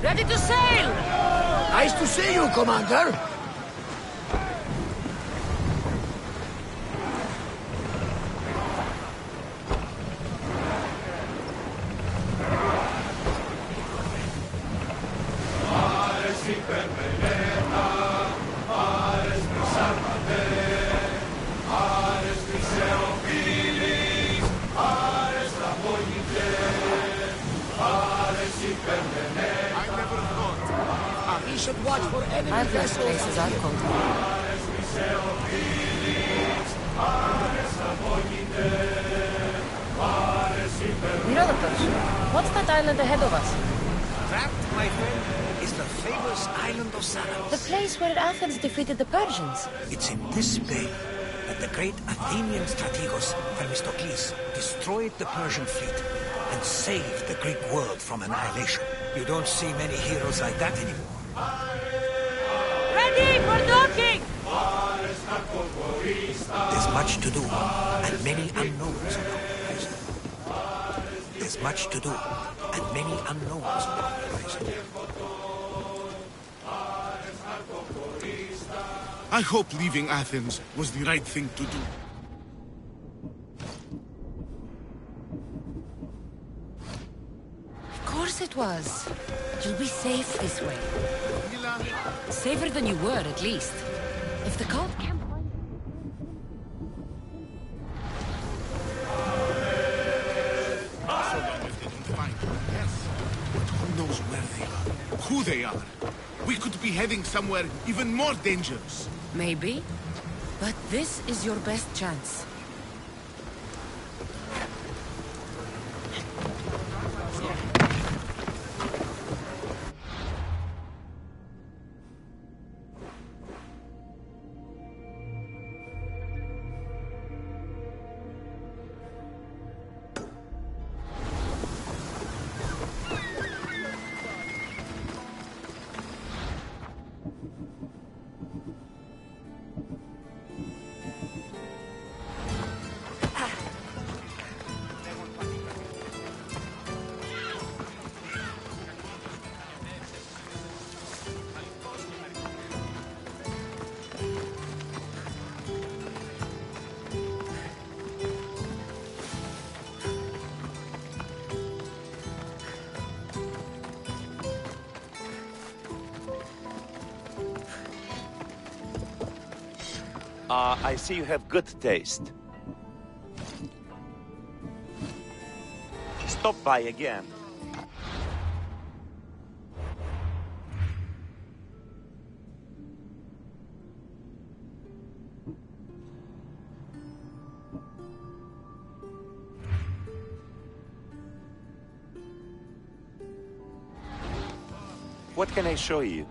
Ready to sail! Nice to see you, Commander. We should watch for enemy I've left vessels. places I've called home. We know the Persian. What's that island ahead of us? That, my friend, is the famous island of Saros. The place where Athens defeated the Persians. It's in this bay that the great Athenian strategos Themistocles destroyed the Persian fleet and saved the Greek world from annihilation. You don't see many heroes like that anymore. Ready for docking! There's much to do, and many unknowns on the horizon. There's much to do, and many unknowns on the horizon. I hope leaving Athens was the right thing to do. Of course it was. You'll be safe this way. Safer than you were, at least. If the cult can't find So long as they don't find them, yes. But who knows where they are, who they are. We could be heading somewhere even more dangerous. Maybe. But this is your best chance. I see you have good taste. Stop by again. What can I show you?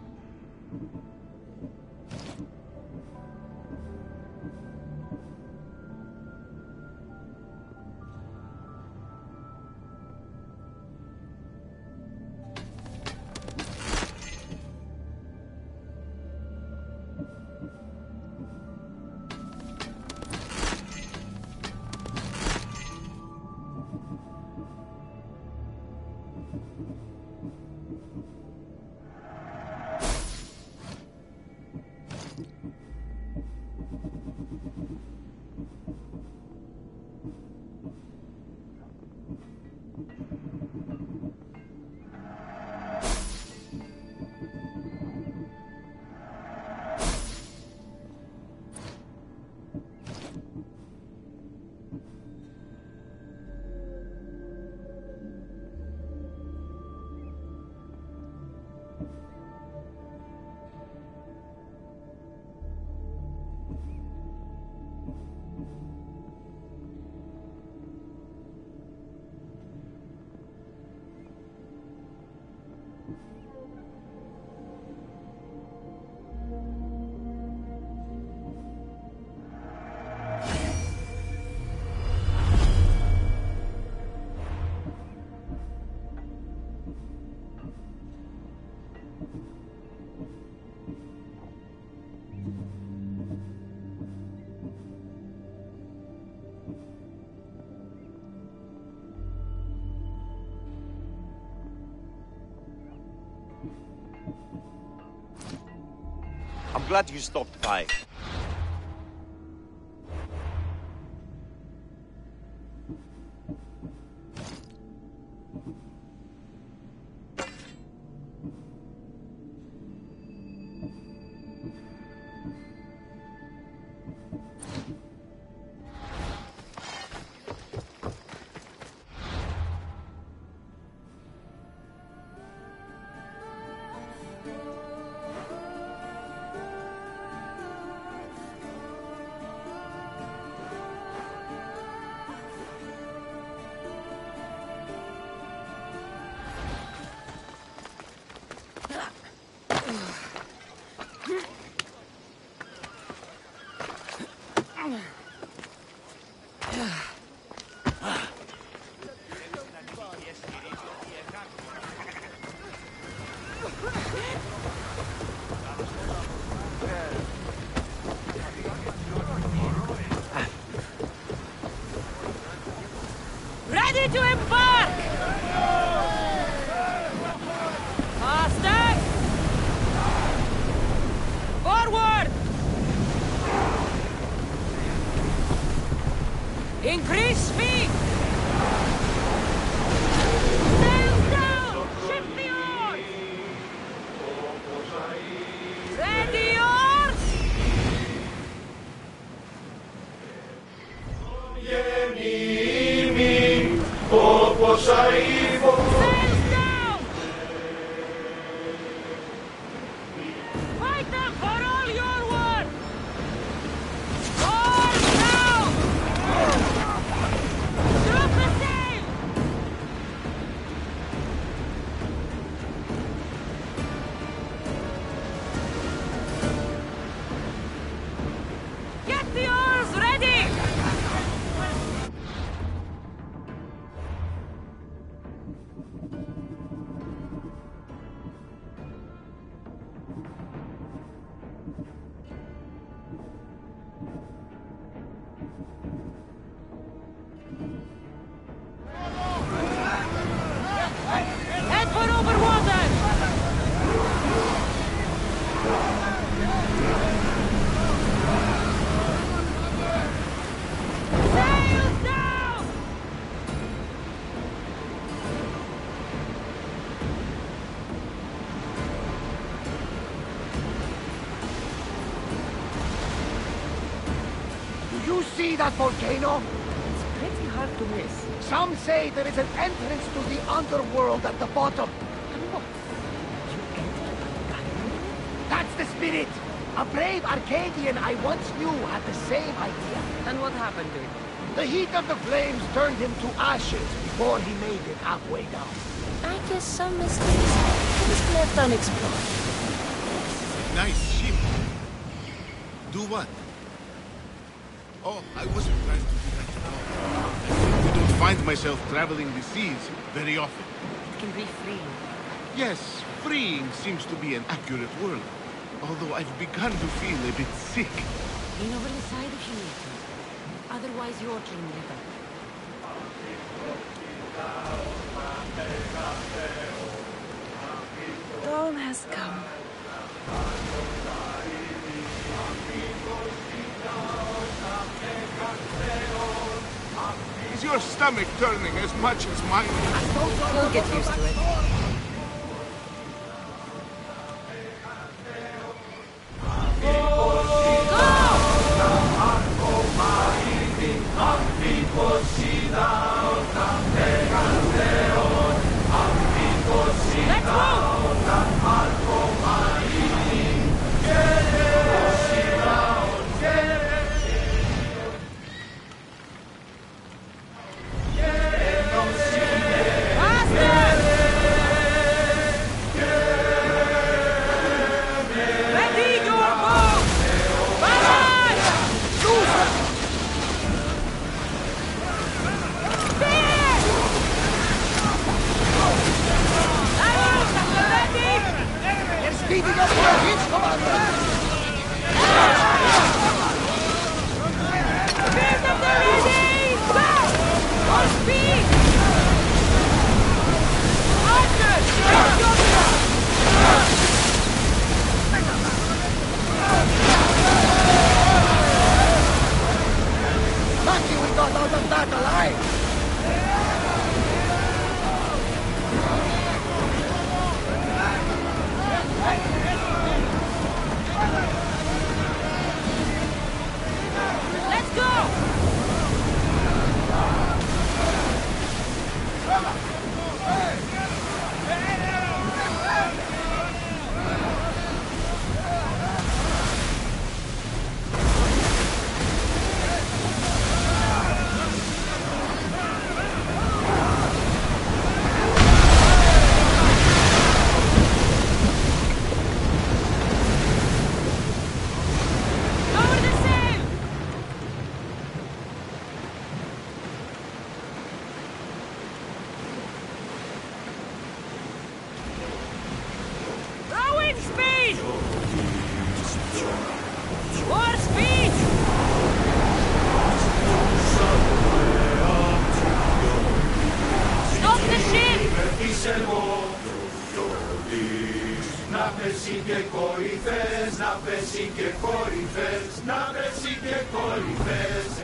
I'm glad you stopped by. Ready to embark! Faster! Forward! Increase speed! Sails down! Shift the oars! Ready oars! Sails down! Fight them for all your worth! Oars down! Drop the sail! Get the oars ready! Head for over water! Sails down! Do you see that volcano? It's pretty hard to miss. Some say there is an entrance to the underworld at the bottom. That's the spirit! A brave Arcadian I once knew had the same idea. And what happened to it? The heat of the flames turned him to ashes before he made it halfway down. I guess some mysteries are just left unexplored. Nice ship. Do what? Oh, I wasn't trying to do that at all. I don't find myself traveling the seas very often. It can be freeing. Yes, freeing seems to be an accurate word. Although I've begun to feel a bit sick. Lean over the side if you need to. Otherwise, you're clean liver. Dawn has come. Is your stomach turning as much as mine? You'll get used to it. Let's move! Speeding up for a hit, Commander! Speed of the ready! Go! On speed! Archer! Speed! Speed! More speed! Stop the ship! Να πέσει και κορυφές, να πέσει και κορυφές, να πέσει και κορυφές.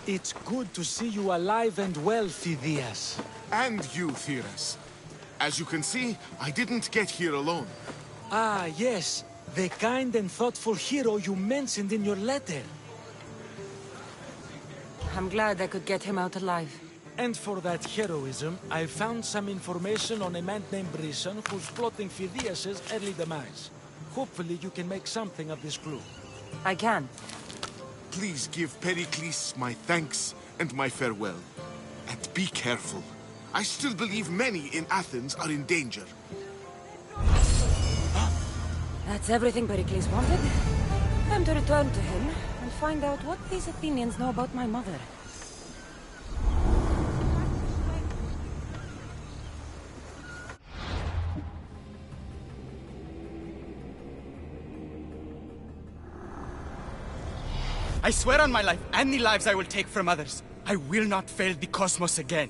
It's good to see you alive and well, Phidias. And you, Theras. As you can see, I didn't get here alone. Ah, yes. The kind and thoughtful hero you mentioned in your letter. I'm glad I could get him out alive. And for that heroism, I found some information on a man named Brisson who's plotting Phidias' early demise. Hopefully you can make something of this clue. I can. Please give Pericles my thanks and my farewell. And be careful. I still believe many in Athens are in danger. That's everything Pericles wanted. Time to return to him and find out what these Athenians know about my mother. I swear on my life and the lives I will take from others, I will not fail the cosmos again.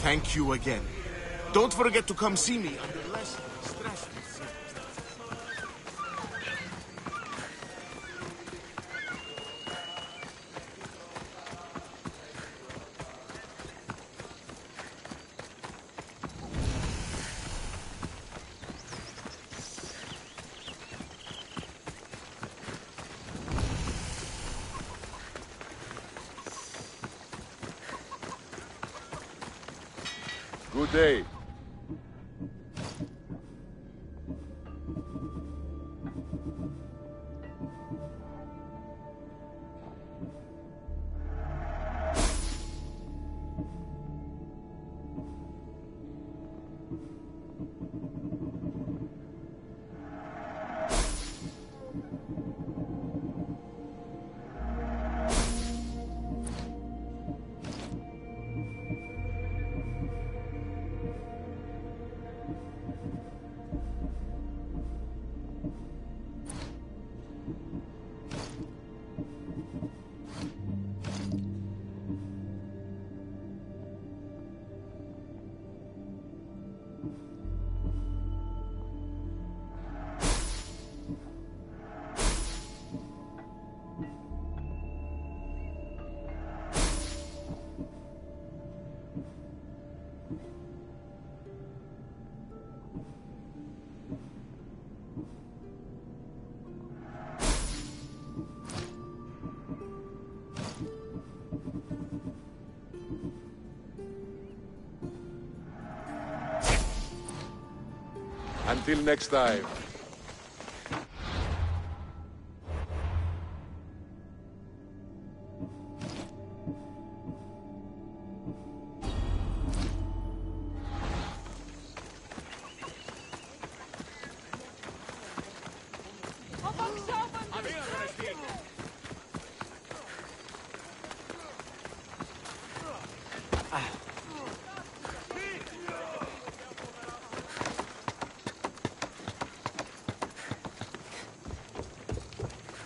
Thank you again. Don't forget to come see me under less stressful circumstances. Good day. Until next time.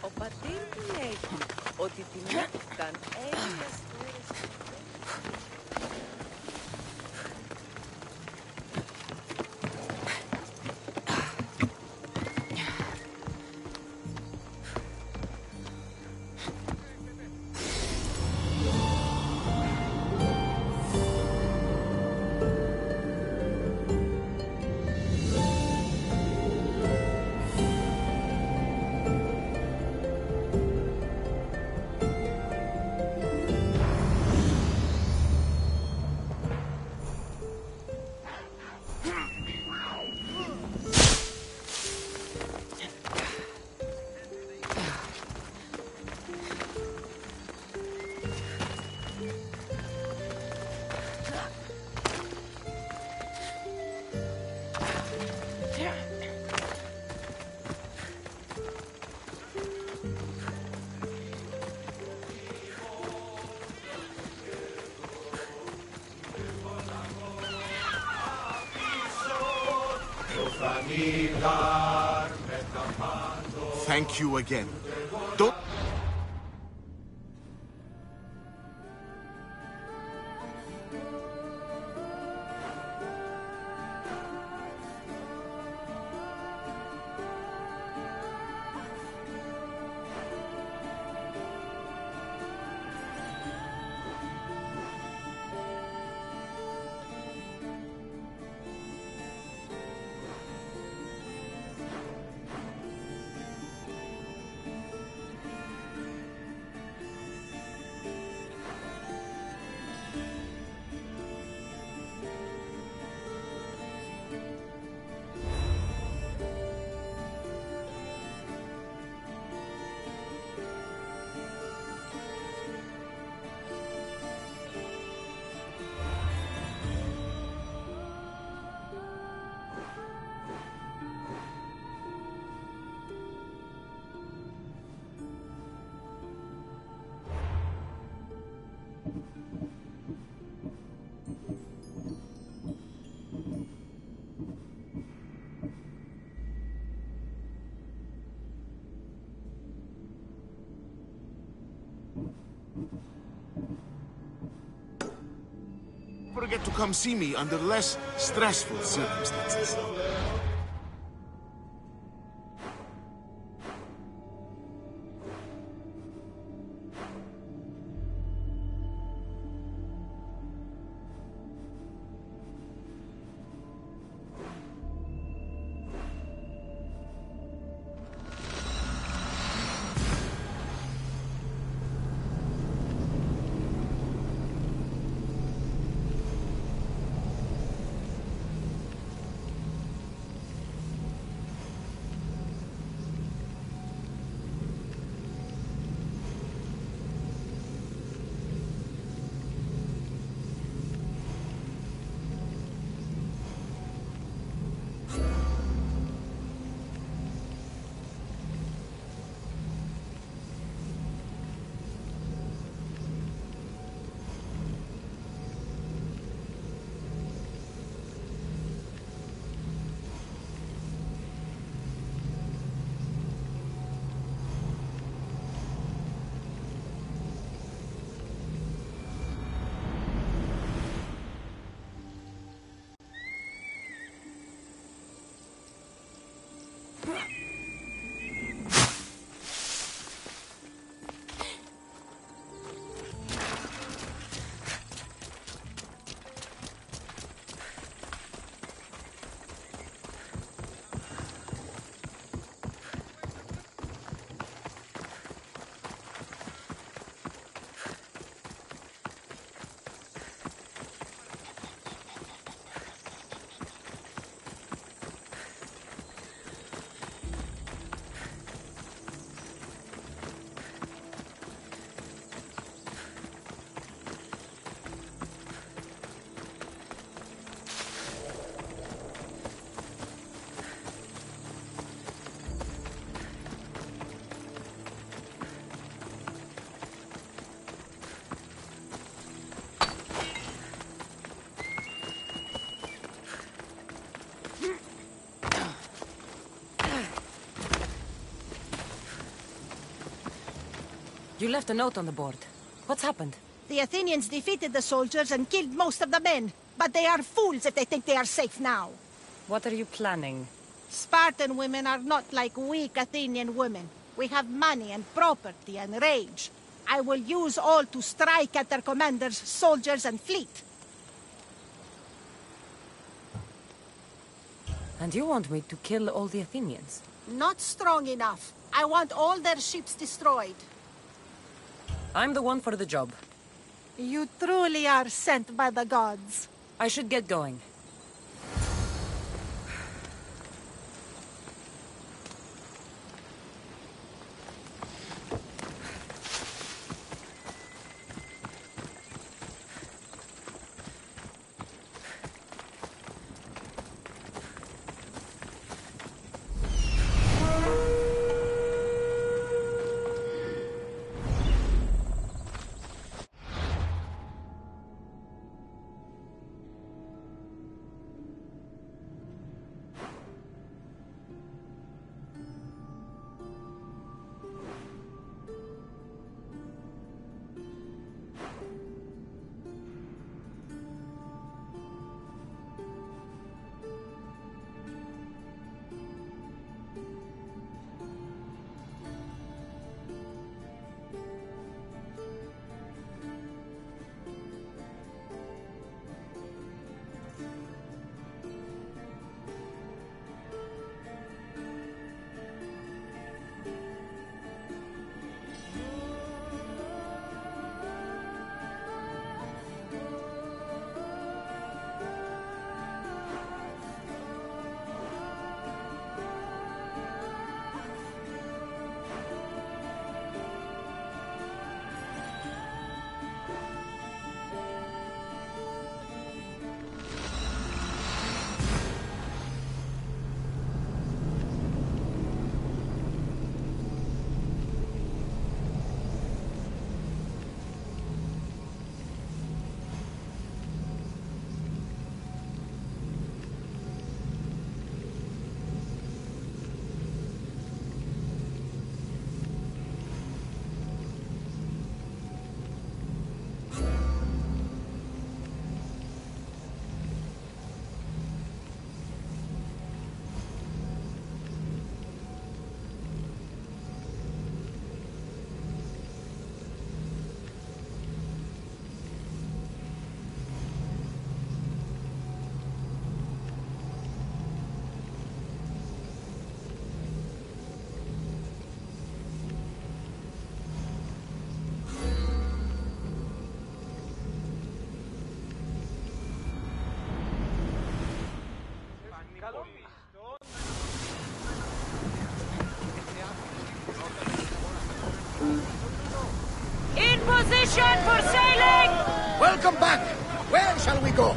Ο πατήρ μου λέγει ότι τιμήθηκαν Έλληνες μέρες. Thank you again. Don't... Forget to come see me under less stressful circumstances. You left a note on the board. What's happened? The Athenians defeated the soldiers and killed most of the men. But they are fools if they think they are safe now. What are you planning? Spartan women are not like weak Athenian women. We have money and property and rage. I will use all to strike at their commanders, soldiers, and fleet. And you want me to kill all the Athenians? Not strong enough. I want all their ships destroyed. I'm the one for the job. You truly are sent by the gods. I should get going. In position for sailing! Welcome back! Where shall we go?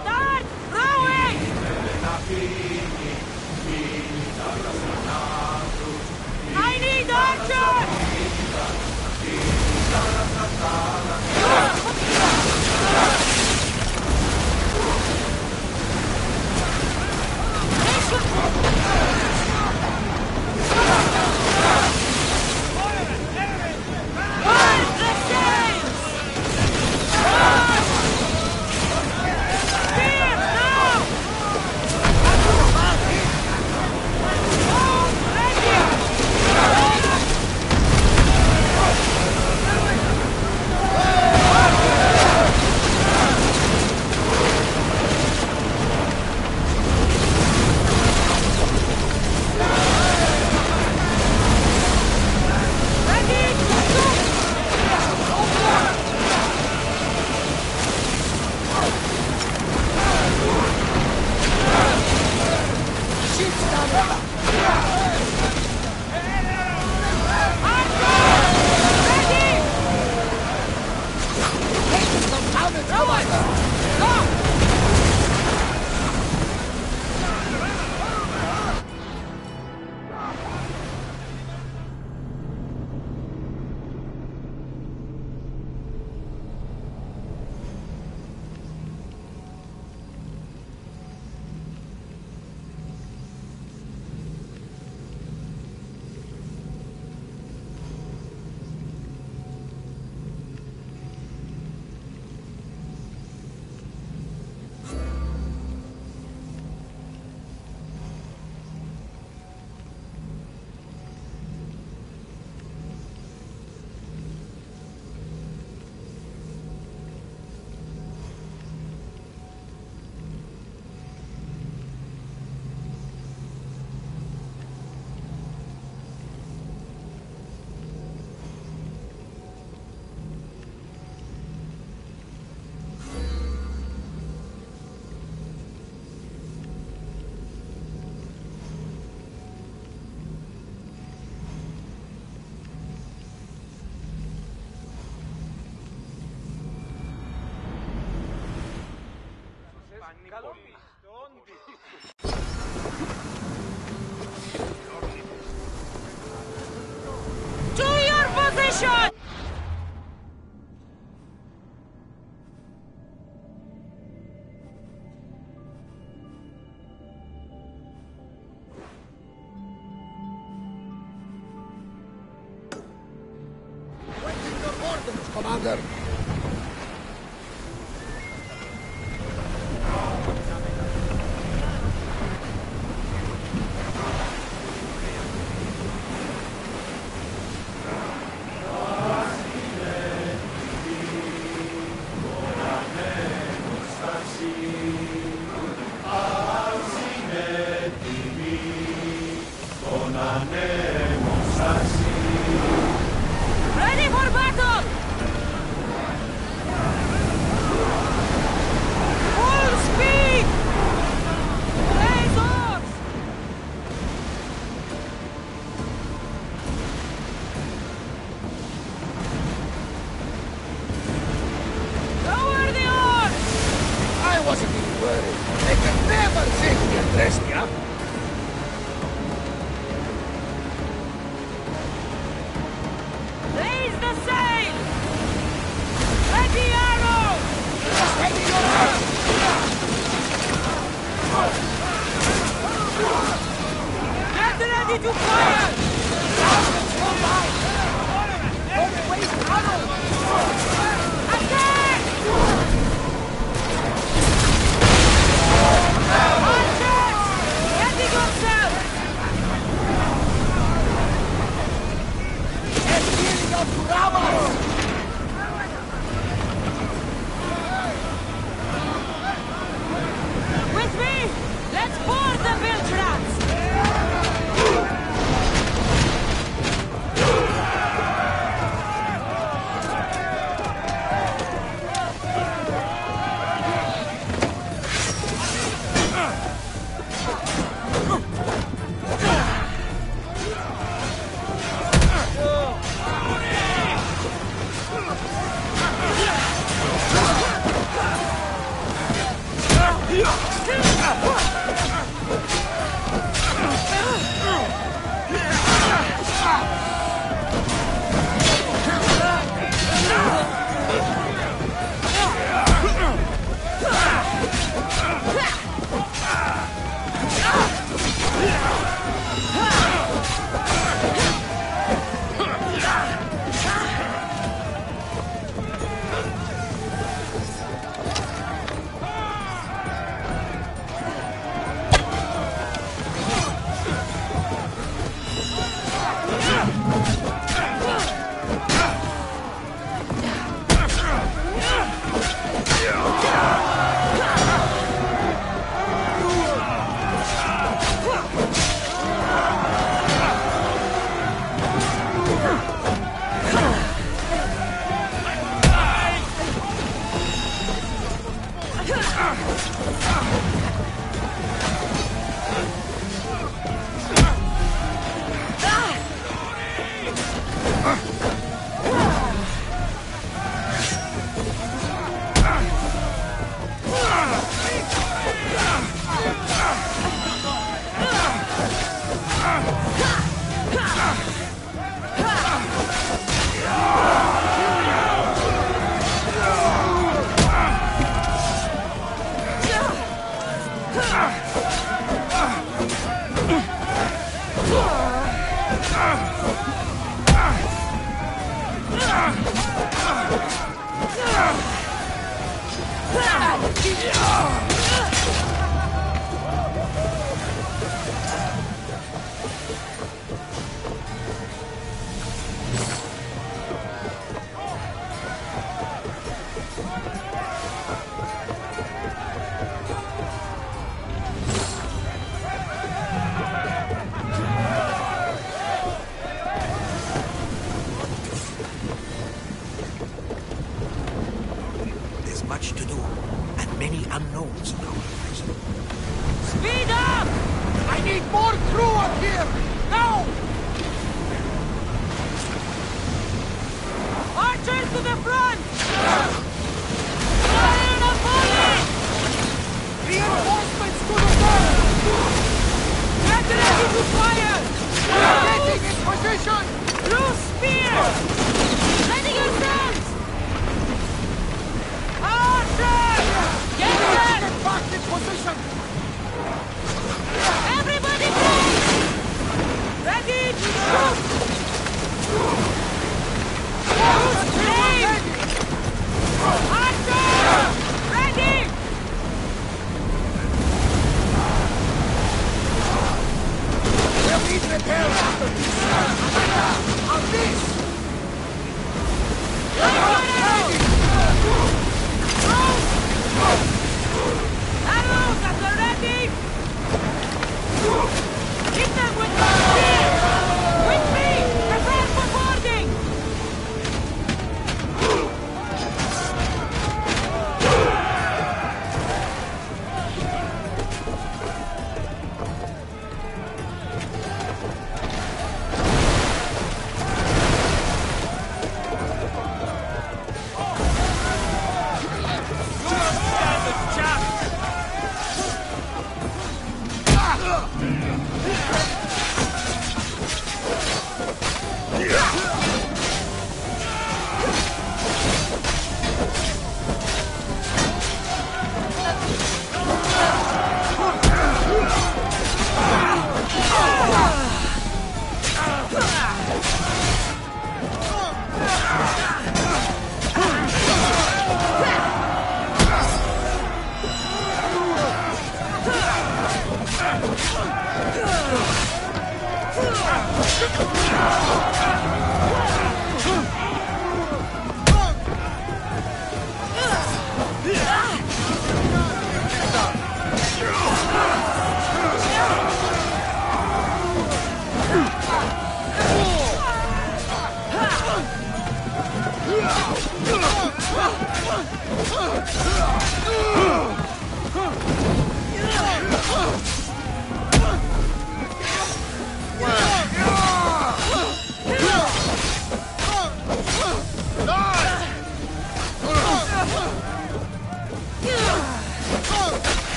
Start rowing! I need To your position! Waiting your orders, Commander. Ready for battle! Full speed! Blaze oars! Lower the oars! I wasn't even worried. They can never safely address me, huh? Raise the sail! Ready arrow! Steady your hand! Get ready to fire! Don't waste arrows! Attack! Archers! Get Much to do, and many unknowns on our horizon. Speed up! I need more crew up here! Now! Archers to the front! Fire on the volley! Reinforcements to the front! Get ready to fire! Getting in position! Loose spears! Ready yourselves! Archers! Get set! Get back in position! Everybody break! Ready to shoot! Loose spears! Archers! Ready! We'll need repairs after this! On this! Arrows at the ready! Hit them with the spear! With me! Prepare for boarding!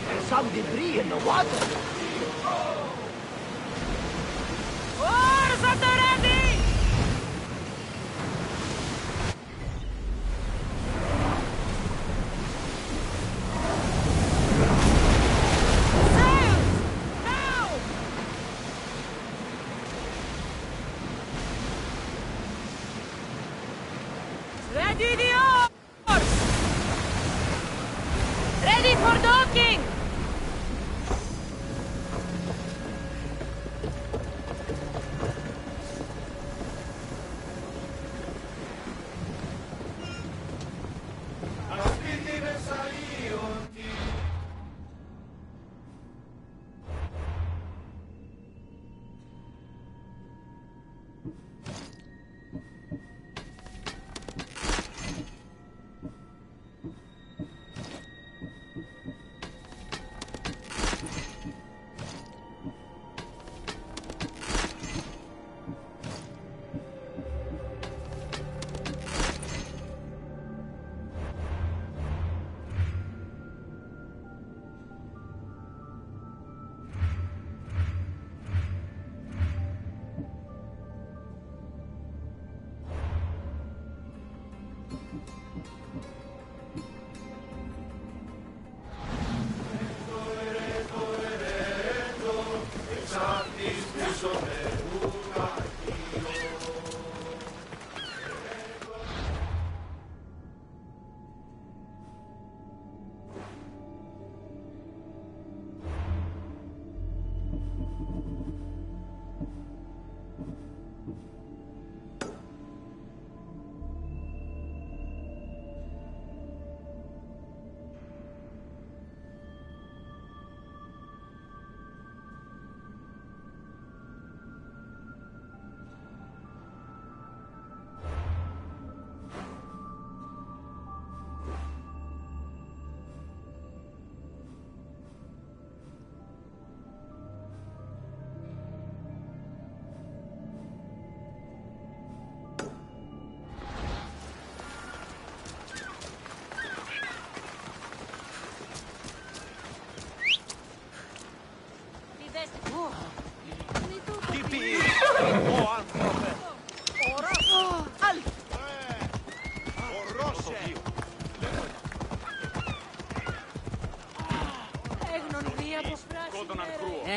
There's some debris in the water. Oars at the ready! Sails! Now! Ready the oars! Ready for docking!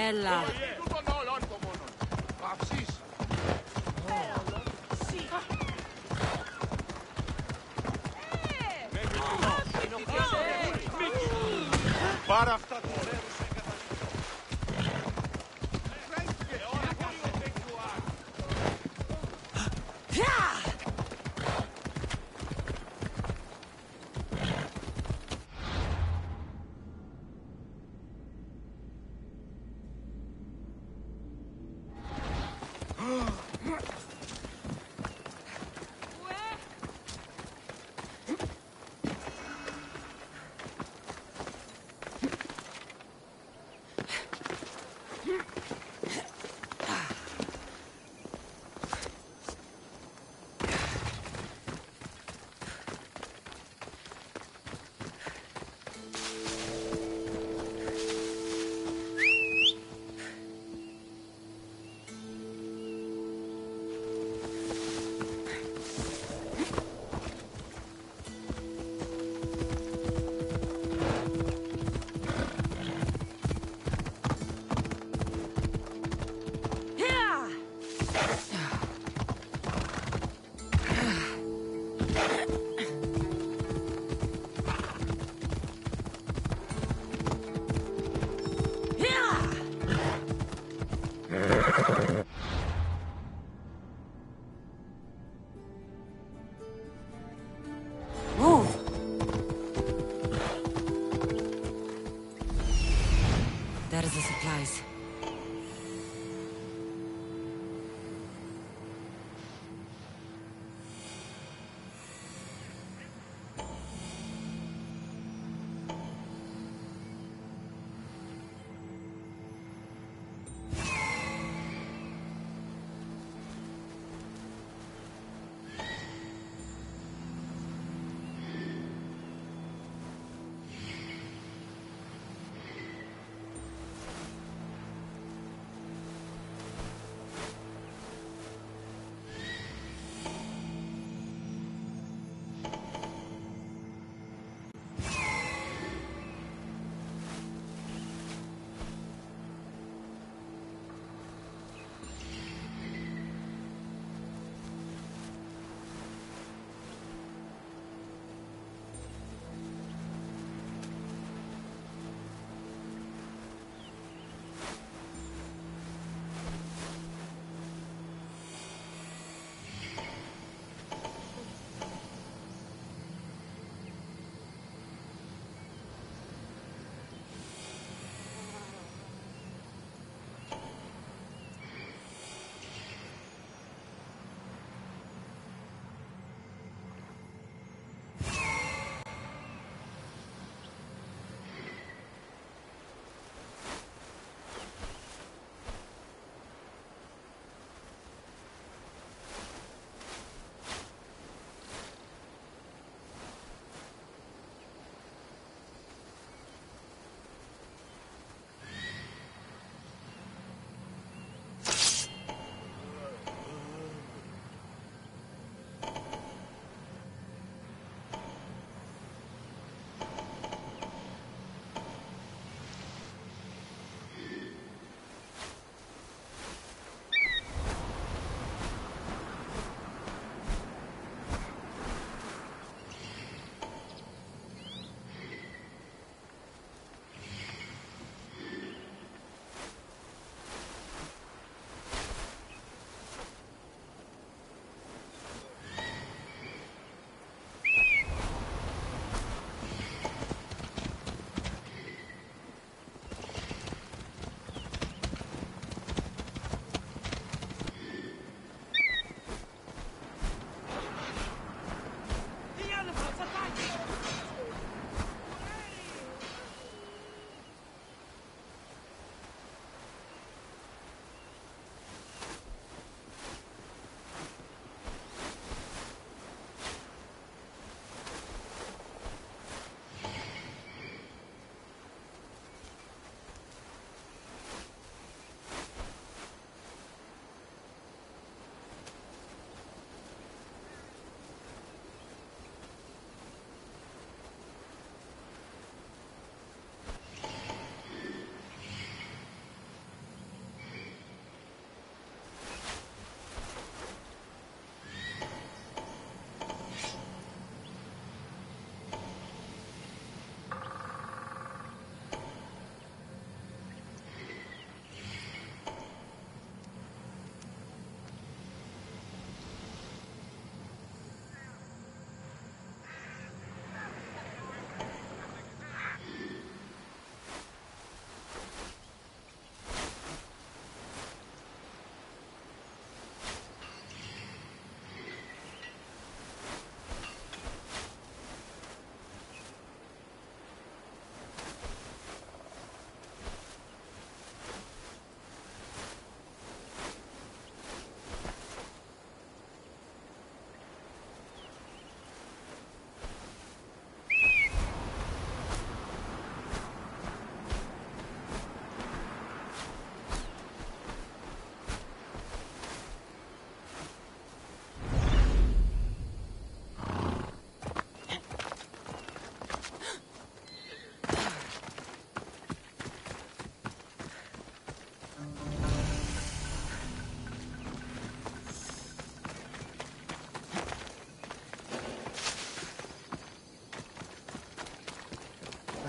Έλα. Πάρα αυτά.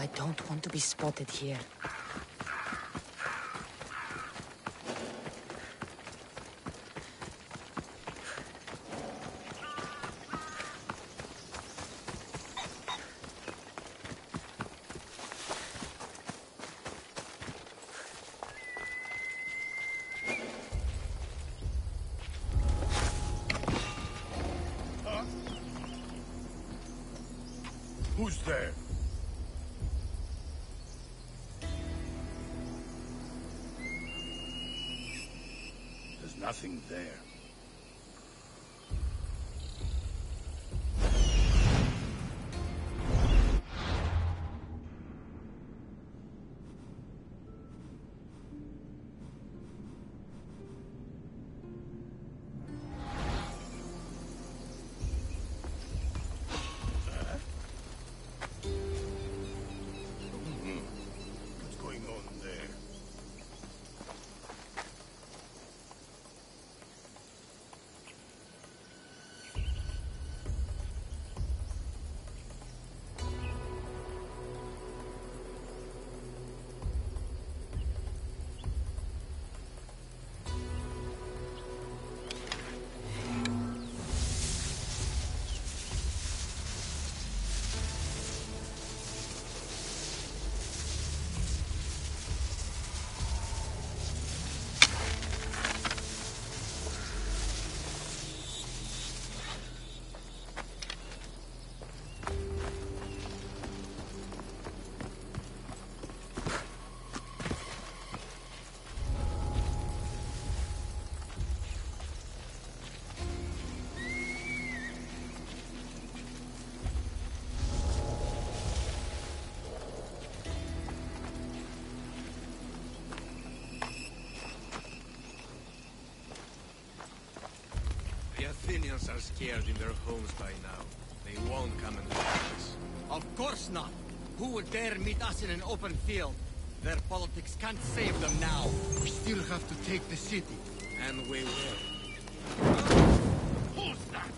I don't want to be spotted here. Who's there? There's nothing there. What's going on there? The Athenians are scared in their homes by now. They won't come and attack us. Of course not. Who would dare meet us in an open field? Their politics can't save them now. We still have to take the city. And we will. Who's that?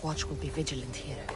watch will be vigilant here.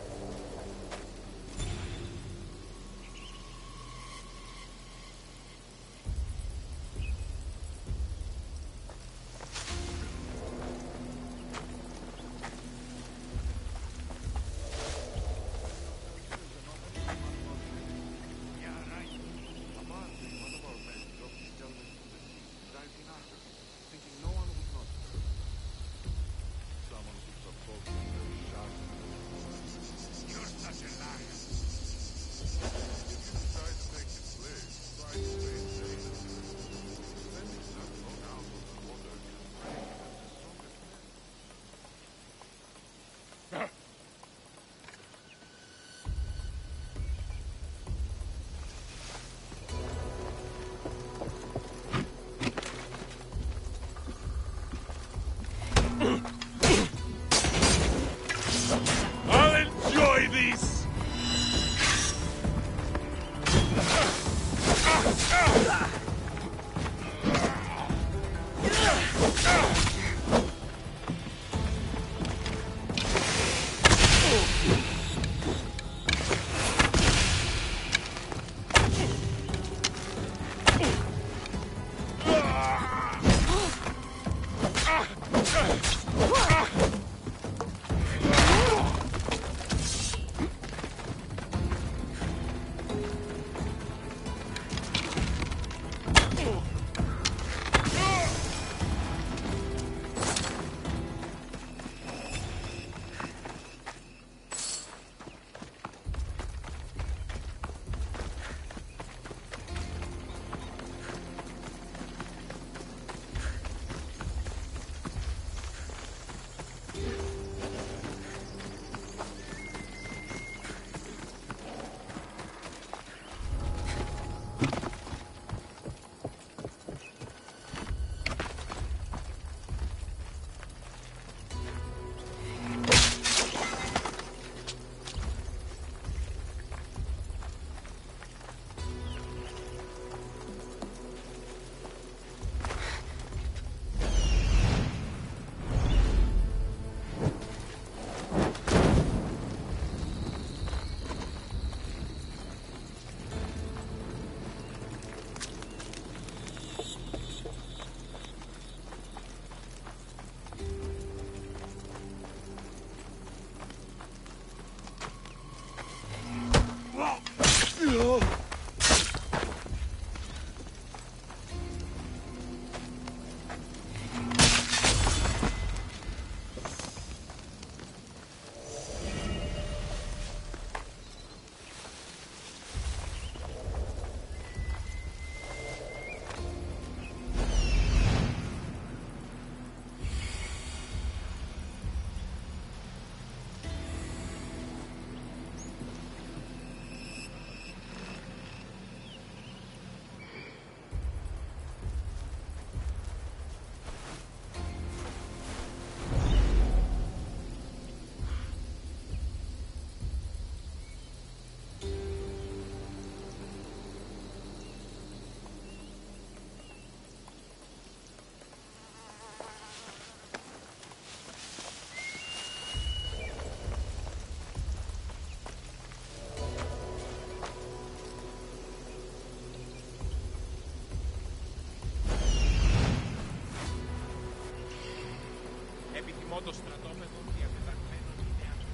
Επιθυμώ το στρατόπεδο διατεταγμένο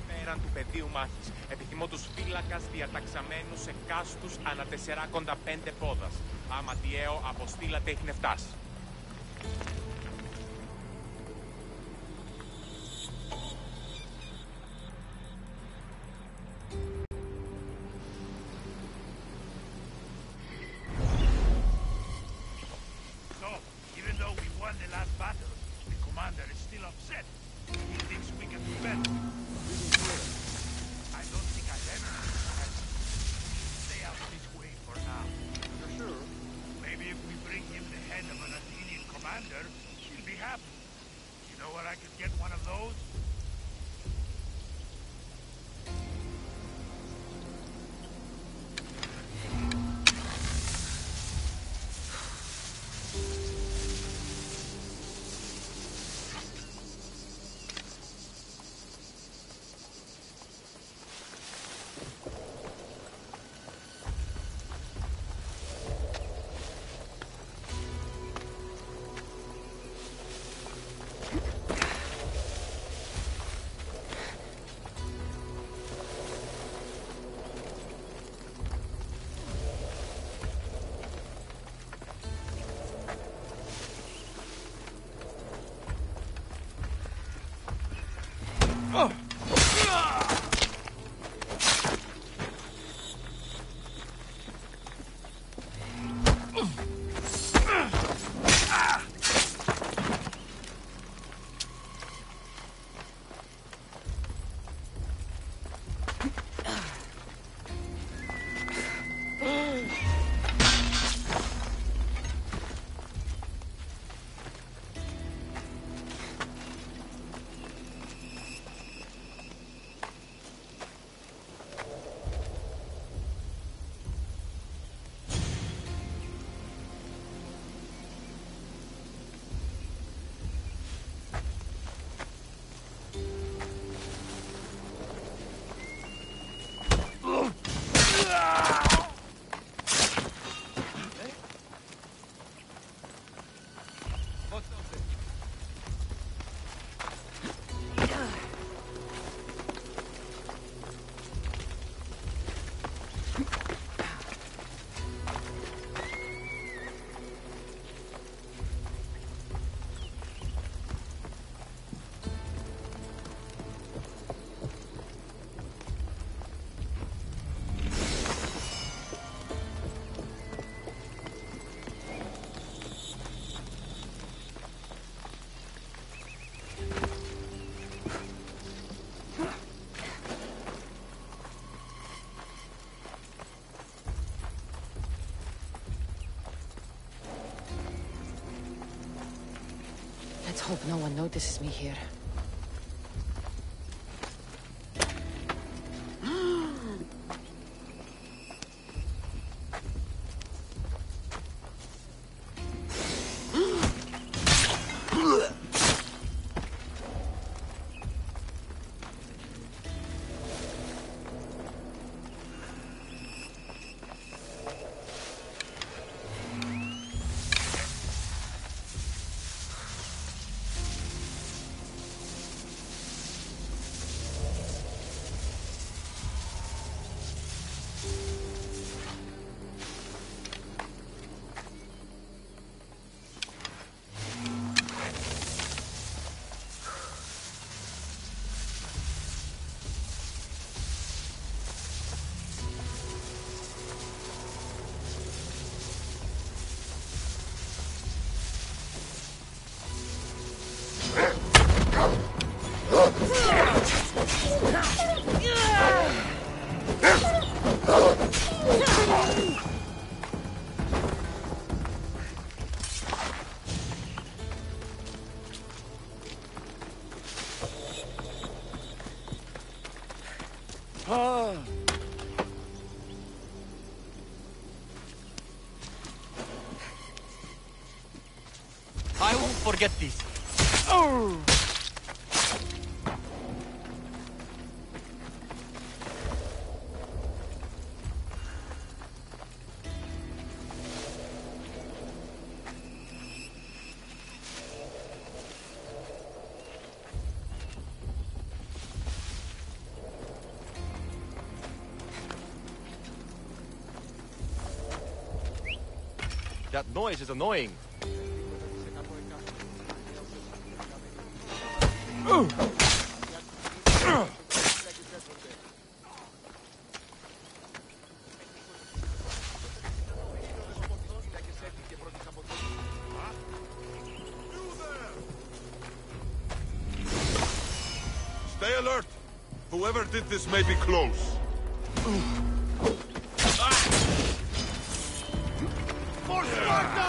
πέραν του πεδίου μάχης. Επιθυμώ τους φύλακας διαταξαμένους σε κάστους ανά 4,5 πόδας. Αματιαίο αποστήλατε ιχνευτάς. Hope no one notices me here. I won't forget this. That noise is annoying. Stay alert! Whoever did this may be close. For Sparta!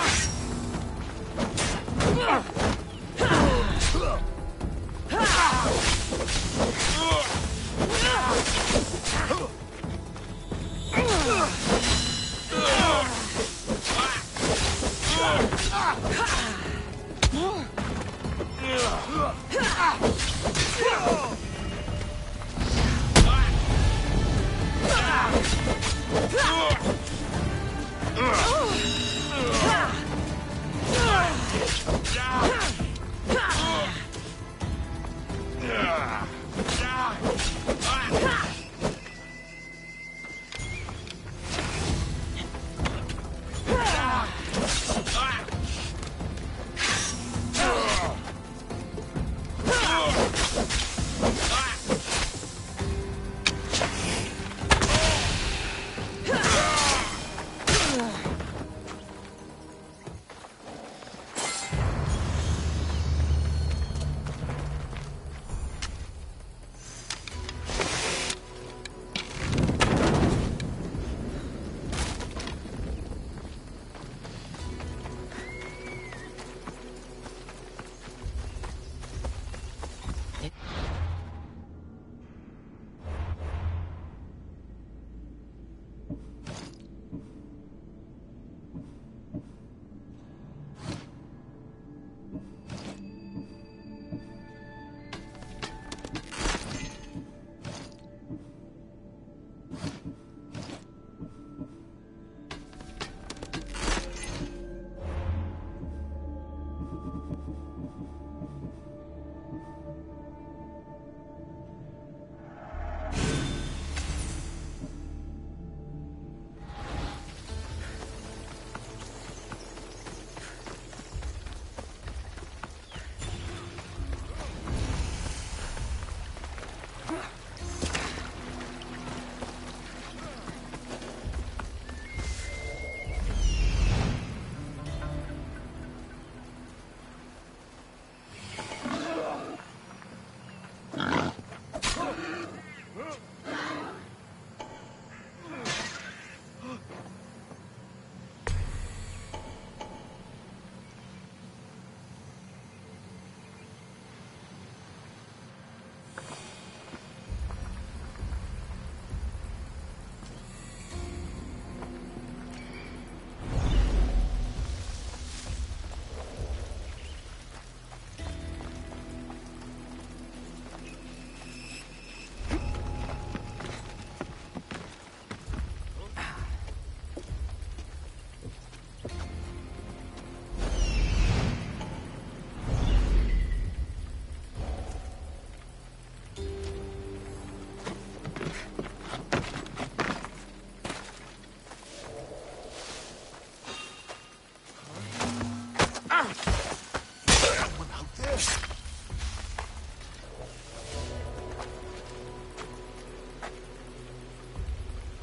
Someone out there?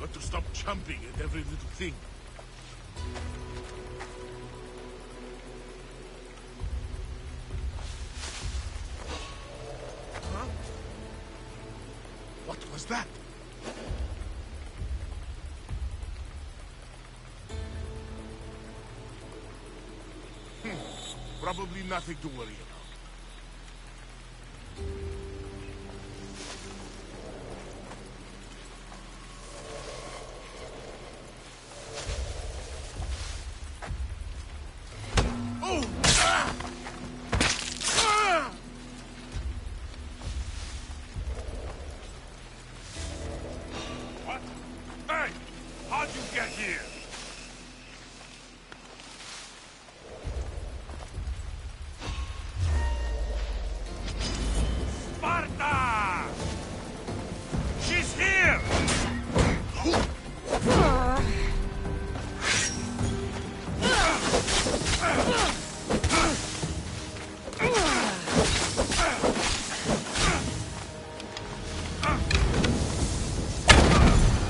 Got to stop jumping at every little thing. Huh? What was that? Probably nothing to worry about. Oh! Ah! Ah! What? Hey! How'd you get here? Sparta! She's here!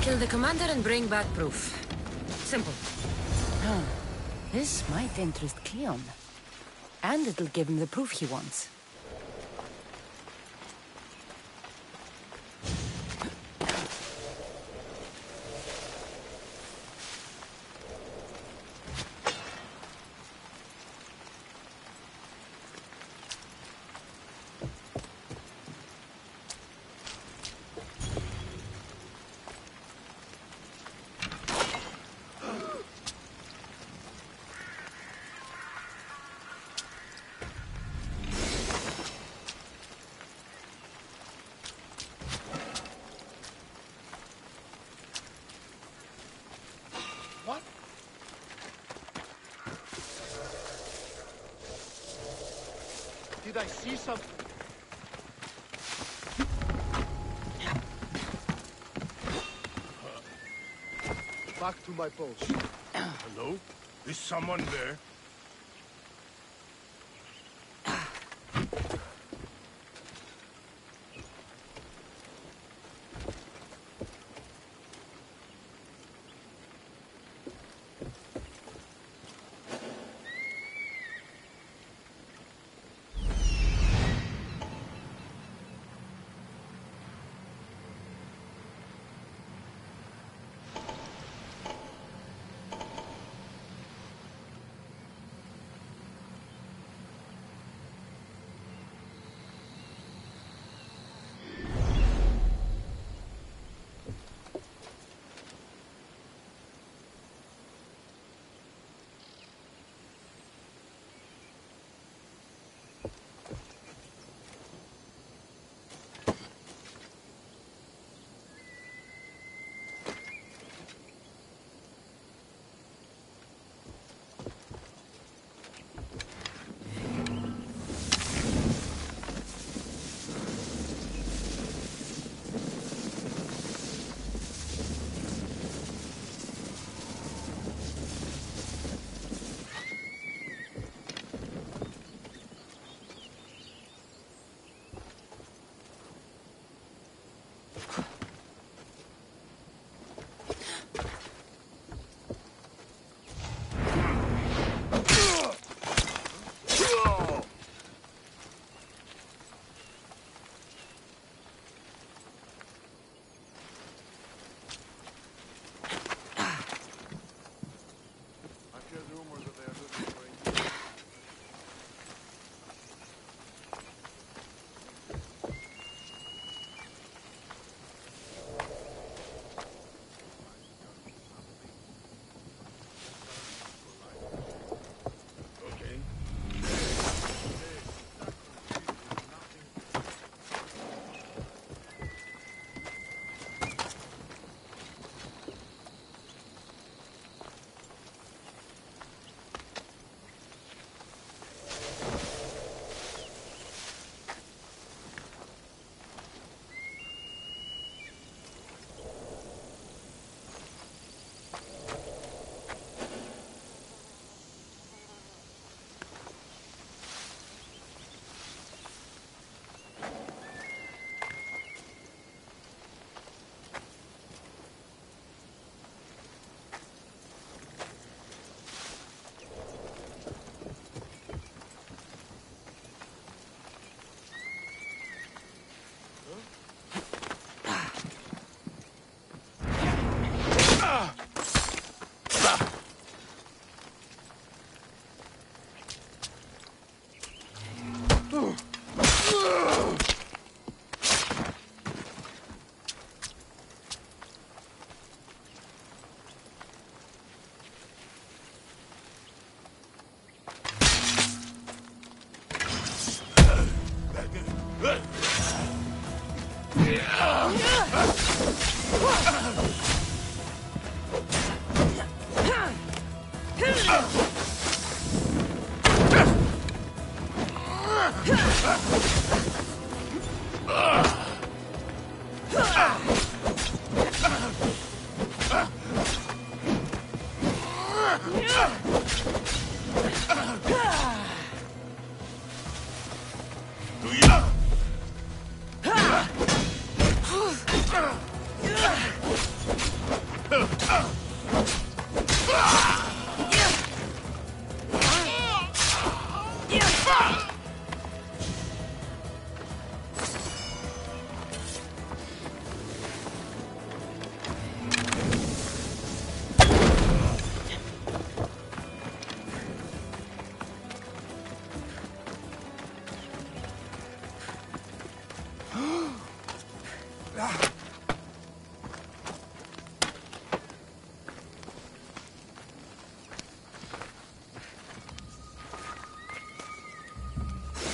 Kill the commander and bring back proof. Simple. Huh. This might interest Cleon. And it'll give him the proof he wants. What? Did I see something? Back to my post. Hello? Is someone there?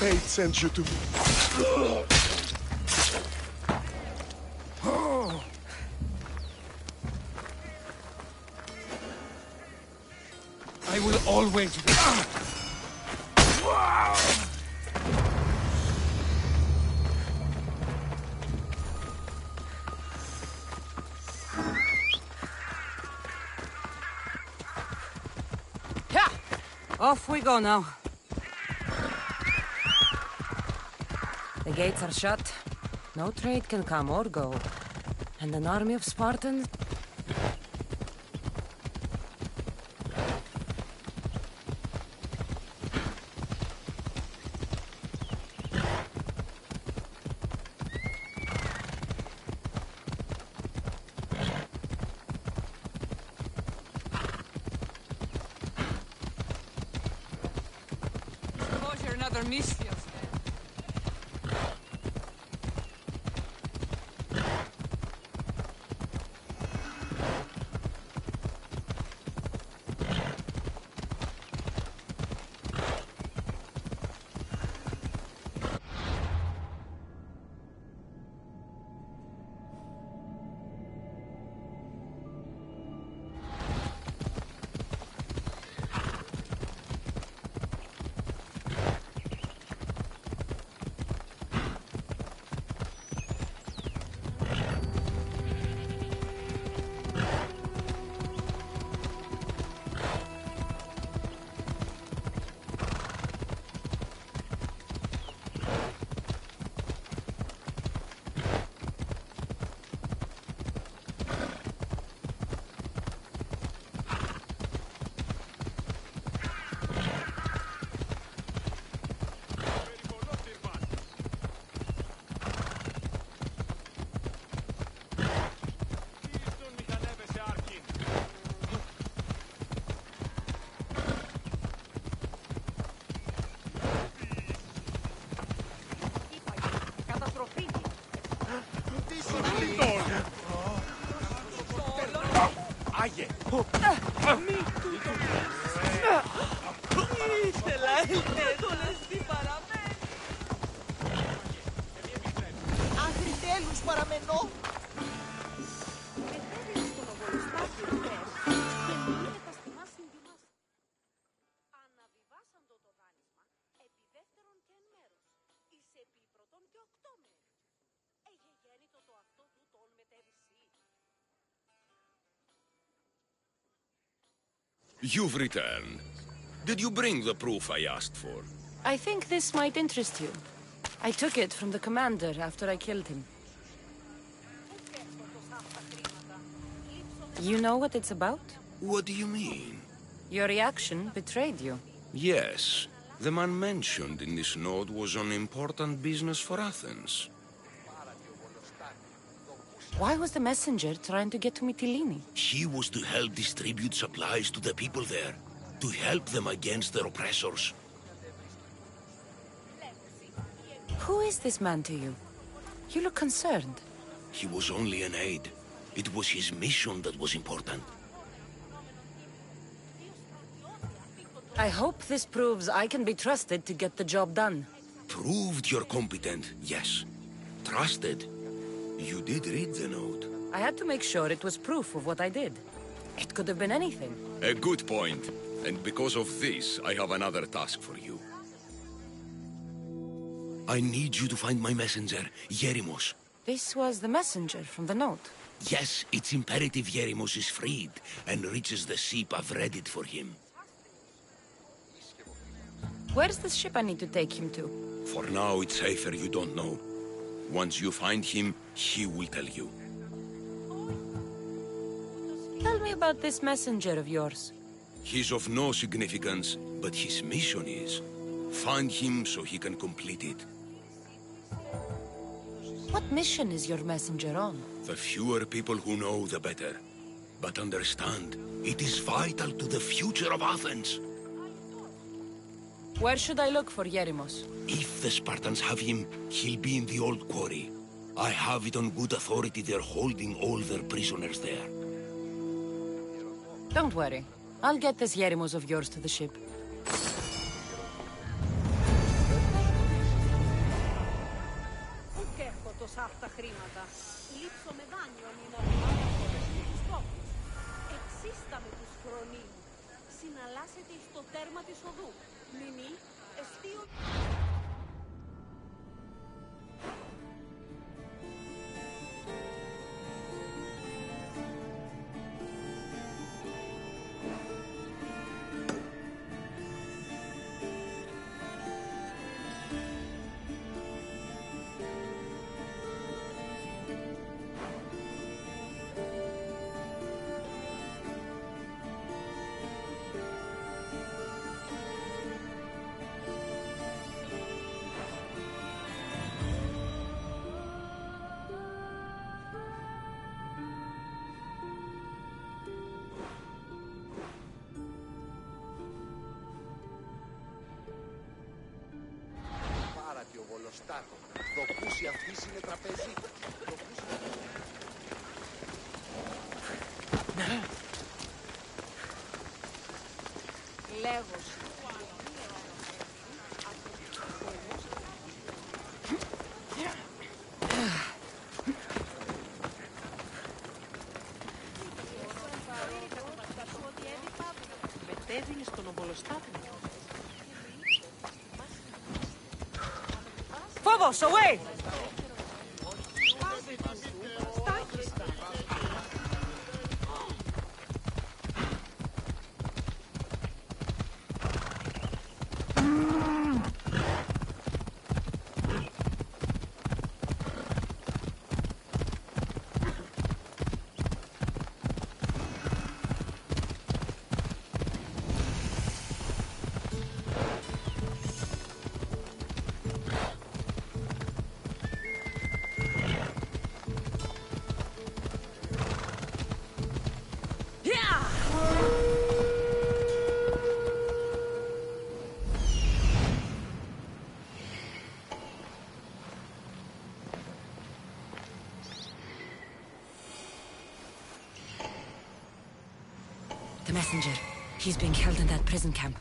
Fate sent you to me. I will always... Off we go now. The gates are shut. No trade can come or go. And an army of Spartans... Another Mystios. Άγιε! Ήθελα ελπέδωνες τι παραμένει. Άχρη τέλους παραμένω. You've returned. Did you bring the proof I asked for? I think this might interest you. I took it from the commander after I killed him. You know what it's about? What do you mean? Your reaction betrayed you. Yes. The man mentioned in this note was on important business for Athens. Why was the messenger trying to get to Mytilene? He was to help distribute supplies to the people there, to help them against their oppressors. Who is this man to you? You look concerned. He was only an aide. It was his mission that was important. I hope this proves I can be trusted to get the job done. proved you're competent, yes. Trusted. You did read the note. I had to make sure it was proof of what I did. It could have been anything. A good point. And because of this, I have another task for you. I need you to find my messenger, Yerimos. This was the messenger from the note. Yes, it's imperative Yerimos is freed and reaches the ship. I've read it for him. Where's the ship I need to take him to? For now, it's safer you don't know. Once you find him, he will tell you. Tell me about this messenger of yours. He's of no significance, but his mission is. Find him so he can complete it. What mission is your messenger on? The fewer people who know, the better. But understand, it is vital to the future of Athens. Where should I look for Yerimos? If the Spartans have him, he'll be in the old quarry. I have it on good authority they're holding all their prisoners there. Don't worry. I'll get this Yerimos of yours to the ship. Αυτά χρήματα. Λείψω με δάνειο ανήνω τους τόπους. Εξίστα με τους χρονίμου. Συναλλάσσεται στο τέρμα της οδού. Μηνύ, εστίον... Το πούσι αυτής είναι τραπέζι. Λέγος. Μετέβηνε στον ομπολοστάθμιο. Phobos, away! The messenger. He's being held in that prison camp.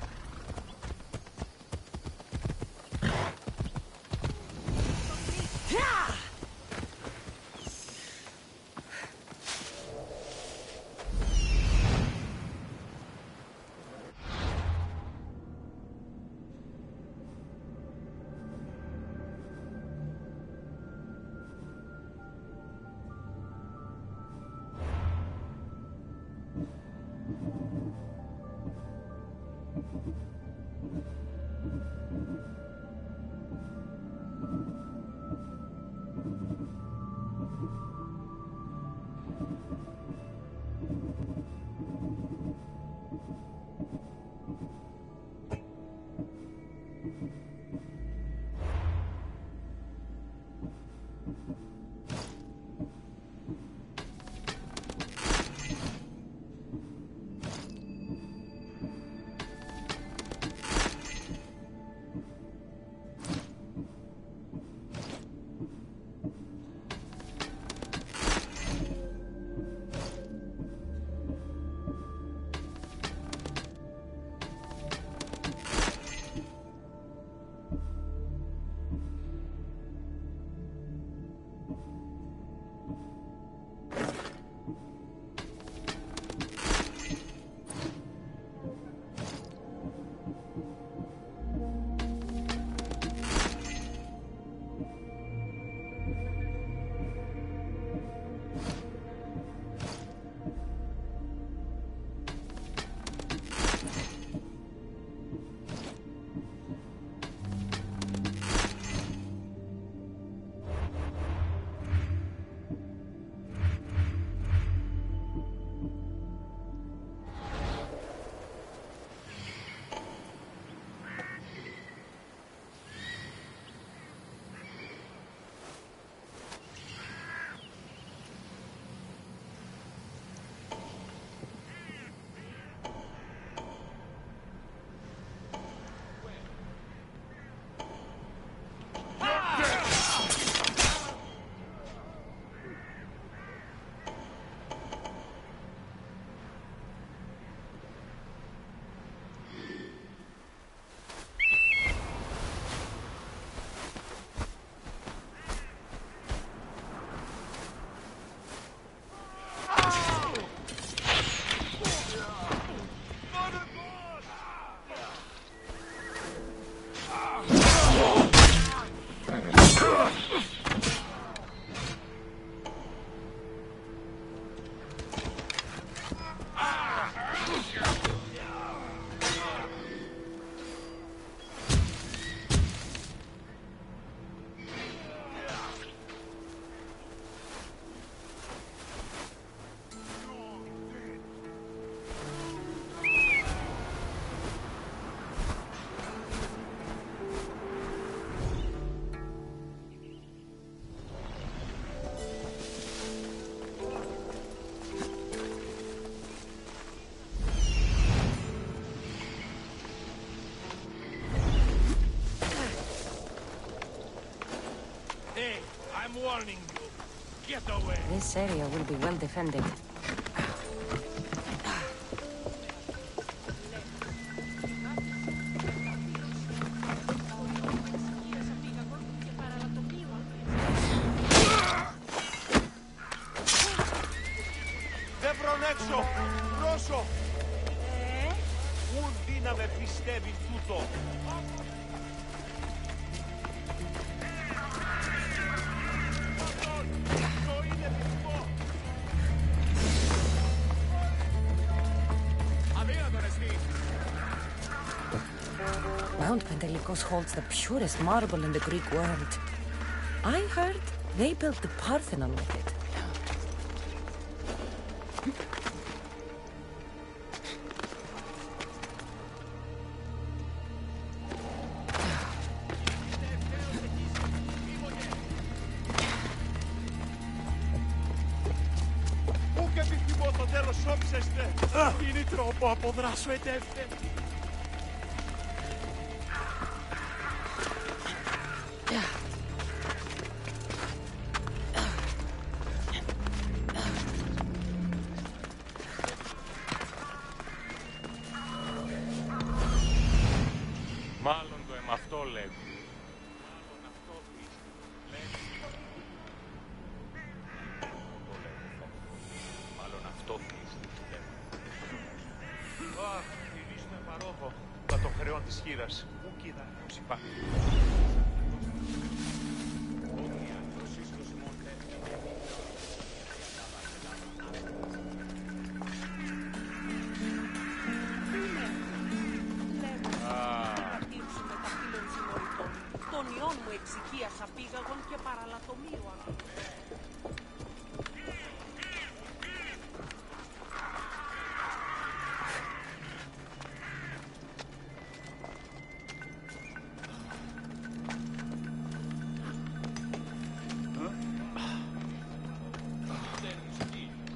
warning you. Get away. This area will be well defended. Δεν βρονέξω! Ρώσο! Ούν δύναμε πιστεύει τούτο! Mount Pentelicos holds the purest marble in the Greek world. I heard they built the Parthenon with it. Πού και επιθυμώ το τέλος όψεστε! Είναι τρόπο αποδράσω ετεύτε! Μάλλον το εμαυτό λέγουν. Μάλλον αυτό Μάλλον αυτό Αχ, τηρήσουμε παρόχο. Τα το χρεών της χείρας. Πού κοίτα, πώς υπάρχει. Των ιών μου εξοικίασα πήγαγον και παραλατομείο αγώνα.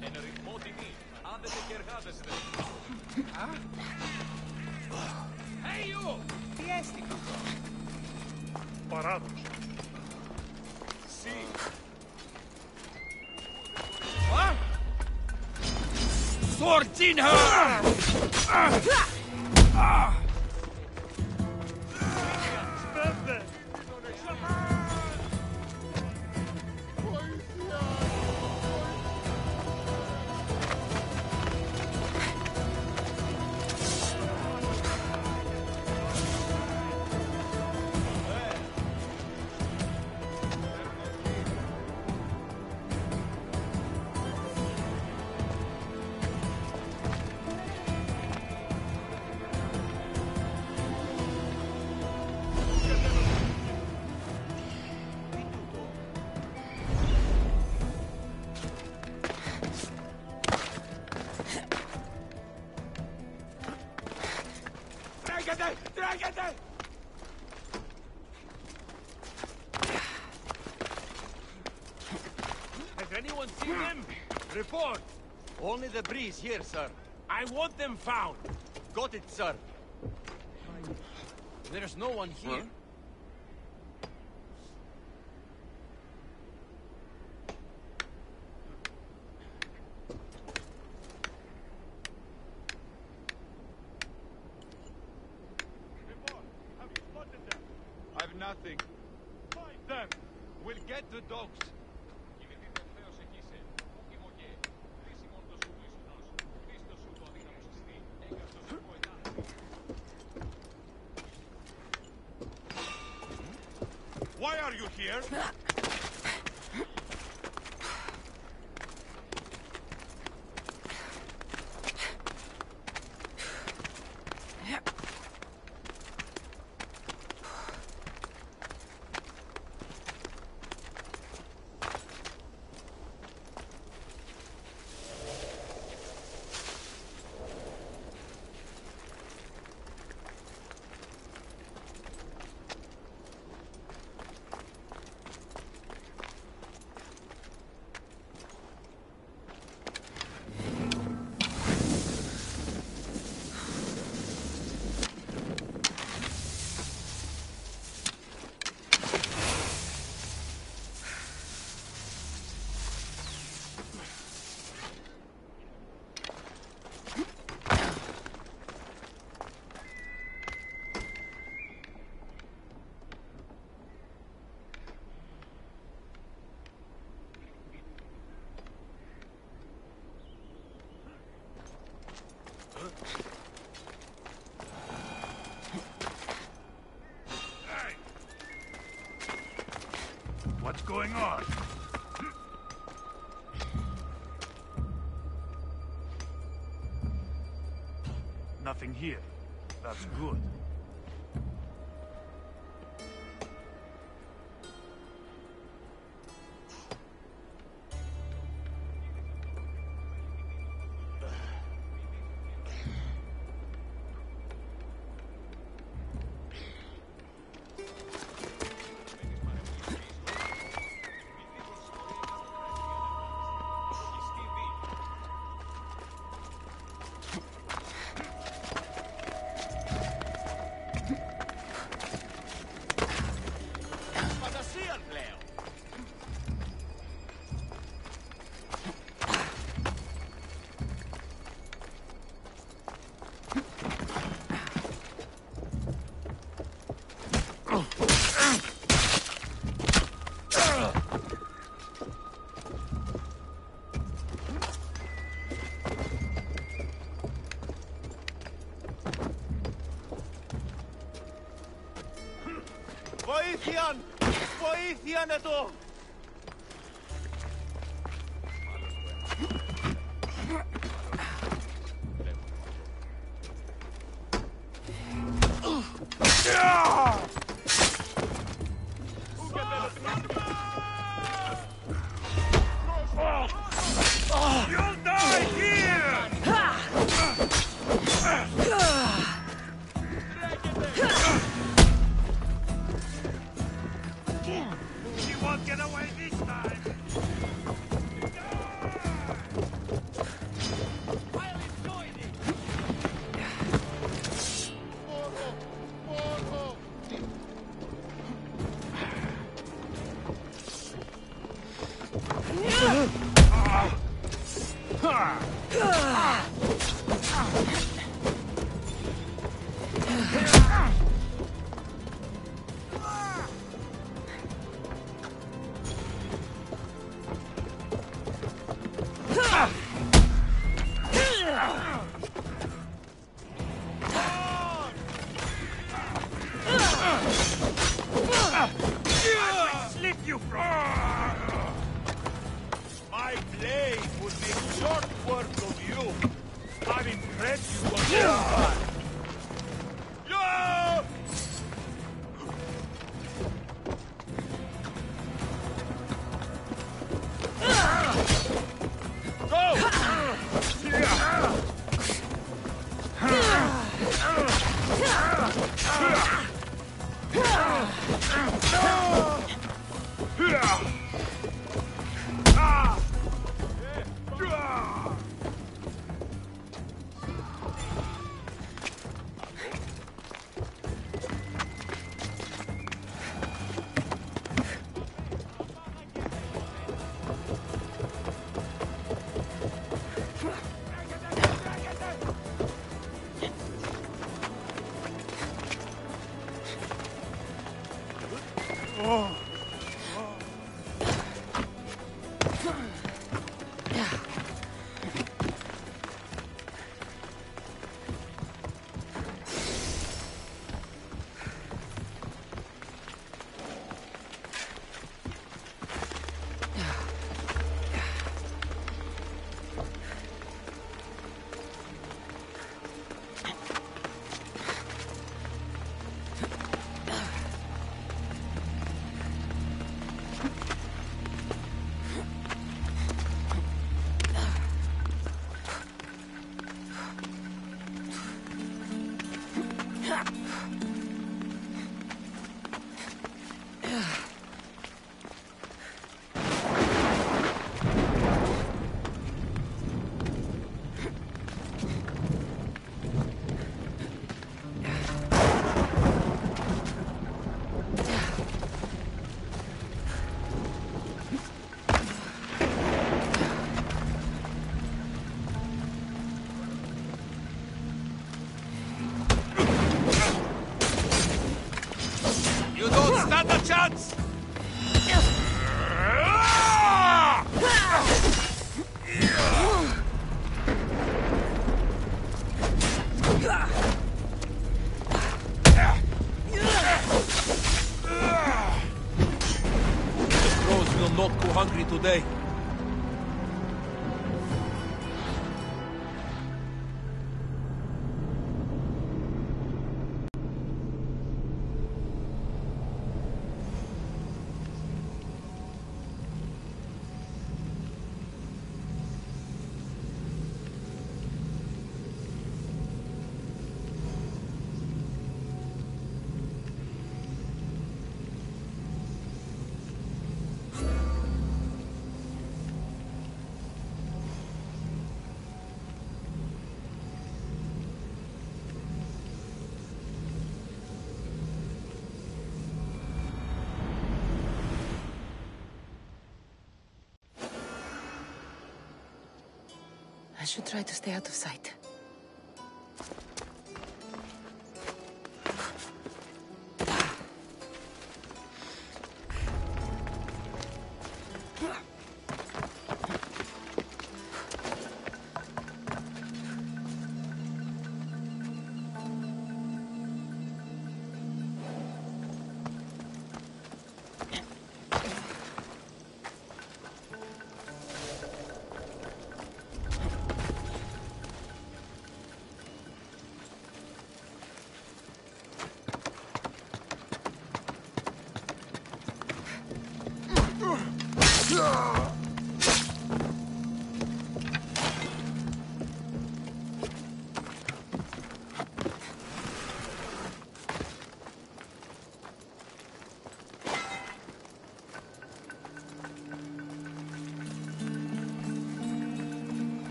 Εν ρυθμό τιμή, άνδετε και εργάζεστε. Hey you! Τι έστειλε? Παράδοξο. Swords in her! Τράγεται! Has anyone seen them? Report! Only the breeze here, sir. I want them found. Got it, sir. There's no one here. I've nothing. Find them. We'll get the dogs. Why are you here? going on? Nothing here. That's good. Βοήθειαν! Βοήθειαν εδώ! You'll die here! She won't get away this time! My blade would be short work of you. I'm impressed you were there. You don't stand a chance! The not go hungry today. I should try to stay out of sight.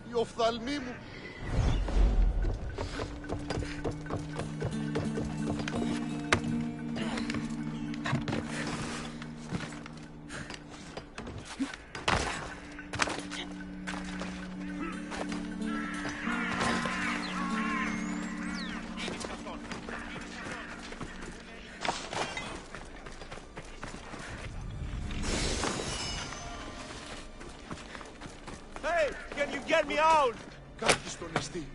Η οφθαλμή μου. Hear me out! Κάτι στον εστί.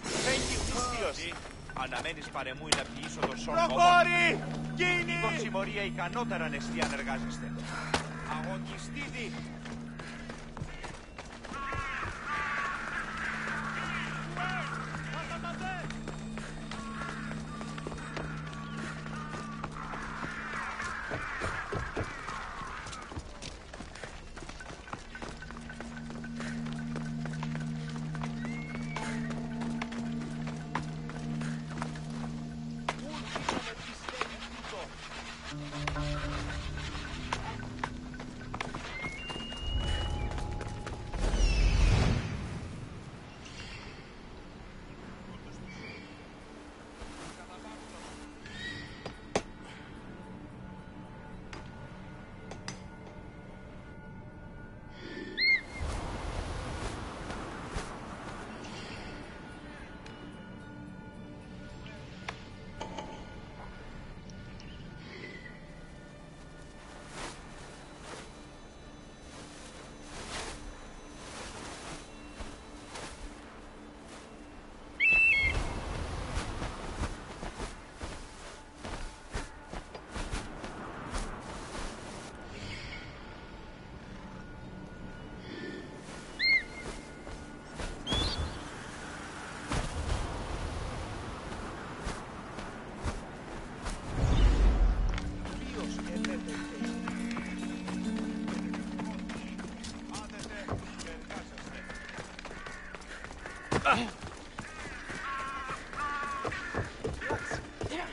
Thank you, Μυστίος. Αναμένεις παρεμούει να πιήσω το σώμα. Προχώρη! Κίνη! Η συμμορία ικανότερα νεστή αν εργάζεστε. Αγωνιστήτη!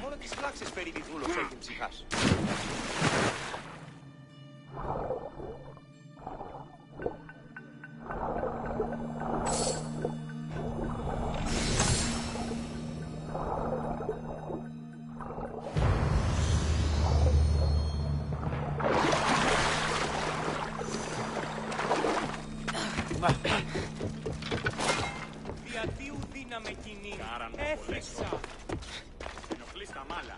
Μόνο τις φλάξεις περί διδούλος έχει ψυχάς. Διατίου δύναμε κοινή. Έφυξα. Ενοχλείς τα μάλα.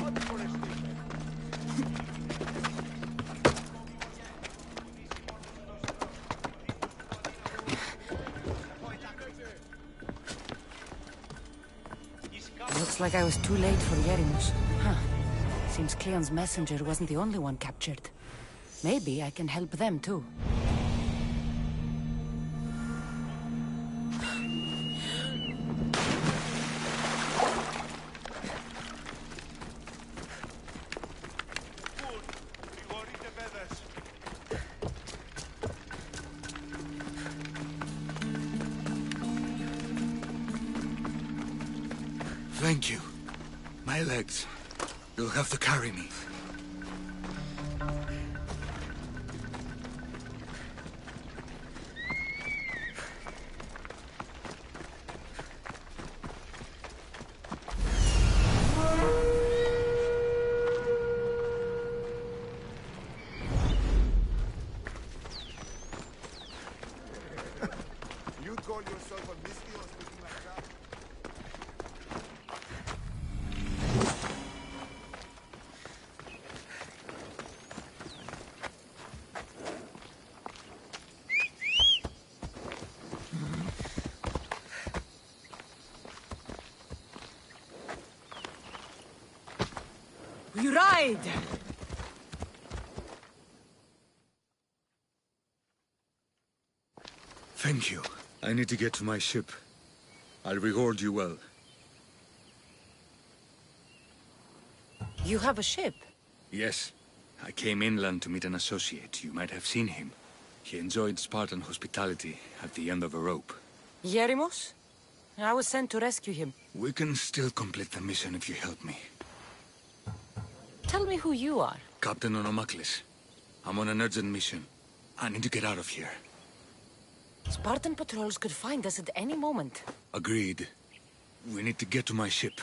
Ό,τι φορεστεί. Looks like I was too late for Yerimus. Huh. Seems Cleon's messenger wasn't the only one captured. Maybe I can help them too. Thank you. My legs. You'll have to carry me. You call yourself a misty or something like that? We ride! Thank you. I need to get to my ship. I'll reward you well. You have a ship? Yes. I came inland to meet an associate. You might have seen him. He enjoyed Spartan hospitality at the end of a rope. Yerimos? I was sent to rescue him. We can still complete the mission if you help me. Tell me who you are. Captain Onomaklis. I'm on an urgent mission. I need to get out of here. Spartan patrols could find us at any moment. Agreed. We need to get to my ship.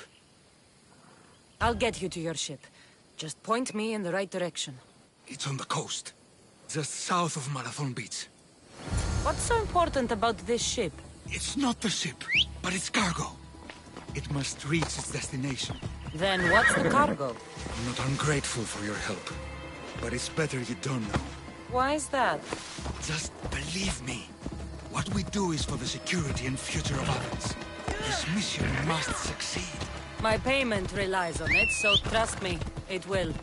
I'll get you to your ship. Just point me in the right direction. It's on the coast. Just south of Marathon Beach. What's so important about this ship? It's not the ship, but its cargo. It must reach its destination. Then what's the cargo? I'm not ungrateful for your help. but it's better you don't know. Why is that? Just believe me. What we do is for the security and future of others. This mission must succeed. My payment relies on it, so trust me, it will.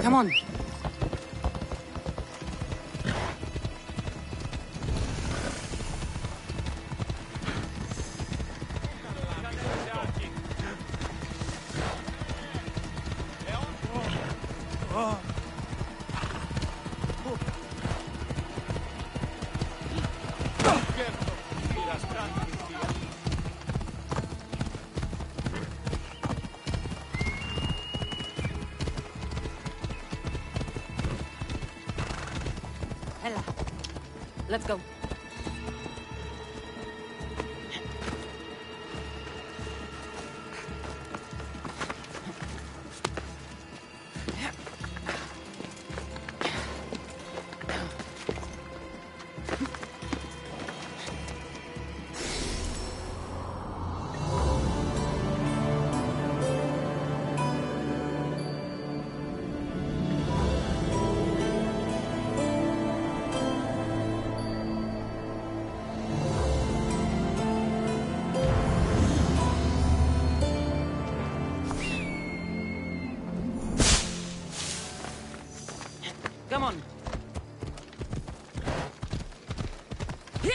Come on. Let's go. Come on. Yeah!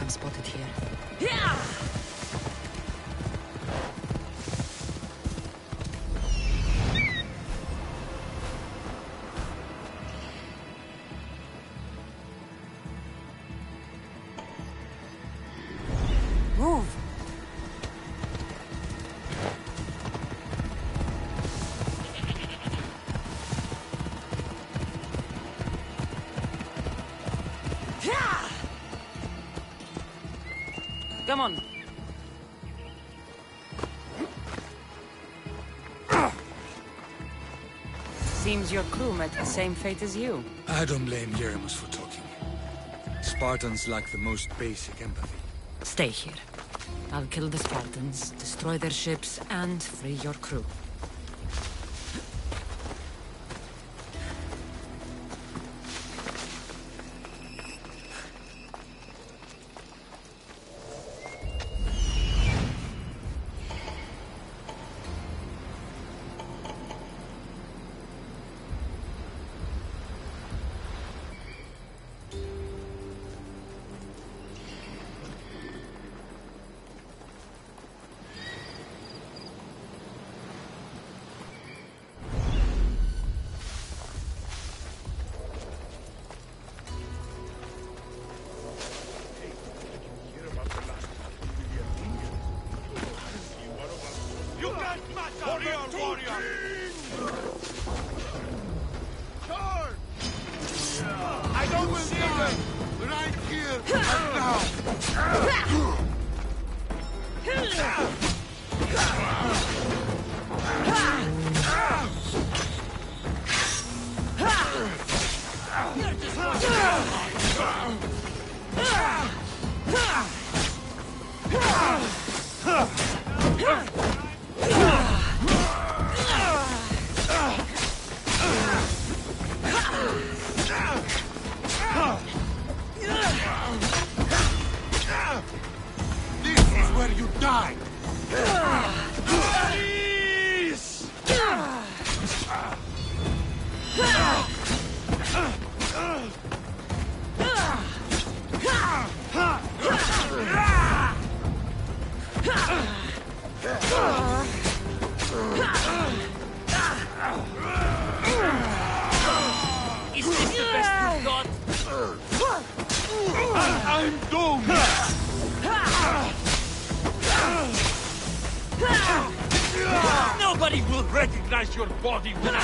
Spotted here. Yeah! Move! Come on. Seems your crew met the same fate as you. I don't blame Jeremus for talking. Spartans lack the most basic empathy. Stay here. I'll kill the Spartans, destroy their ships, and free your crew. I don't believe it! Right here, right now! This is where you die! Is this the best route? I'm doomed! Nobody will recognize your body when I...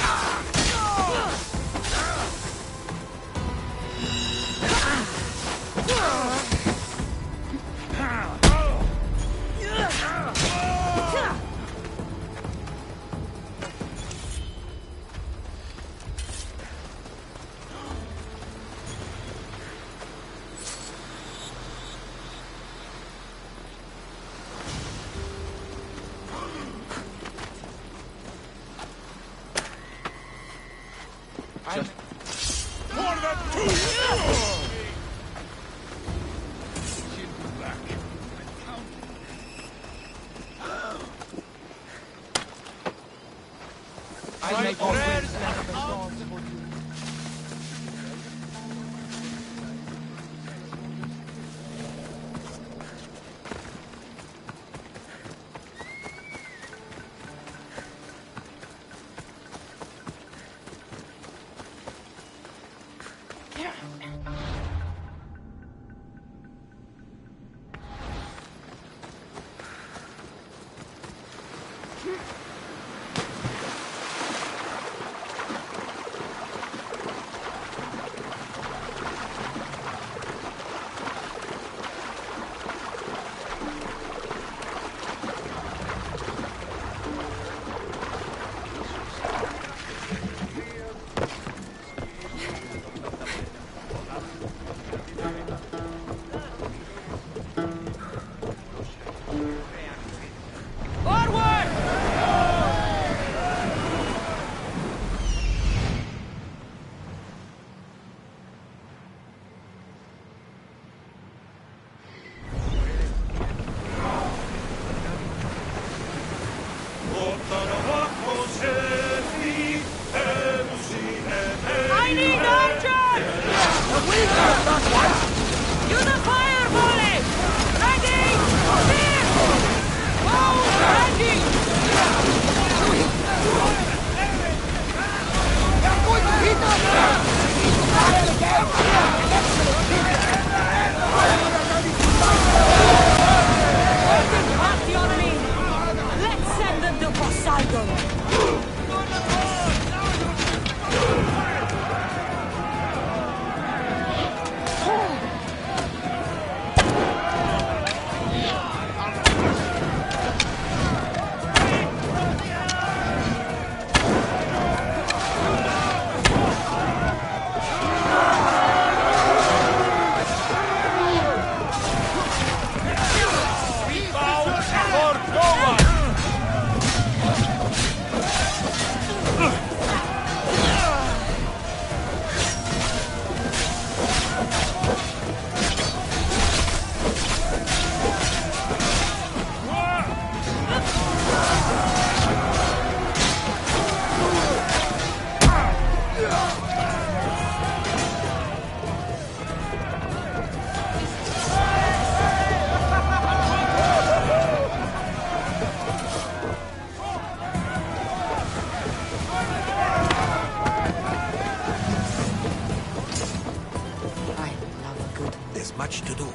Much to do,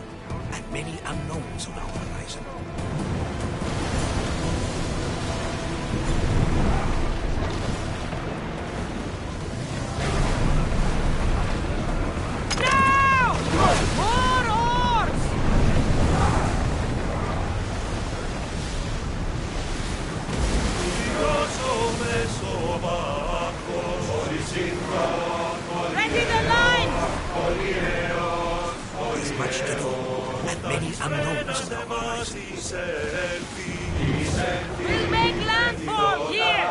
and many unknowns on our horizon. Much to do, and many unknowns on our horizon. We'll make landfall here!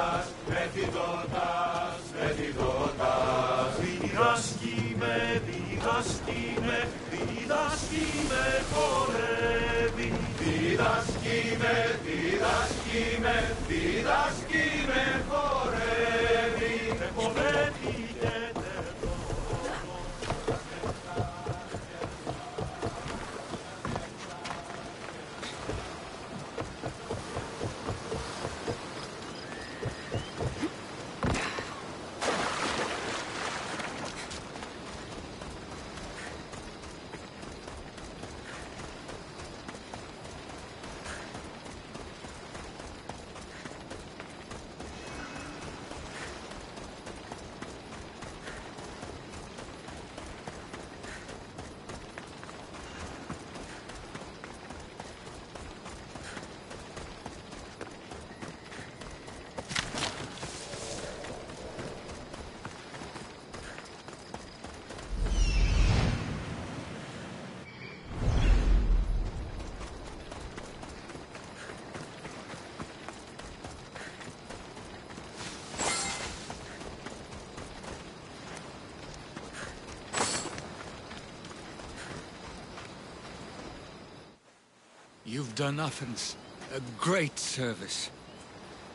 You've done Athens a great service.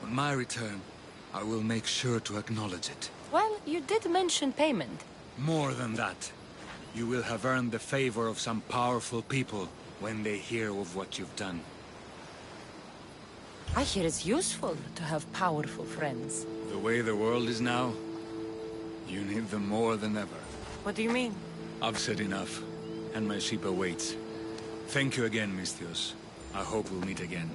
On my return, I will make sure to acknowledge it. Well, you did mention payment. More than that. You will have earned the favor of some powerful people when they hear of what you've done. I hear it's useful to have powerful friends. The way the world is now, you need them more than ever. What do you mean? I've said enough, and my ship awaits. Thank you again, Misthios. I hope we'll meet again.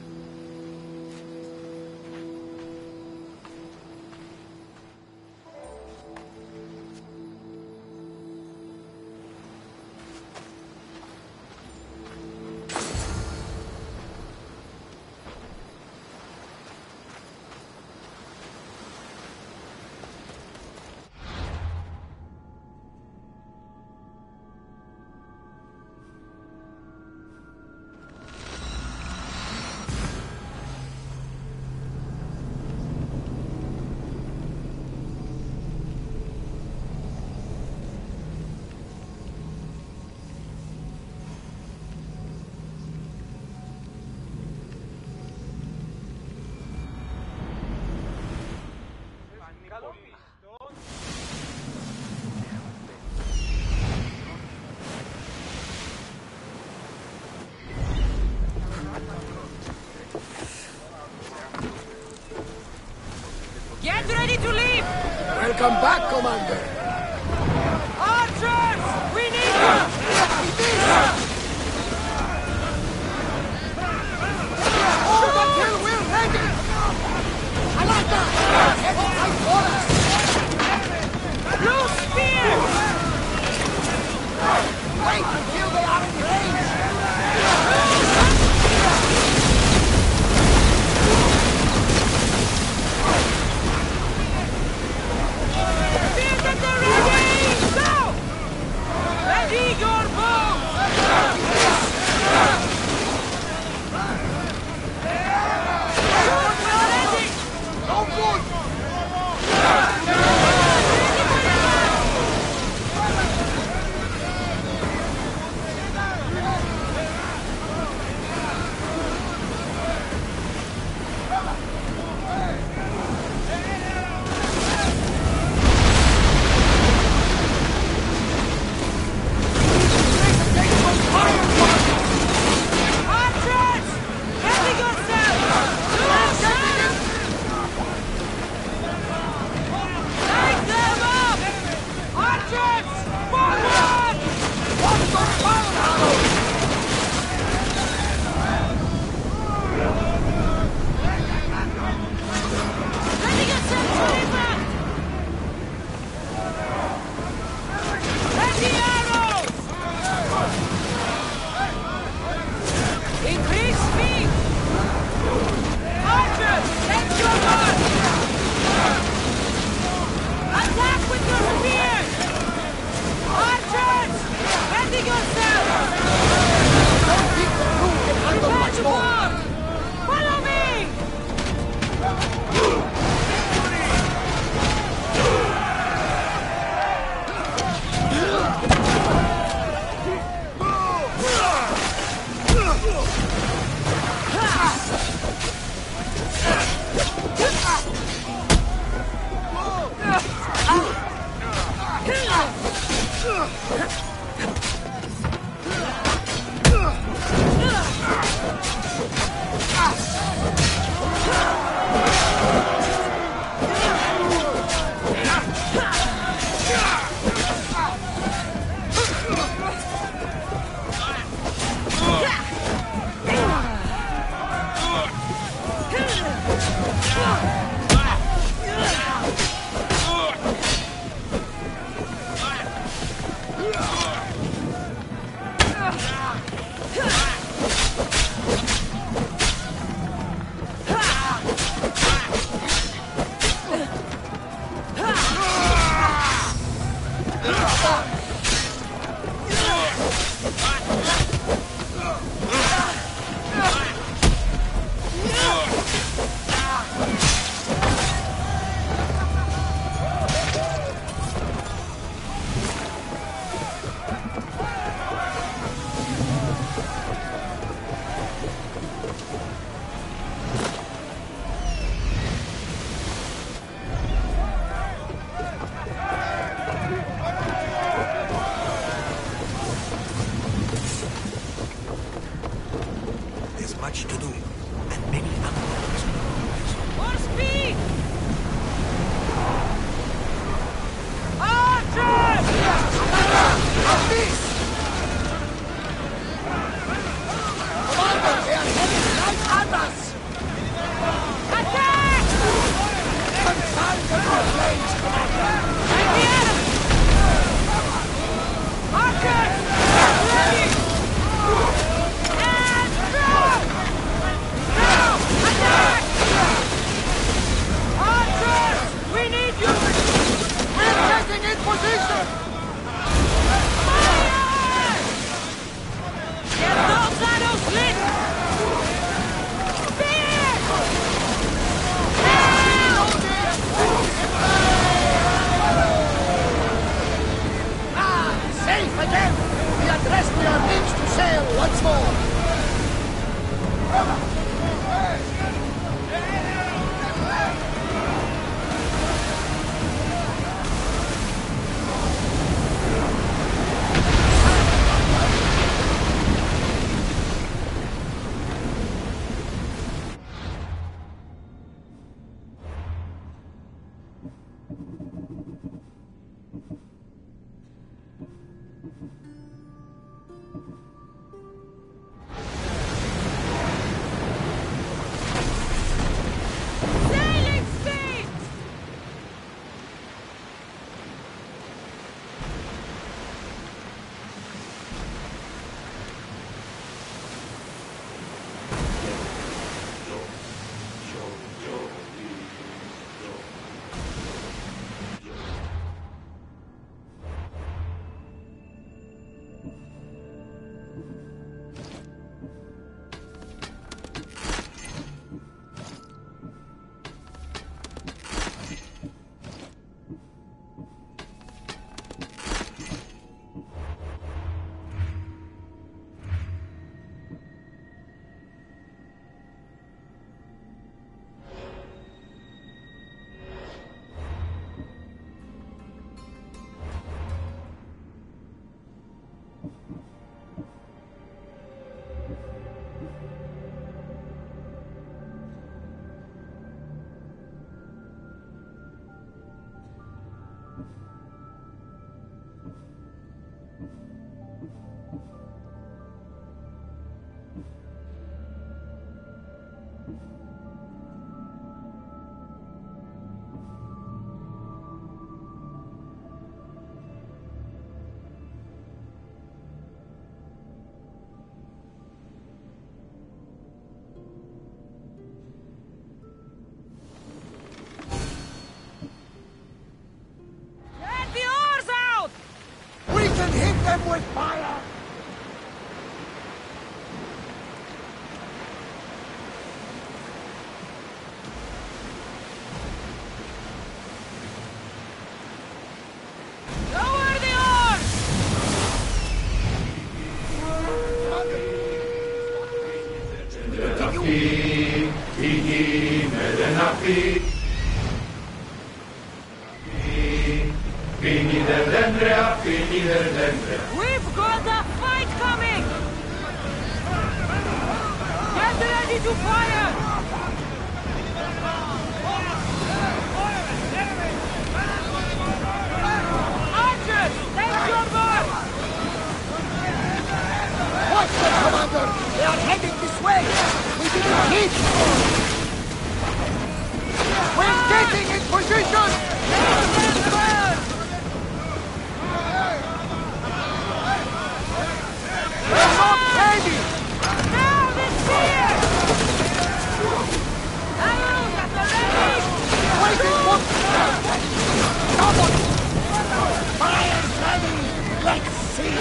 Get ready to leave! Welcome back, Commander! Archers! We need you! All the hill we're ready! I like that! Get right for us! Blue spear! Wait until they are in range! Ready your bow! No good! much to do, and many unknowns. More speed! Archers! Of this! Commander, they are heading right at us! Attack! Confound the flames, Commander! And the enemy! Archers! Ready! And throw! Now! Attack! Archers! We need you! We're getting in position! Fire! Get those arrows lit! Spear! Safe again! We address your lips to sail once more! Sailing speed! Get the oars out! We can hit them with fire! Lower the oars! We've got a fight coming! Get ready to fire! Archers, take your mark! Watch them, Commander! They are heading this way! We didn't hit! We're getting in position! Let them burn! We're not ready! Now the spear! Arrows at the ready! Waiting for... Someone! Fire's ready! Let's see!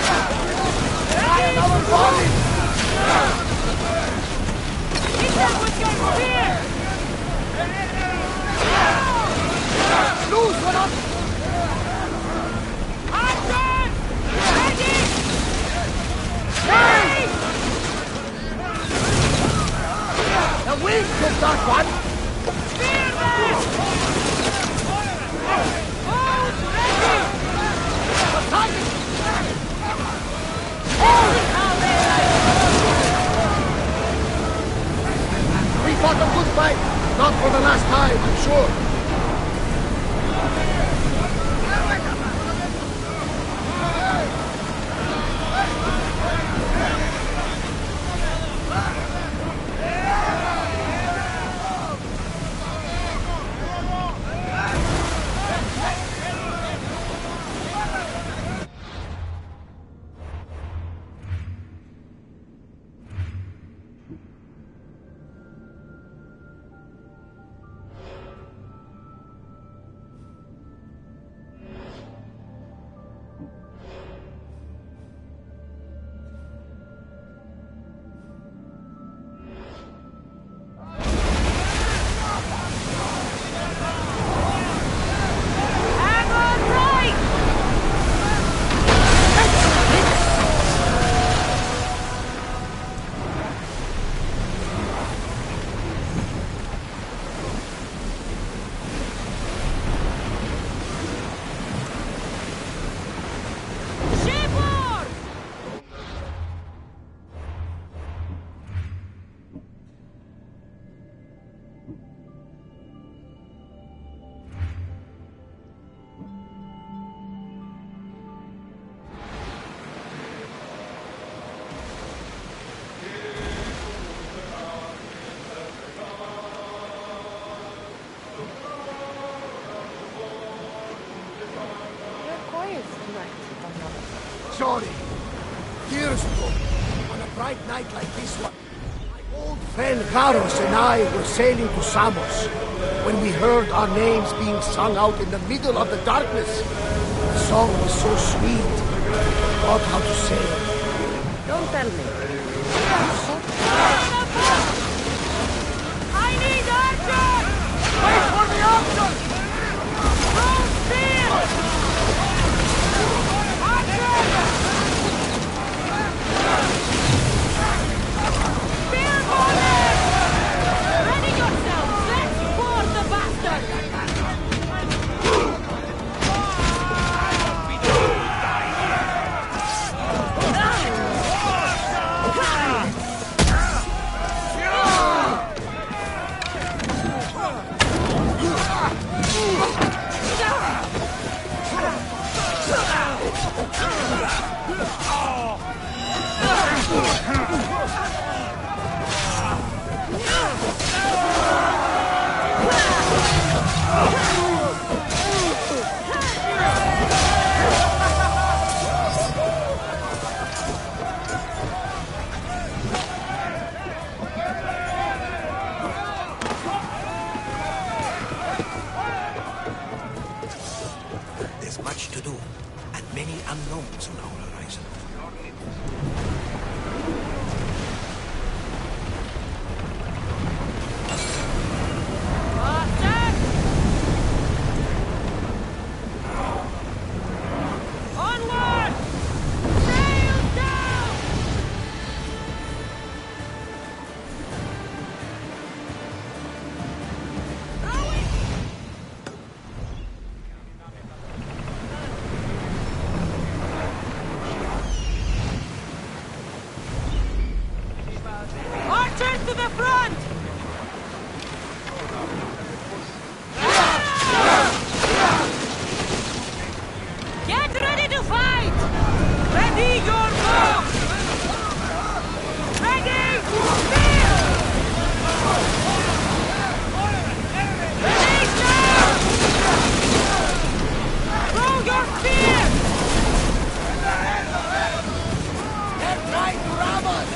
Fire our volley! Hit them with your spear! Lose one up! Archers! Ready! Hey! The wind took that one! Spear them! Boats ready! Attack! Holy how they like! Not for the last time, I'm sure. Sorry. Years ago, on a bright night like this one, my old friend Garos and I were sailing to Samos when we heard our names being sung out in the middle of the darkness. The song was so sweet, I forgot how to say it. Don't tell me. I need action! Wait for the action! Don't steal! Ready yourselves! Let's board the bastard! There's much to do, and many unknowns on our horizon. Onward! Sails down! Archers to the front! Get ready to fight! Ready your bow! Ready! Spear! Ready, sir! Throw your spear! Get right, Ramos!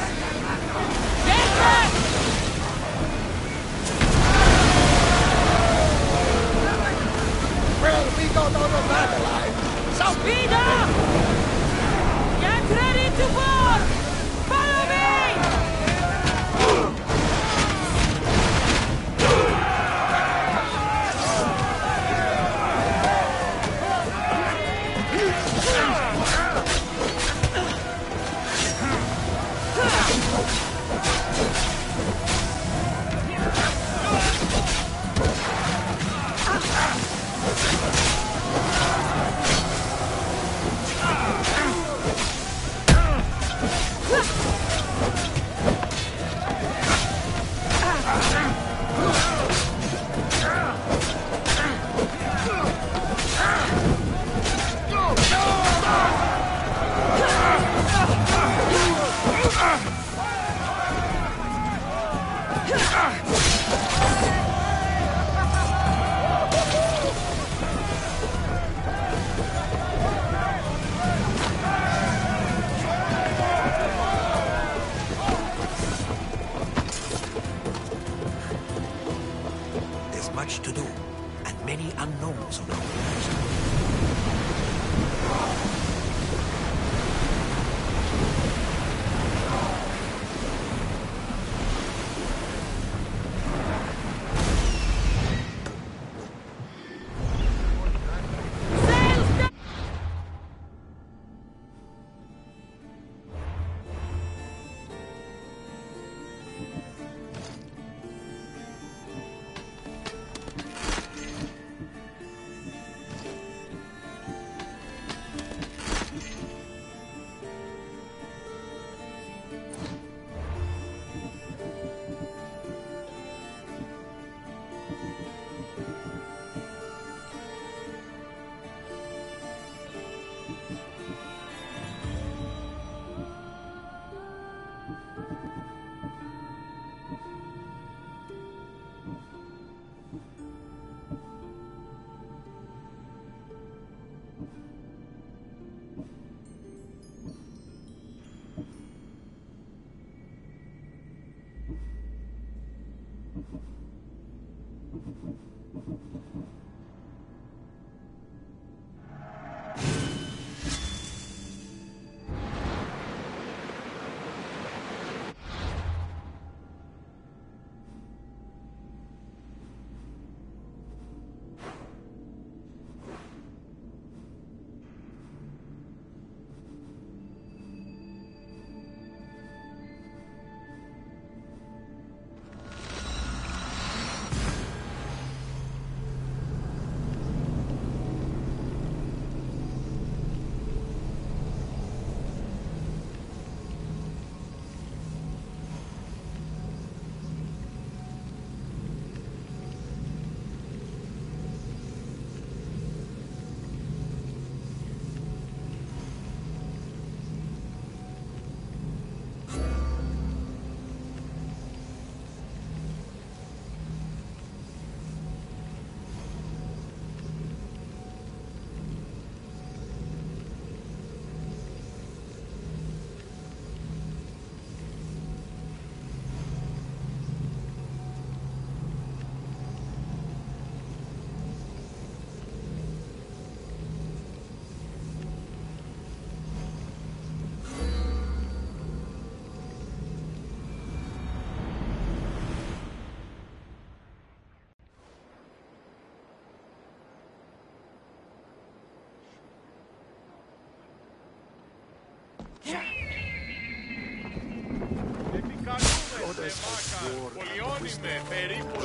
Get back! Well, we got out of that alive. Speed up! Get ready to board! Follow me!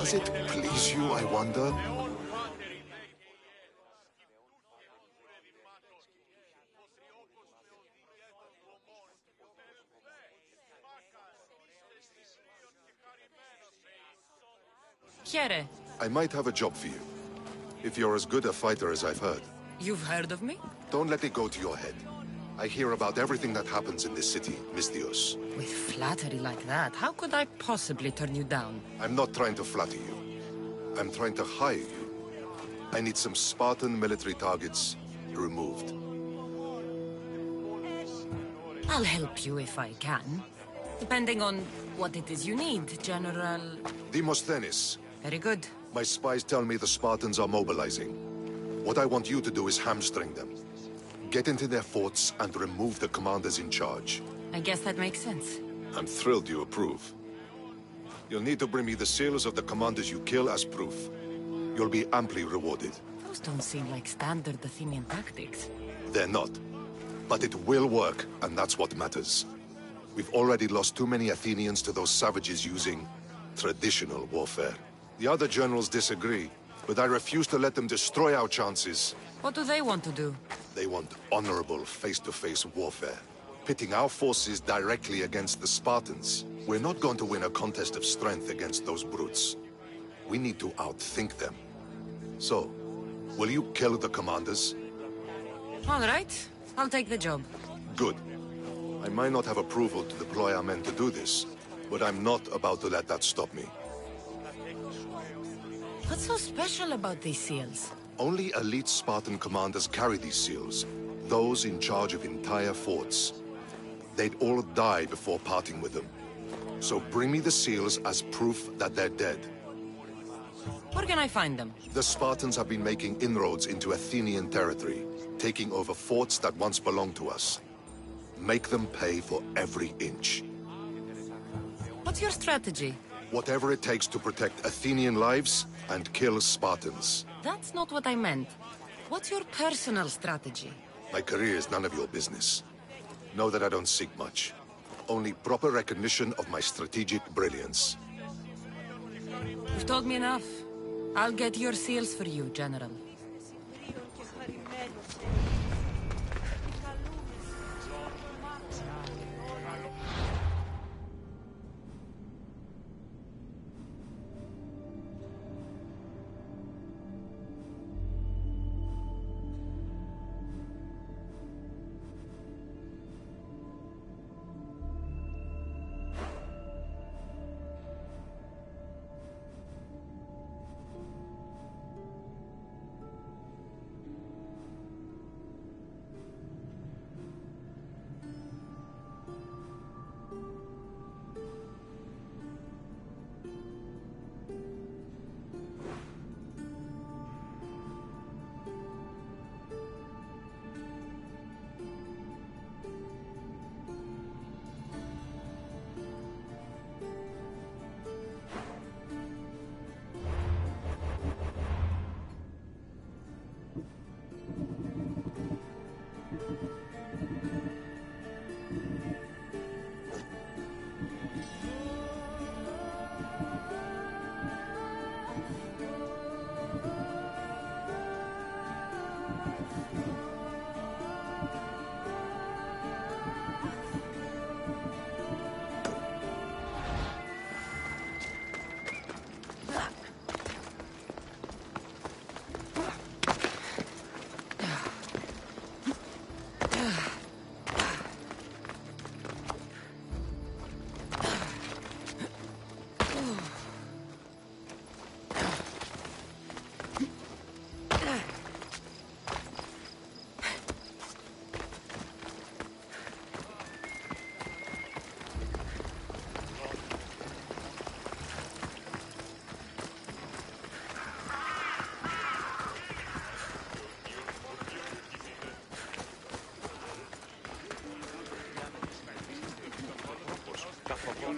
Does it please you, I wonder? Chiere, I might have a job for you. If you're as good a fighter as I've heard. you've heard of me? Don't let it go to your head. I hear about everything that happens in this city, Misthios. With flattery like that, how could I possibly turn you down? I'm not trying to flatter you. I'm trying to hire you. I need some Spartan military targets removed. I'll help you if I can. Depending on what it is you need, General... Demosthenes. Very good. My spies tell me the Spartans are mobilizing. What I want you to do is hamstring them. Get into their forts and remove the commanders in charge. I guess that makes sense. I'm thrilled you approve. You'll need to bring me the seals of the commanders you kill as proof. You'll be amply rewarded. Those don't seem like standard Athenian tactics. They're not. But it will work, and that's what matters. We've already lost too many Athenians to those savages using traditional warfare. The other generals disagree, but I refuse to let them destroy our chances. What do they want to do? They want honorable face-to-face warfare, pitting our forces directly against the Spartans. We're not going to win a contest of strength against those brutes. We need to outthink them. So, will you kill the commanders? All right. I'll take the job. Good. I might not have approval to deploy our men to do this, but I'm not about to let that stop me. What's so special about these seals? Only elite Spartan commanders carry these seals, those in charge of entire forts. They'd all die before parting with them. So bring me the seals as proof that they're dead. Where can I find them? The Spartans have been making inroads into Athenian territory, taking over forts that once belonged to us. Make them pay for every inch. What's your strategy? Whatever it takes to protect Athenian lives and kill Spartans. That's not what I meant. What's your personal strategy? My career is none of your business. Know that I don't seek much. Only proper recognition of my strategic brilliance. You've told me enough. I'll get your seals for you, General.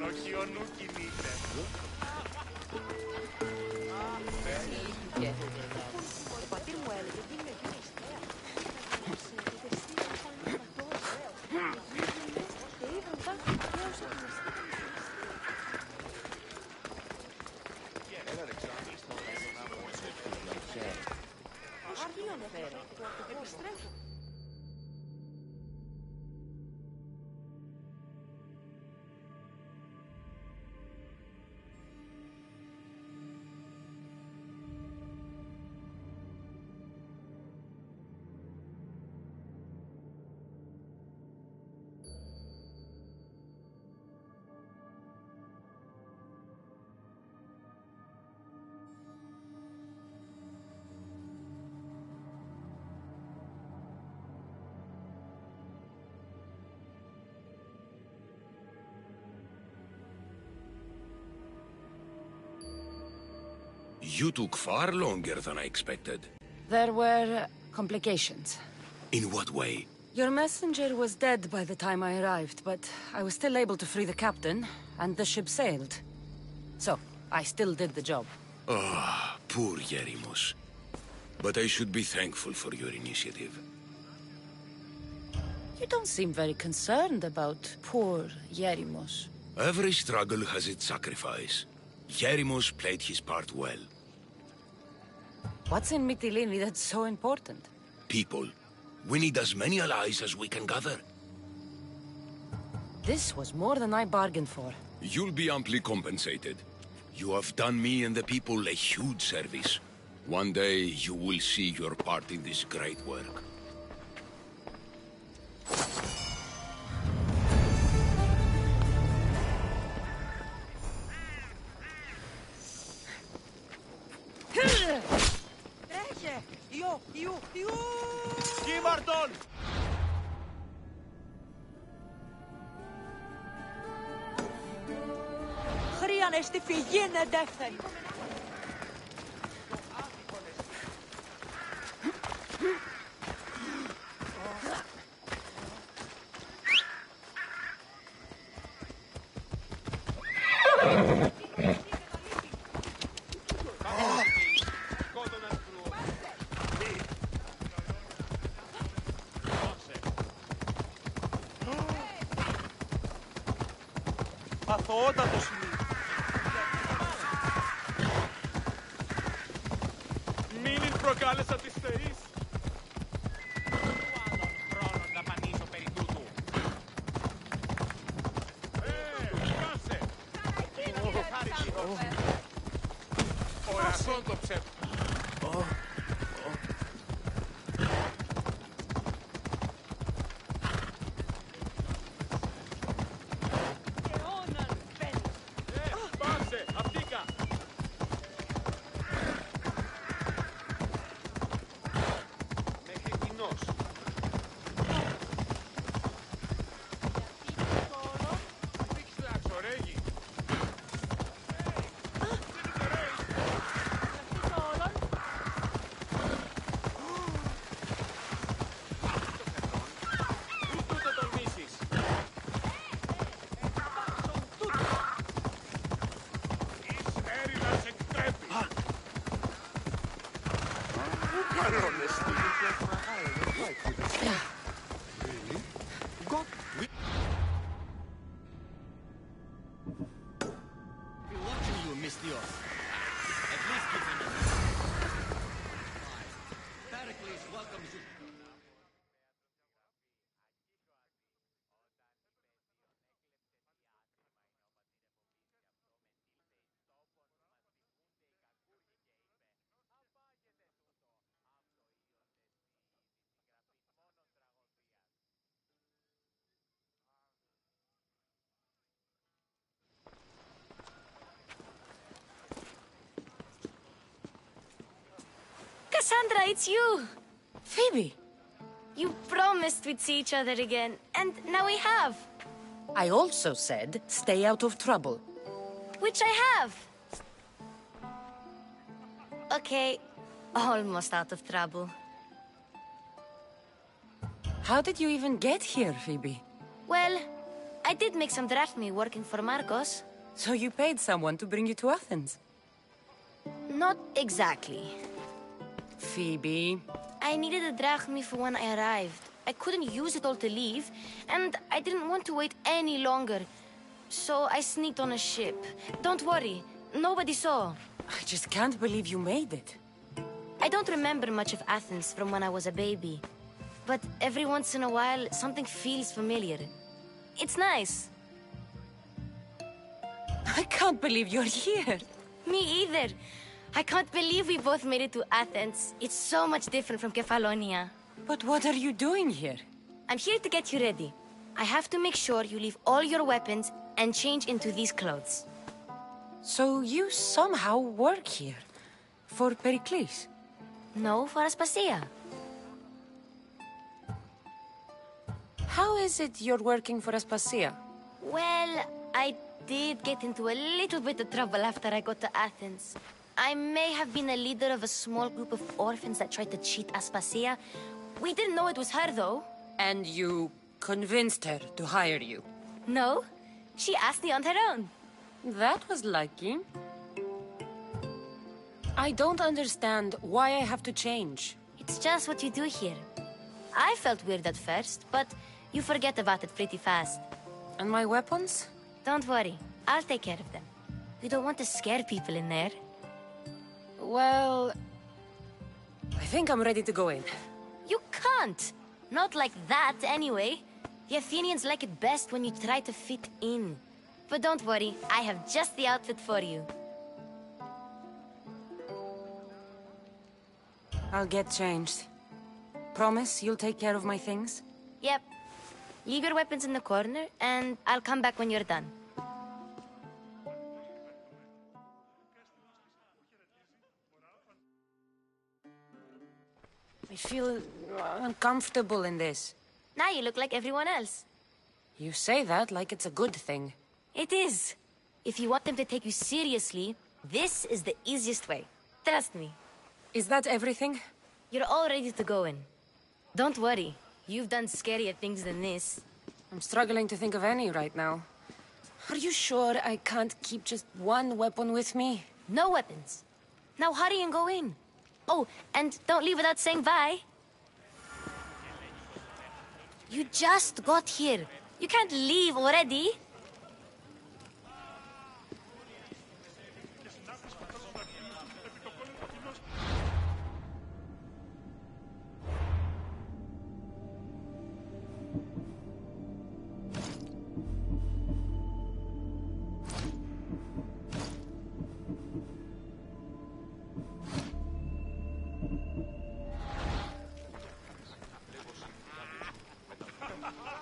Το χιονού κινείται. Ο πατήρ μου έλεγε ότι είναι ευχαριστέα. Και είδαν κάτι δικαίως από την Αρχίωνε φέρε. Επιστρέφω. You took far longer than I expected. There were complications. In what way? Your messenger was dead by the time I arrived, but I was still able to free the captain, and the ship sailed. So, I still did the job. Ah, poor Yerimos. But I should be thankful for your initiative. You don't seem very concerned about poor Yerimos. Every struggle has its sacrifice. Yerimos played his part well. What's in Mytilene that's so important? People. We need as many allies as we can gather. This was more than I bargained for. You'll be amply compensated. You have done me and the people a huge service. One day you will see your part in this great work. Τρέχε! Ιού! Σκύβαρτον! Χρειάνε στη φυγή εντεύθεν! Αθωότατος είναι. Μην προκάλεσα τις θεείς. Χρόνος να πανίσω περί τούτου. Κάσε. Ο εαυτόν το ψεύδι. Cassandra, it's you! Phoebe! You promised we'd see each other again, and now we have. I also said, stay out of trouble. Which I have. Okay, almost out of trouble. How did you even get here, Phoebe? Well, I did make some drachmi working for Marcos. So you paid someone to bring you to Athens? Not exactly. Phoebe. I needed a drachmi for when I arrived. I couldn't use it all to leave, and I didn't want to wait any longer. So I sneaked on a ship. Don't worry, nobody saw. I just can't believe you made it. I don't remember much of Athens from when I was a baby. But every once in a while, something feels familiar. It's nice. I can't believe you're here. Me either. I can't believe we both made it to Athens. It's so much different from Kefalonia. But what are you doing here? I'm here to get you ready. I have to make sure you leave all your weapons and change into these clothes. So you somehow work here? For Pericles? No, for Aspasia. How is it you're working for Aspasia? Well, I did get into a little bit of trouble after I got to Athens. I may have been a leader of a small group of orphans that tried to cheat Aspasia. We didn't know it was her, though. And you convinced her to hire you? No, she asked me on her own. That was lucky. I don't understand why I have to change. It's just what you do here. I felt weird at first, but you forget about it pretty fast. And my weapons? Don't worry, I'll take care of them. We don't want to scare people in there. Well, I think I'm ready to go in. You can't! Not like that, anyway. The Athenians like it best when you try to fit in. But don't worry, I have just the outfit for you. I'll get changed. Promise you'll take care of my things? Yep. Leave your weapons in the corner, and I'll come back when you're done. I feel uncomfortable in this. Now you look like everyone else. You say that like it's a good thing. It is. If you want them to take you seriously, this is the easiest way. Trust me. Is that everything? You're all ready to go in. Don't worry. You've done scarier things than this. I'm struggling to think of any right now. Are you sure I can't keep just one weapon with me? No weapons. Now hurry and go in. Oh, and don't leave without saying bye. You just got here. You can't leave already.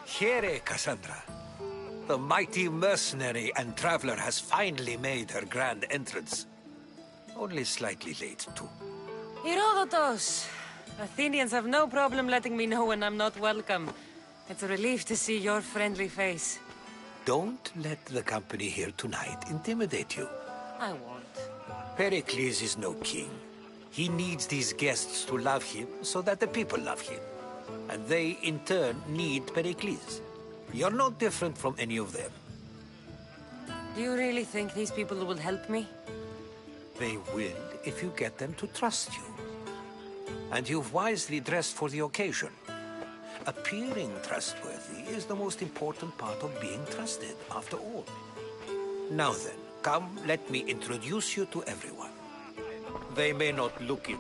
Here, Cassandra. The mighty mercenary and traveler has finally made her grand entrance. Only slightly late, too. Herodotos! Athenians have no problem letting me know when I'm not welcome. It's a relief to see your friendly face. Don't let the company here tonight intimidate you. I won't. Pericles is no king. He needs these guests to love him so that the people love him. And they, in turn, need Pericles. You're no different from any of them. Do you really think these people will help me? They will if you get them to trust you. And you've wisely dressed for the occasion. Appearing trustworthy is the most important part of being trusted, after all. Now then, come, let me introduce you to everyone. They may not look it,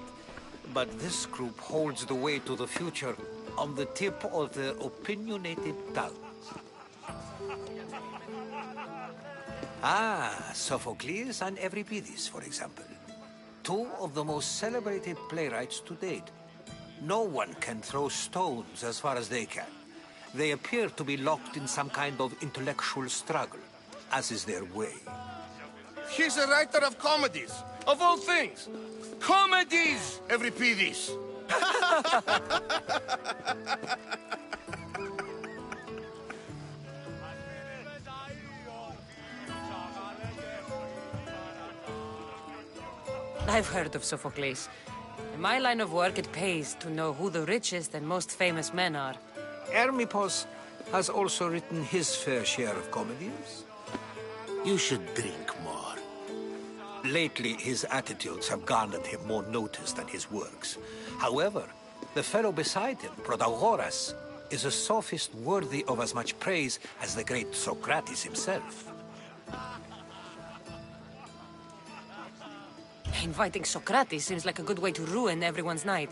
but this group holds the way to the future on the tip of their opinionated tongues. Sophocles and Euripides, for example. Two of the most celebrated playwrights to date. No one can throw stones as far as they can. They appear to be locked in some kind of intellectual struggle, as is their way. He's a writer of comedies, of all things. Comedies, Euripides. I've heard of Sophocles. In my line of work, it pays to know who the richest and most famous men are. Hermippos, has also written his fair share of comedies. You should drink more. Lately, his attitudes have garnered him more notice than his works. However, the fellow beside him, Protagoras, is a sophist worthy of as much praise as the great Socrates himself. Inviting Socrates seems like a good way to ruin everyone's night.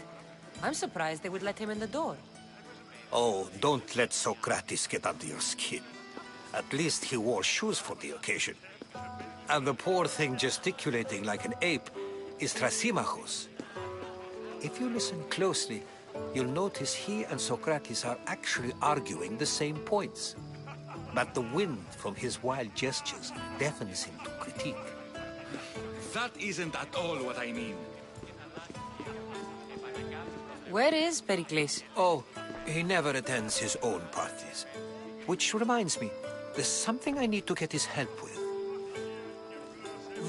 I'm surprised they would let him in the door. Oh, don't let Socrates get under your skin. At least he wore shoes for the occasion. And the poor thing gesticulating like an ape is Thrasymachos. If you listen closely, you'll notice he and Socrates are actually arguing the same points. But the wind from his wild gestures deafens him to critique. That isn't at all what I mean. Where is Pericles? Oh, he never attends his own parties. Which reminds me, there's something I need to get his help with.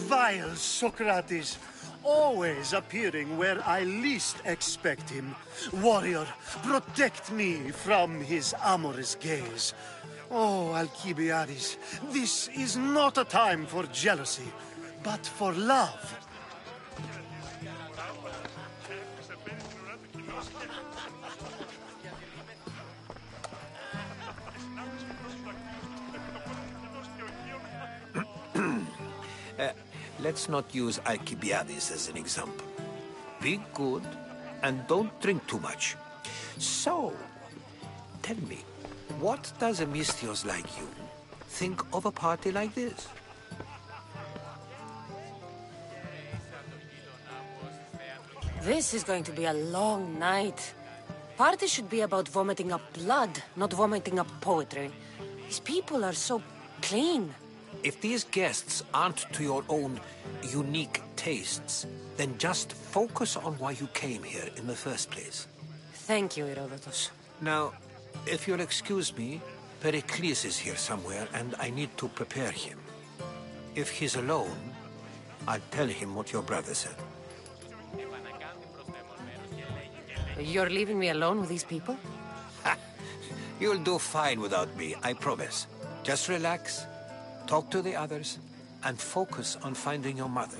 Vile Socrates, always appearing where I least expect him. Warrior, protect me from his amorous gaze. Oh, Alcibiades, this is not a time for jealousy, but for love. Let's not use Alcibiades as an example. Be good and don't drink too much. So, tell me, what does a Misthios like you think of a party like this? This is going to be a long night. Party should be about vomiting up blood, not vomiting up poetry. These people are so clean. If these guests aren't to your own unique tastes, then just focus on why you came here in the first place. Thank you, Herodotus. Now, if you'll excuse me, Pericles is here somewhere, and I need to prepare him. If he's alone, I'll tell him what your brother said. You're leaving me alone with these people? You'll do fine without me, I promise. Just relax, talk to the others, and focus on finding your mother.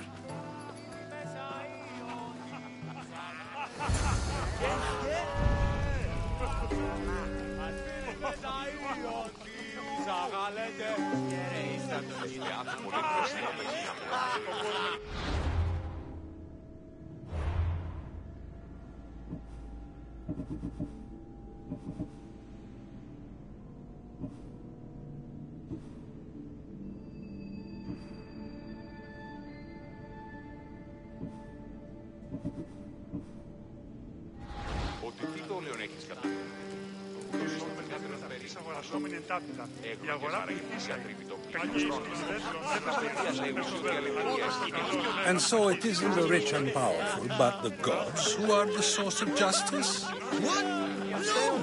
And so it isn't the rich and powerful, but the gods who are the source of justice? What? No!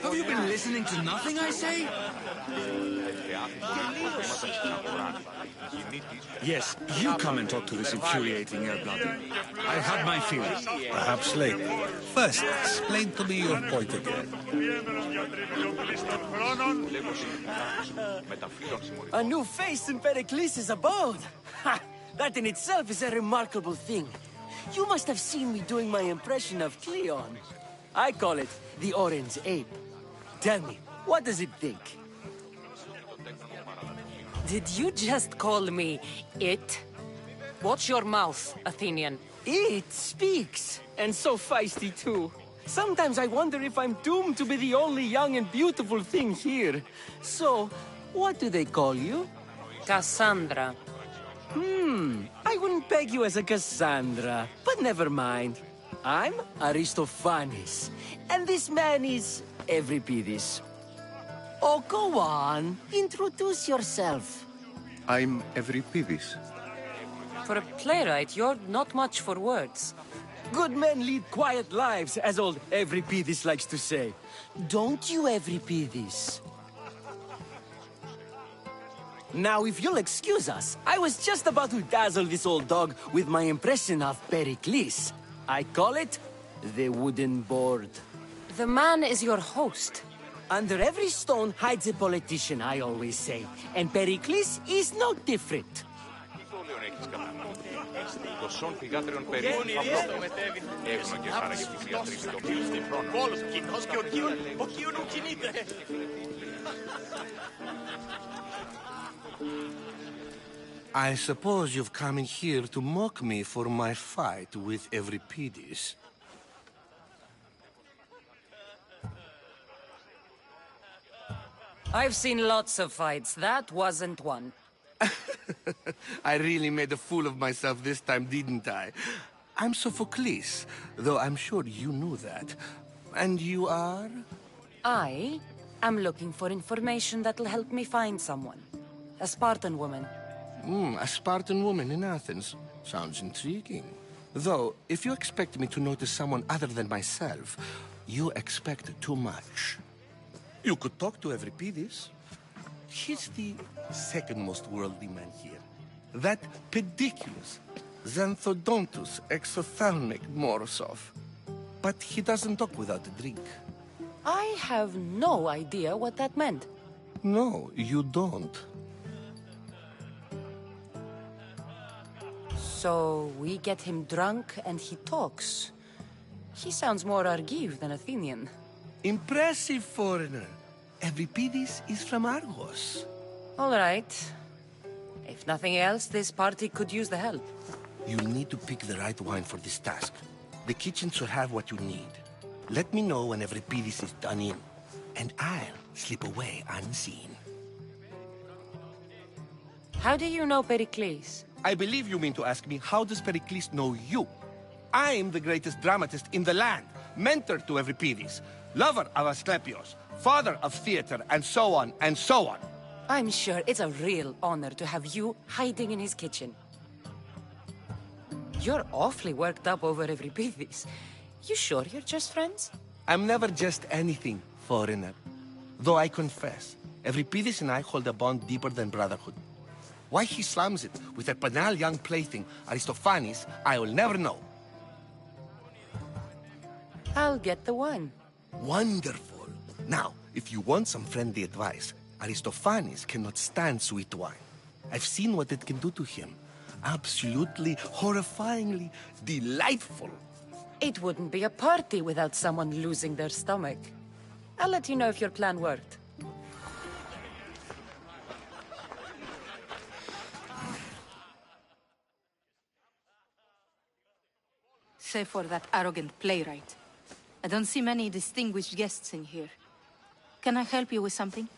Have you been listening to nothing I say? Yes, you come and talk to this infuriating air-blooded. I had my feelings. Perhaps later. First, explain to me your point again. A new face in Pericles' abode! Ha! That in itself is a remarkable thing. You must have seen me doing my impression of Cleon. I call it the Orange Ape. Tell me, what does it think? Did you just call me it? Watch your mouth, Athenian. It speaks, and so feisty too. Sometimes I wonder if I'm doomed to be the only young and beautiful thing here. So, what do they call you? Cassandra. I wouldn't peg you as a Cassandra, but never mind. I'm Aristophanes, and this man is Euripides. Oh, go on. Introduce yourself. I'm Euripides. For a playwright, you're not much for words. Good men lead quiet lives, as old Euripides likes to say. Don't you, Euripides? Now, if you'll excuse us, I was just about to dazzle this old dog with my impression of Pericles. I call it the wooden board. The man is your host. Under every stone hides a politician, I always say. And Pericles is no different. I suppose you've come in here to mock me for my fight with Euripides. I've seen lots of fights. That wasn't one. I really made a fool of myself this time, didn't I? I'm Sophocles, though I'm sure you knew that. And you are? I am looking for information that'll help me find someone. A Spartan woman. A Spartan woman in Athens. Sounds intriguing. Though, if you expect me to notice someone other than myself, you expect too much. You could talk to Euripides. He's the second most worldly man here. That pediculous, xanthodontus exophthalmic Morosov. But he doesn't talk without a drink. I have no idea what that meant. No, you don't. So we get him drunk and he talks. He sounds more Argive than Athenian. Impressive, foreigner. Euripides is from Argos. All right. If nothing else, this party could use the help. You'll need to pick the right wine for this task. The kitchen should have what you need. Let me know when Euripides is done in, and I'll slip away unseen. How do you know Pericles? I believe you mean to ask me, how does Pericles know you? I'm the greatest dramatist in the land, mentor to Euripides, lover of Asclepios, father of theater, and so on, and so on. I'm sure it's a real honor to have you hiding in his kitchen. You're awfully worked up over Euripides. You sure you're just friends? I'm never just anything, foreigner. Though I confess, Euripides and I hold a bond deeper than brotherhood. Why he slams it with a banal young plaything, Aristophanes, I will never know. I'll get the wine. Wonderful. Now, if you want some friendly advice, Aristophanes cannot stand sweet wine. I've seen what it can do to him. Absolutely, horrifyingly delightful. It wouldn't be a party without someone losing their stomach. I'll let you know if your plan worked. Save for that arrogant playwright. I don't see many distinguished guests in here. Can I help you with something?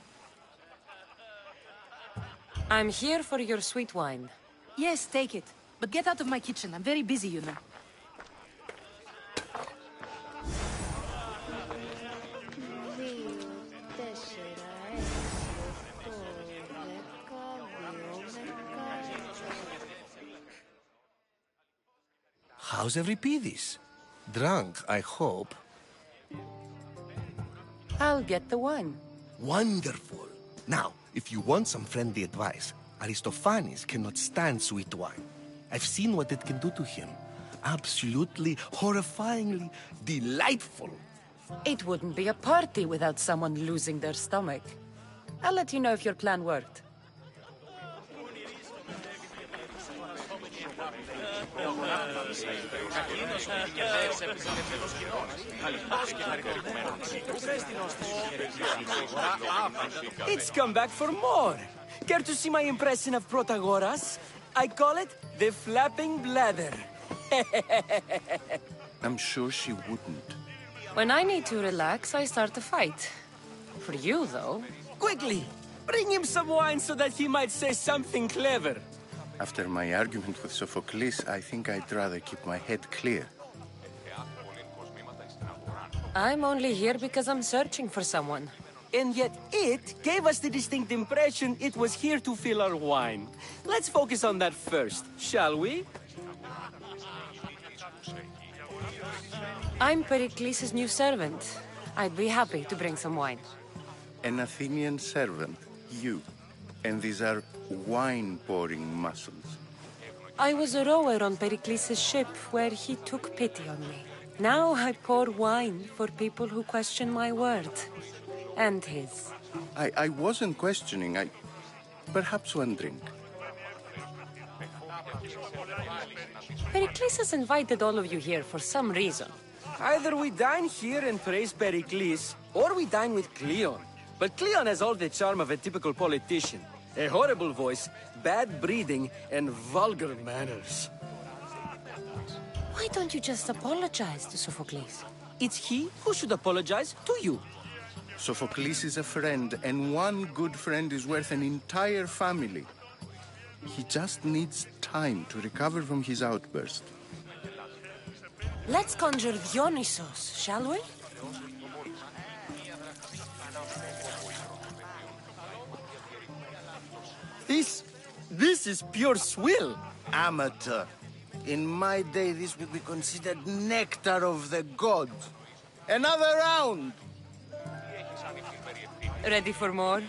I'm here for your sweet wine. Yes, take it. But get out of my kitchen. I'm very busy, you know. How's Euripides? Drunk, I hope. I'll get the wine. Wonderful. Now, if you want some friendly advice, Aristophanes cannot stand sweet wine. I've seen what it can do to him. Absolutely, horrifyingly delightful. It wouldn't be a party without someone losing their stomach. I'll let you know if your plan worked. It's come back for more. Care to see my impression of Protagoras? I call it the flapping bladder. I'm sure she wouldn't. When I need to relax, I start a fight. For you, though. Quickly! Bring him some wine so that he might say something clever. After my argument with Sophocles, I think I'd rather keep my head clear. I'm only here because I'm searching for someone. And yet it gave us the distinct impression it was here to fill our wine. Let's focus on that first, shall we? I'm Pericles' new servant. I'd be happy to bring some wine. An Athenian servant, you. And these are wine-pouring muscles. I was a rower on Pericles' ship where he took pity on me. Now I pour wine for people who question my word. And his. I wasn't questioning. Perhaps one drink. Pericles has invited all of you here for some reason. Either we dine here and praise Pericles, or we dine with Cleon. But Cleon has all the charm of a typical politician. A horrible voice, bad breeding, and vulgar manners. Why don't you just apologize to Sophocles? It's he who should apologize to you. Sophocles is a friend, and one good friend is worth an entire family. He just needs time to recover from his outburst. Let's conjure Dionysos, shall we? This is pure swill. Amateur. In my day, this would be considered nectar of the gods. Another round! Ready for more?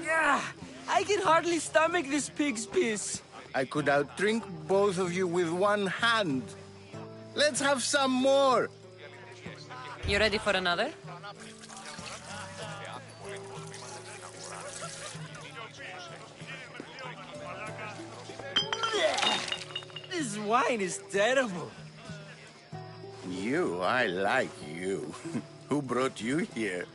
Yeah, I can hardly stomach this pig's piss. I could outdrink both of you with one hand. Let's have some more! You ready for another? This wine is terrible. I like you. Who brought you here?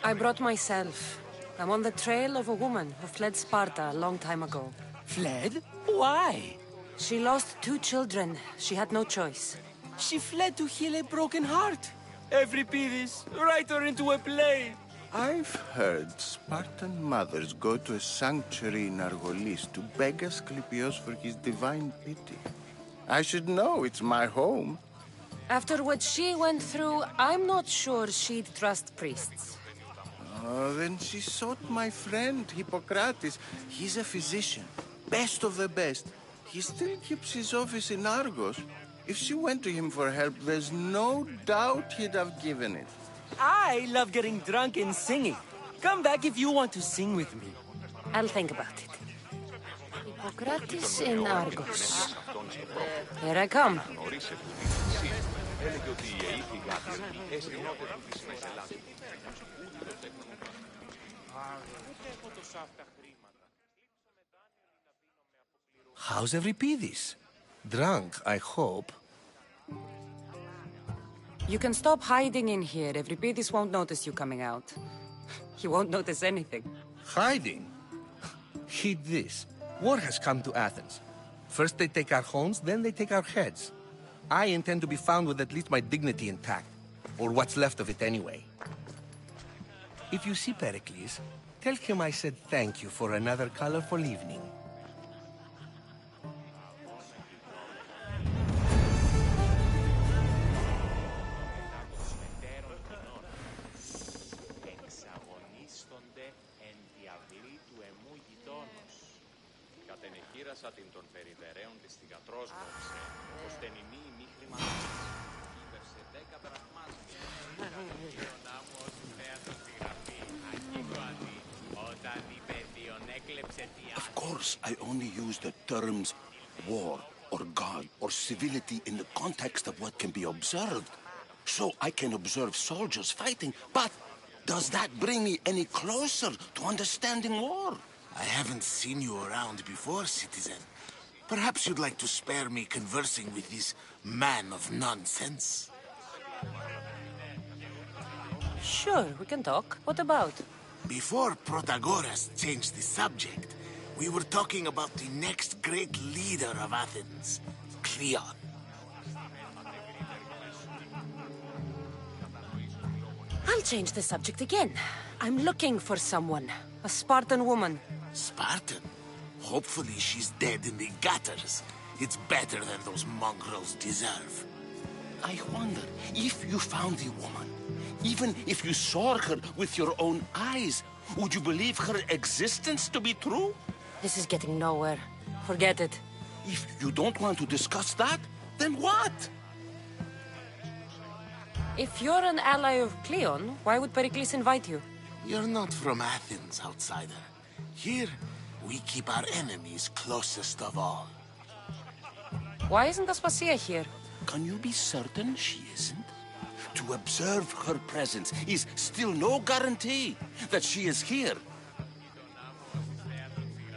I brought myself. I'm on the trail of a woman who fled Sparta a long time ago. Fled? Why? She lost 2 children. She had no choice. She fled to heal a broken heart. Euripides, write her into a play. I've heard Spartan mothers go to a sanctuary in Argolis to beg Asclepios for his divine pity. I should know, it's my home. After what she went through, I'm not sure she'd trust priests. Oh, then she sought my friend, Hippocrates. He's a physician, best of the best. He still keeps his office in Argos. If she went to him for help, there's no doubt he'd have given it. I love getting drunk and singing. Come back if you want to sing with me. I'll think about it. Hippocrates in Argos. Here I come. How's Euripides? Drunk, I hope. You can stop hiding in here. Euripides won't notice you coming out. He won't notice anything. Hiding? Heed this. War has come to Athens. First they take our homes, then they take our heads. I intend to be found with at least my dignity intact. Or what's left of it anyway. If you see Pericles, tell him I said thank you for another colorful evening. Την των περιβερέων της θυγατρός μόψε, ως τενιμή μη χρηματική. Ήβερσε 10 δραχμάσια. Ιωνά μου ως νέα του στη γραφή. Ακίγω αντί, όταν η παιδίον έκλεψε τι Of course, I only use the terms war, or God, or civility in the context of what can be observed. So I can observe soldiers fighting, but does that bring me any closer to understanding war? I haven't seen you around before, citizen. Perhaps you'd like to spare me conversing with this man of nonsense? Sure, we can talk. What about? Before Protagoras changed the subject, we were talking about the next great leader of Athens, Cleon. I'll change the subject again. I'm looking for someone. A Spartan woman. Spartan? Hopefully she's dead in the gutters. It's better than those mongrels deserve. I wonder, if you found the woman, even if you saw her with your own eyes, would you believe her existence to be true? This is getting nowhere. Forget it. If you don't want to discuss that, then what? If you're an ally of Cleon, why would Pericles invite you? You're not from Athens, outsider. Here, we keep our enemies closest of all. Why isn't Aspasia here? Can you be certain she isn't? To observe her presence is still no guarantee that she is here.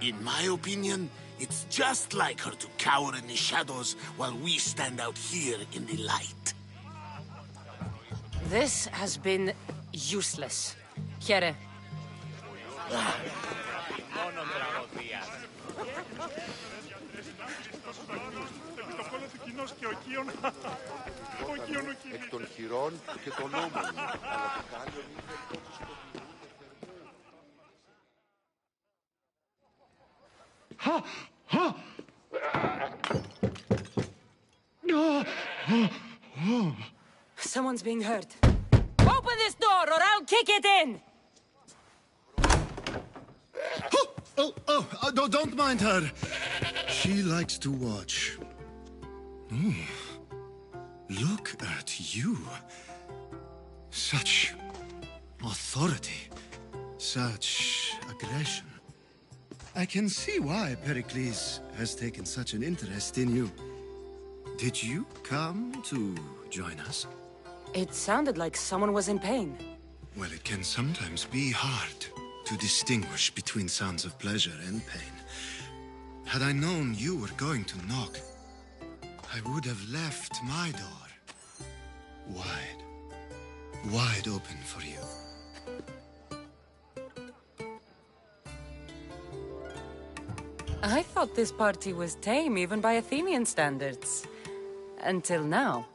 In my opinion, it's just like her to cower in the shadows while we stand out here in the light. This has been useless. Here. Εκ των χειρών και των νόμων. Someone's being hurt. Open this door or I'll kick it in! Don't mind her. She likes to watch. Look at you. Such authority. Such aggression. I can see why Pericles has taken such an interest in you. Did you come to join us? It sounded like someone was in pain. Well, it can sometimes be hard to distinguish between sounds of pleasure and pain. Had I known you were going to knock, I would have left my door wide open for you. I thought this party was tame even by Athenian standards. Until now.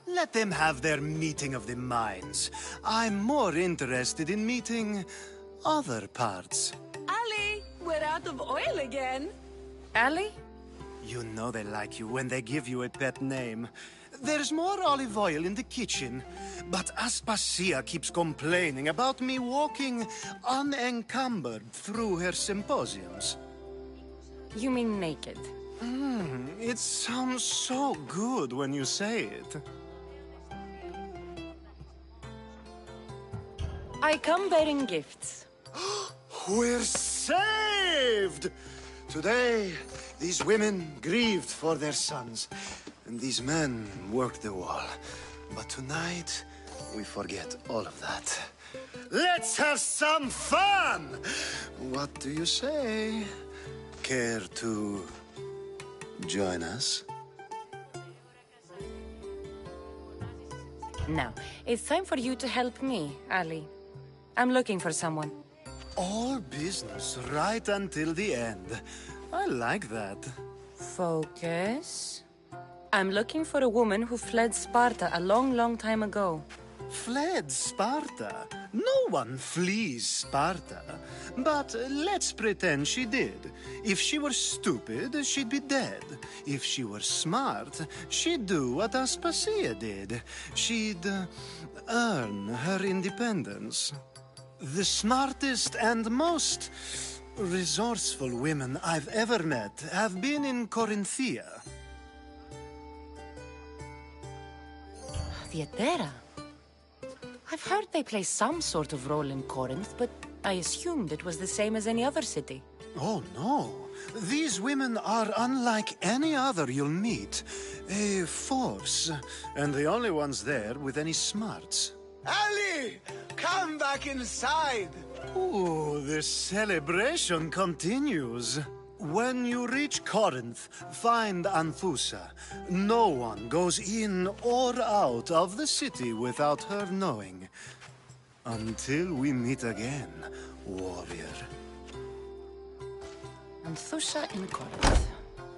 Let them have their meeting of the minds. I'm more interested in meeting other parts. Ali, we're out of oil again. Ali? You know they like you when they give you a pet name. There's more olive oil in the kitchen, but Aspasia keeps complaining about me walking unencumbered through her symposiums. You mean naked? It sounds so good when you say it. I come bearing gifts. We're saved! Today, these women grieved for their sons, and these men worked the wall. But tonight, we forget all of that. Let's have some fun! What do you say? Care to join us? Now, it's time for you to help me, Ali. I'm looking for someone. All business right until the end. I like that. Focus. I'm looking for a woman who fled Sparta a long, long time ago. Fled Sparta? No one flees Sparta. But let's pretend she did. If she were stupid, she'd be dead. If she were smart, she'd do what Aspasia did. She'd earn her independence. The smartest and most resourceful women I've ever met have been in Corinthia. Theatera? I've heard they play some sort of role in Corinth, but I assumed it was the same as any other city. Oh, no. These women are unlike any other you'll meet. A force, and the only ones there with any smarts. Ali! Come back inside! Ooh, the celebration continues. When you reach Corinth, find Anthusa. No one goes in or out of the city without her knowing. Until we meet again, warrior. Anthusa in Corinth.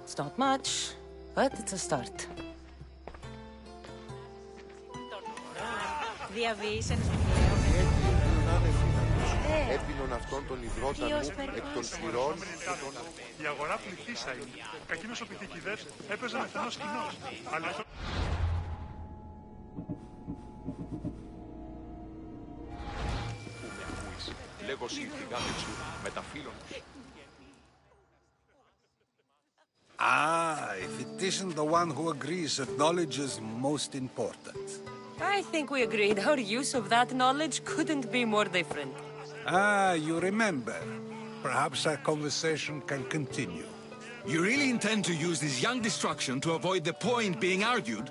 It's not much, but it's a start. Έπινον αυτόν τον υδρότα μου εκ των σφυρών και των... Η αγορά πληθύσα είναι. Εκείνος ο πυθικηδές έπαιζε με θενός κοινός. Αλλά... Πού με ακούεις, λέγω συνθηγάδες σου με τα φίλων. Ah, if it isn't the one who agrees that knowledge is most important. I think we agreed our use of that knowledge couldn't be more different. Ah, you remember. Perhaps our conversation can continue. You really intend to use this young destruction to avoid the point being argued?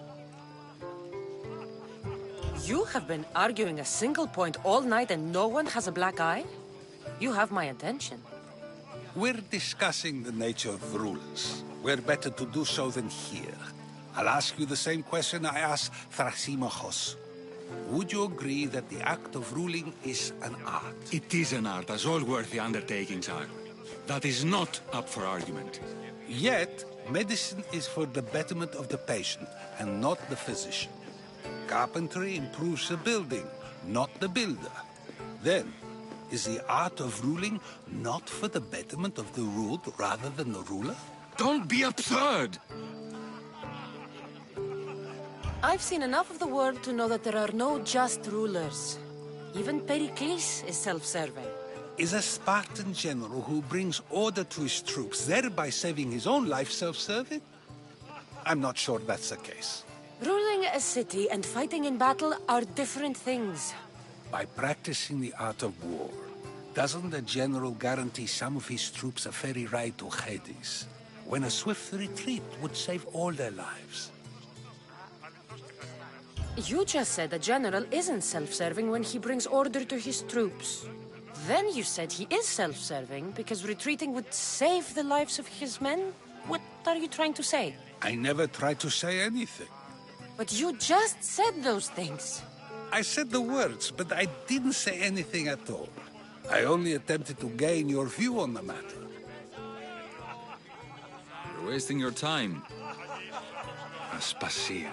You have been arguing a single point all night and no one has a black eye? You have my attention. We're discussing the nature of rulers. Where better to do so than here? I'll ask you the same question I asked Thrasimachos. Would you agree that the act of ruling is an art? It is an art, as all worthy undertakings are. That is not up for argument. Yet, medicine is for the betterment of the patient, and not the physician. Carpentry improves the building, not the builder. Then, is the art of ruling not for the betterment of the ruled rather than the ruler? Don't be absurd! I've seen enough of the world to know that there are no just rulers. Even Pericles is self-serving. Is a Spartan general who brings order to his troops, thereby saving his own life, self-serving? I'm not sure that's the case. Ruling a city and fighting in battle are different things. By practicing the art of war, doesn't the general guarantee some of his troops a ferry ride to Hades, when a swift retreat would save all their lives? You just said a general isn't self-serving when he brings order to his troops. Then you said he is self-serving because retreating would save the lives of his men? What are you trying to say? I never tried to say anything. But you just said those things. I said the words, but I didn't say anything at all. I only attempted to gain your view on the matter. You're wasting your time. Aspasia.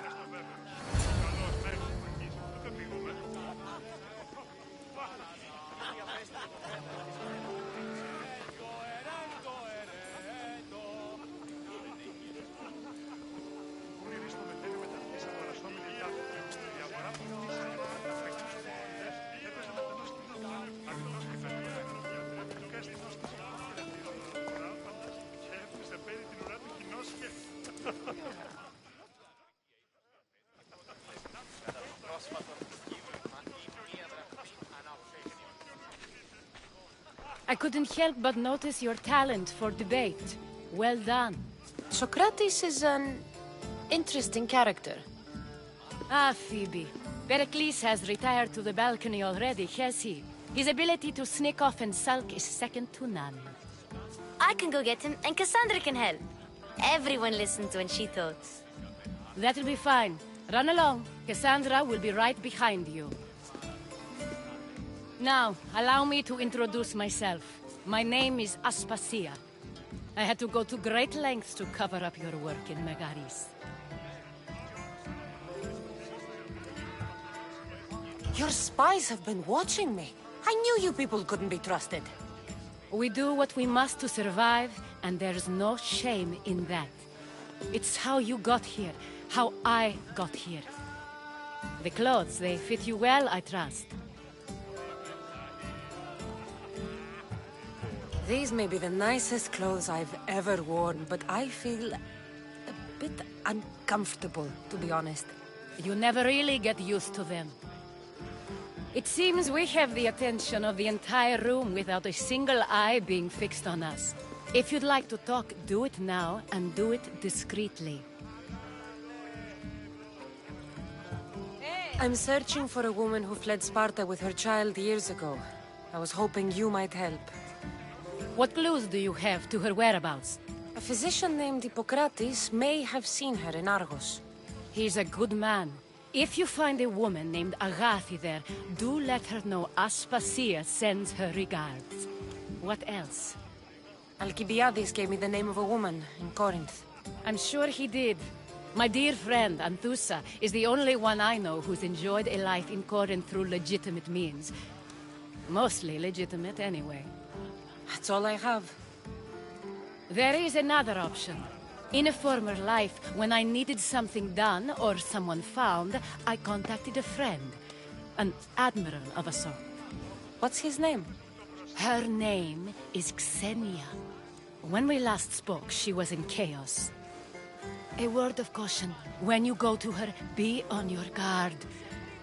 I couldn't help but notice your talent for debate. Well done. Socrates is an interesting character. Ah, Phoebe. Pericles has retired to the balcony already, has he? His ability to sneak off and sulk is second to none. I can go get him, and Cassandra can help. Everyone listens when she talks. That'll be fine. Run along. Cassandra will be right behind you. Now, allow me to introduce myself. My name is Aspasia. I had to go to great lengths to cover up your work in Megaris. Your spies have been watching me. I knew you people couldn't be trusted. We do what we must to survive, and there's no shame in that. It's how you got here, how I got here. The clothes, they fit you well, I trust. These may be the nicest clothes I've ever worn, but I feel a bit uncomfortable, to be honest. You never really get used to them. It seems we have the attention of the entire room without a single eye being fixed on us. If you'd like to talk, do it now, and do it discreetly. I'm searching for a woman who fled Sparta with her child years ago. I was hoping you might help. What clues do you have to her whereabouts? A physician named Hippocrates may have seen her in Argos. He's a good man. If you find a woman named Agathi there, do let her know Aspasia sends her regards. What else? Alcibiades gave me the name of a woman in Corinth. I'm sure he did. My dear friend, Anthusa, is the only one I know who's enjoyed a life in Corinth through legitimate means. Mostly legitimate, anyway. That's all I have. There is another option. In a former life, when I needed something done or someone found, I contacted a friend. An admiral of a sort. What's his name? Her name is Xenia. When we last spoke, she was in chaos. A word of caution. When you go to her, be on your guard.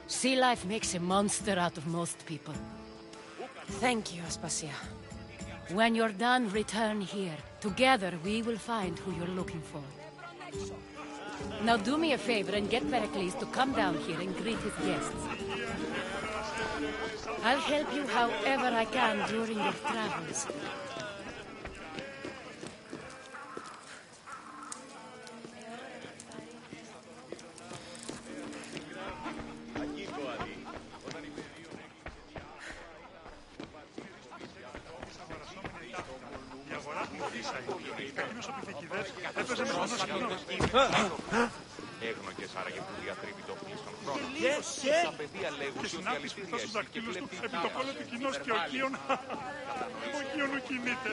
Sea life makes a monster out of most people. Thank you, Aspasia. When you're done, return here. Together, we will find who you're looking for. Now do me a favor and get Pericles to come down here and greet his guests. I'll help you however I can during your travels. Έγνωκες άραγε που διατρέπει το φλής των χρόνων. Τα παιδεία λέγουν ότι αληθεία εσύ και βλέπει επί το κόλλο του κοινός και ο Κίον... Ο Κίον κινείται.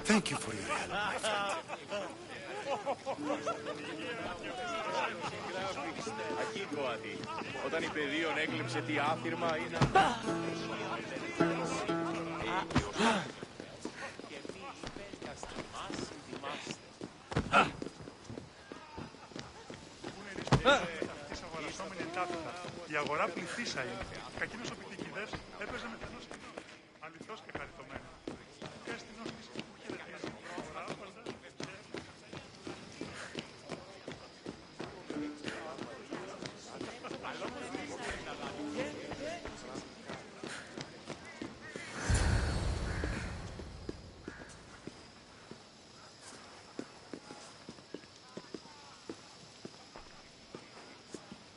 Thank you for your help, my friend. Ακίκο αντί. Όταν η παιδείον έκλεψε τι άφηρμα είναι... Η αγορά πληθύσα είναι. Κακίνος ο πιτικιδές έπαιζε με τενός αληθώς και χαριτωμένο. Και αστυνός της που χαιρετίζει την αγορά,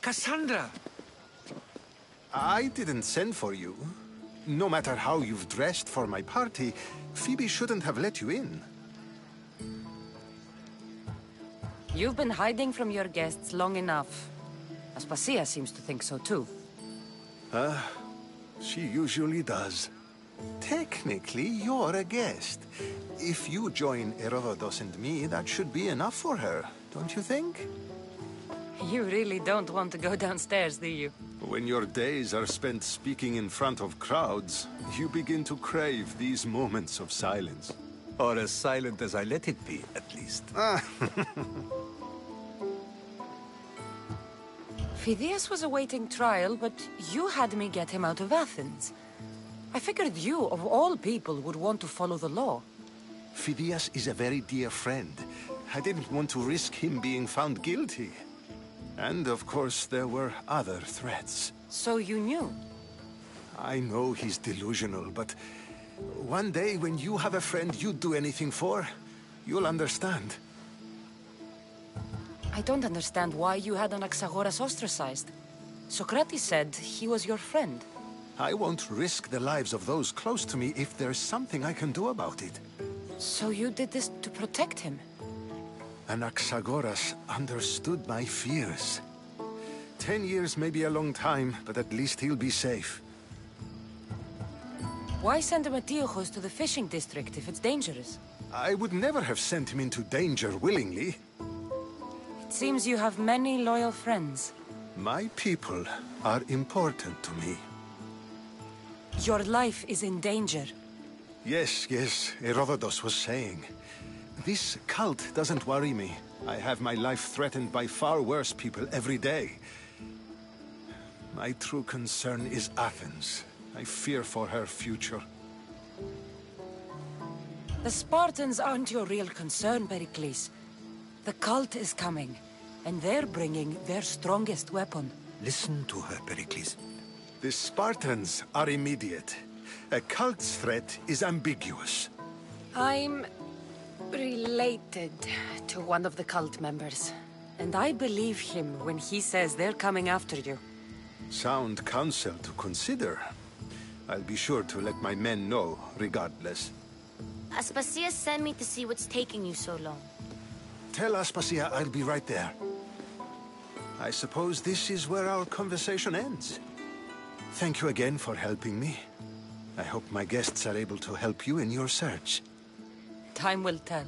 Cassandra! I didn't send for you. No matter how you've dressed for my party, Phoebe shouldn't have let you in. You've been hiding from your guests long enough. Aspasia seems to think so too. She usually does. Technically, you're a guest. If you join Herodotus and me, that should be enough for her, don't you think? You really don't want to go downstairs, do you? When your days are spent speaking in front of crowds, you begin to crave these moments of silence. Or as silent as I let it be, at least. Phidias was awaiting trial, but you had me get him out of Athens. I figured you, of all people, would want to follow the law. Phidias is a very dear friend. I didn't want to risk him being found guilty. And, of course, there were other threats. So you knew? I know he's delusional, but one day when you have a friend you'd do anything for, you'll understand. I don't understand why you had Anaxagoras ostracized. Socrates said he was your friend. I won't risk the lives of those close to me if there's something I can do about it. So you did this to protect him? Anaxagoras understood my fears. 10 years may be a long time, but at least he'll be safe. Why send Emetiochos to the fishing district if it's dangerous? I would never have sent him into danger willingly. It seems you have many loyal friends. My people are important to me. Your life is in danger. Yes, Herodotus was saying. This cult doesn't worry me. I have my life threatened by far worse people every day. My true concern is Athens. I fear for her future. The Spartans aren't your real concern, Pericles. The cult is coming, and they're bringing their strongest weapon. Listen to her, Pericles. The Spartans are immediate. A cult's threat is ambiguous. I'm related to one of the cult members, and I believe him when he says they're coming after you. Sound counsel to consider. I'll be sure to let my men know, regardless. Aspasia sent me to see what's taking you so long. Tell Aspasia I'll be right there. I suppose this is where our conversation ends. Thank you again for helping me. I hope my guests are able to help you in your search. Time will tell.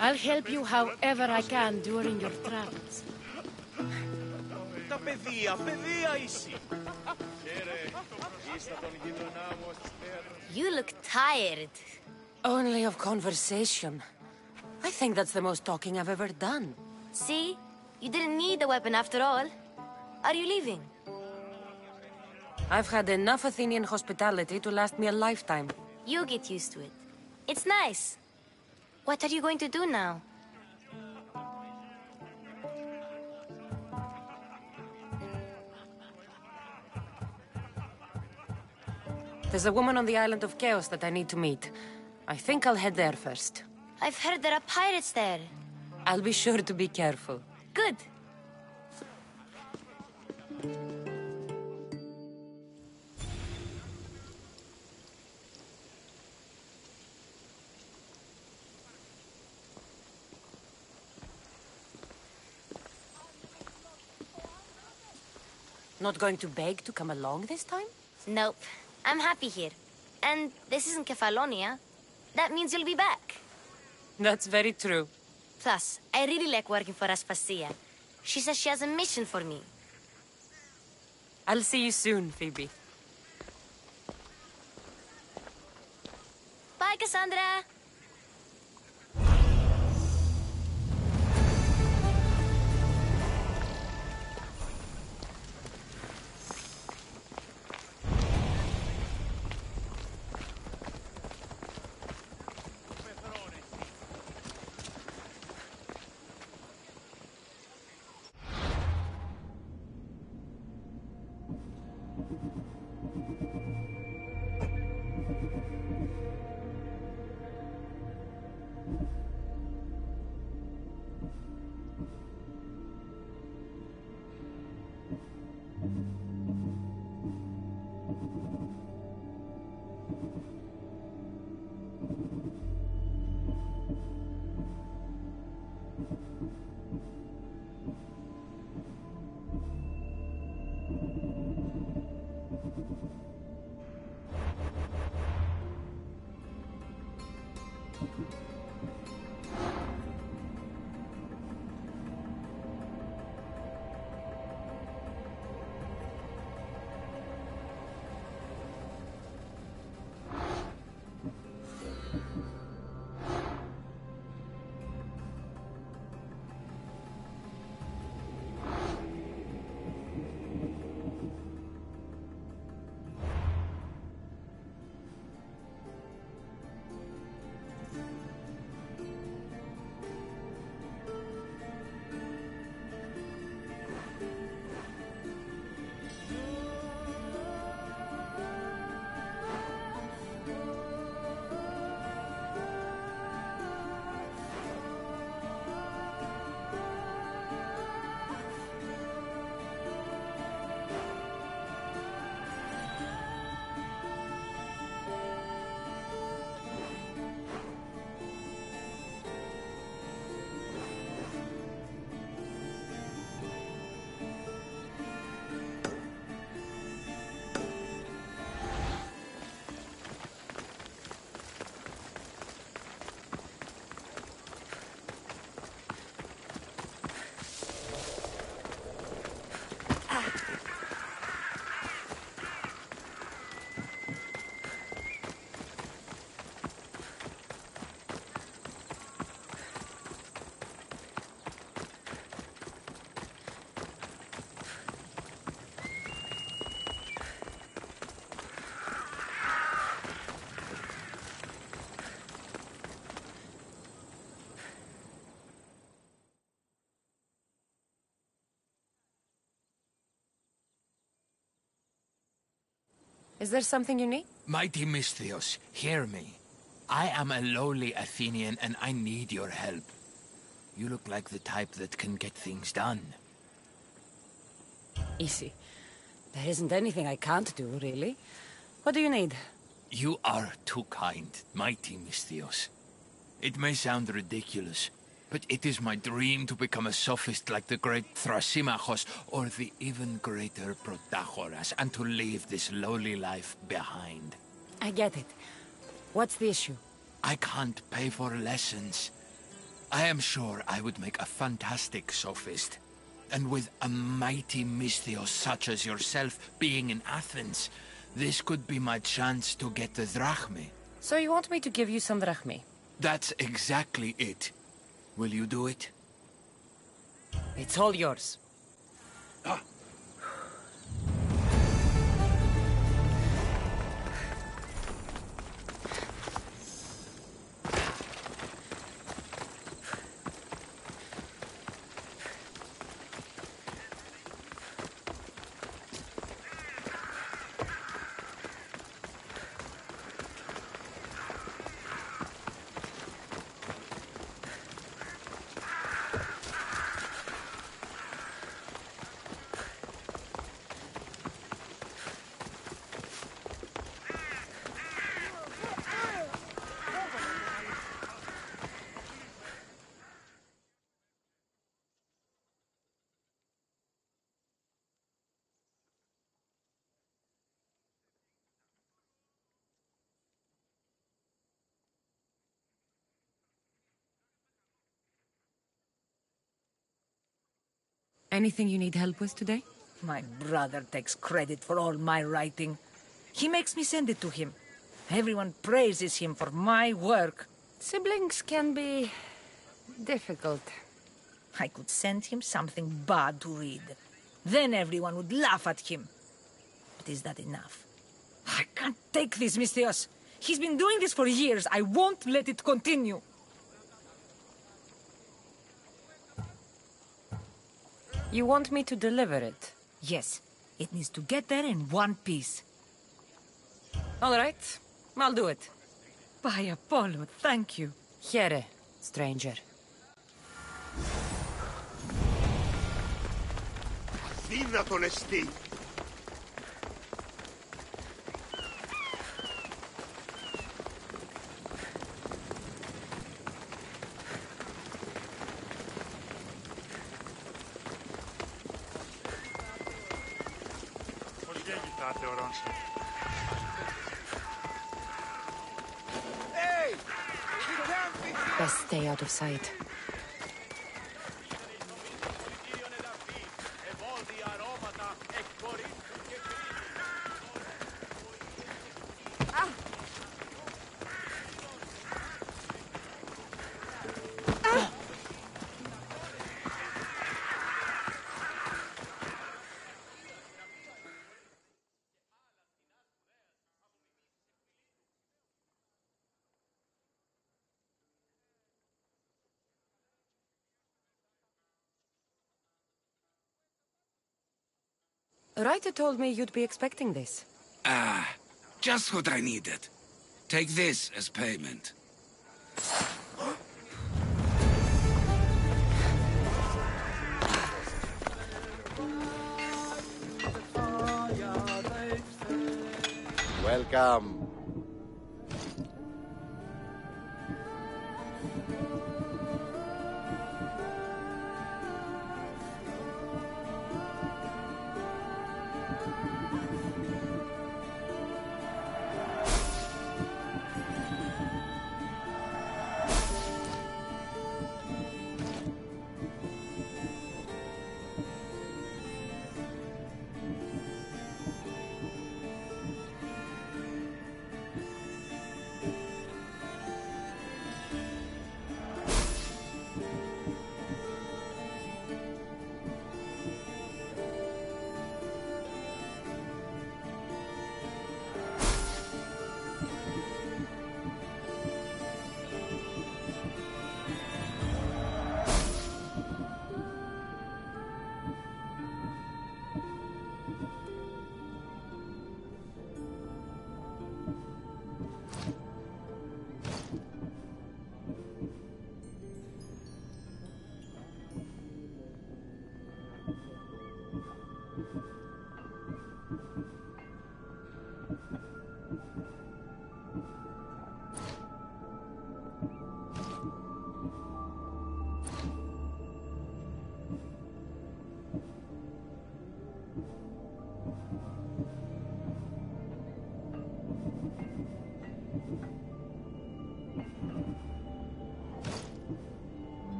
I'll help you however I can during your travels. Τα παιδεία είσαι. You look tired. Only of conversation. I think that's the most talking I've ever done. See? You didn't need the weapon after all. Are you leaving? I've had enough Athenian hospitality to last me a lifetime. You get used to it. It's nice. What are you going to do now? There's a woman on the island of Chaos that I need to meet. I think I'll head there first. I've heard there are pirates there. I'll be sure to be careful. Good. Not going to beg to come along this time? Nope. I'm happy here. And this isn't Kefalonia. That means you'll be back. That's very true. Plus, I really like working for Aspasia. She says she has a mission for me. I'll see you soon, Phoebe. Bye, Cassandra! Is there something you need? Mighty Misthios, hear me. I am a lowly Athenian and I need your help. You look like the type that can get things done. Easy. There isn't anything I can't do, really. What do you need? You are too kind, Mighty Misthios. It may sound ridiculous, but it is my dream to become a sophist like the great Thrasymachos or the even greater Protagoras, and to leave this lowly life behind. I get it. What's the issue? I can't pay for lessons. I am sure I would make a fantastic sophist. And with a mighty Misthios such as yourself being in Athens, this could be my chance to get the drachmae. So you want me to give you some drachmae? That's exactly it. Will you do it? It's all yours. Anything you need help with today? My brother takes credit for all my writing. He makes me send it to him. Everyone praises him for my work. Siblings can be difficult. I could send him something bad to read. Then everyone would laugh at him. But is that enough? I can't take this, Misthios. He's been doing this for years. I won't let it continue. You want me to deliver it? Yes. It needs to get there in one piece. All right. I'll do it. By Apollo, thank you. Here, stranger. Αδύνατον εστί. Πώς γέγητάτε, ορόνσε. Best stay out of sight. Ryder told me you'd be expecting this. Ah, just what I needed. Take this as payment. Welcome.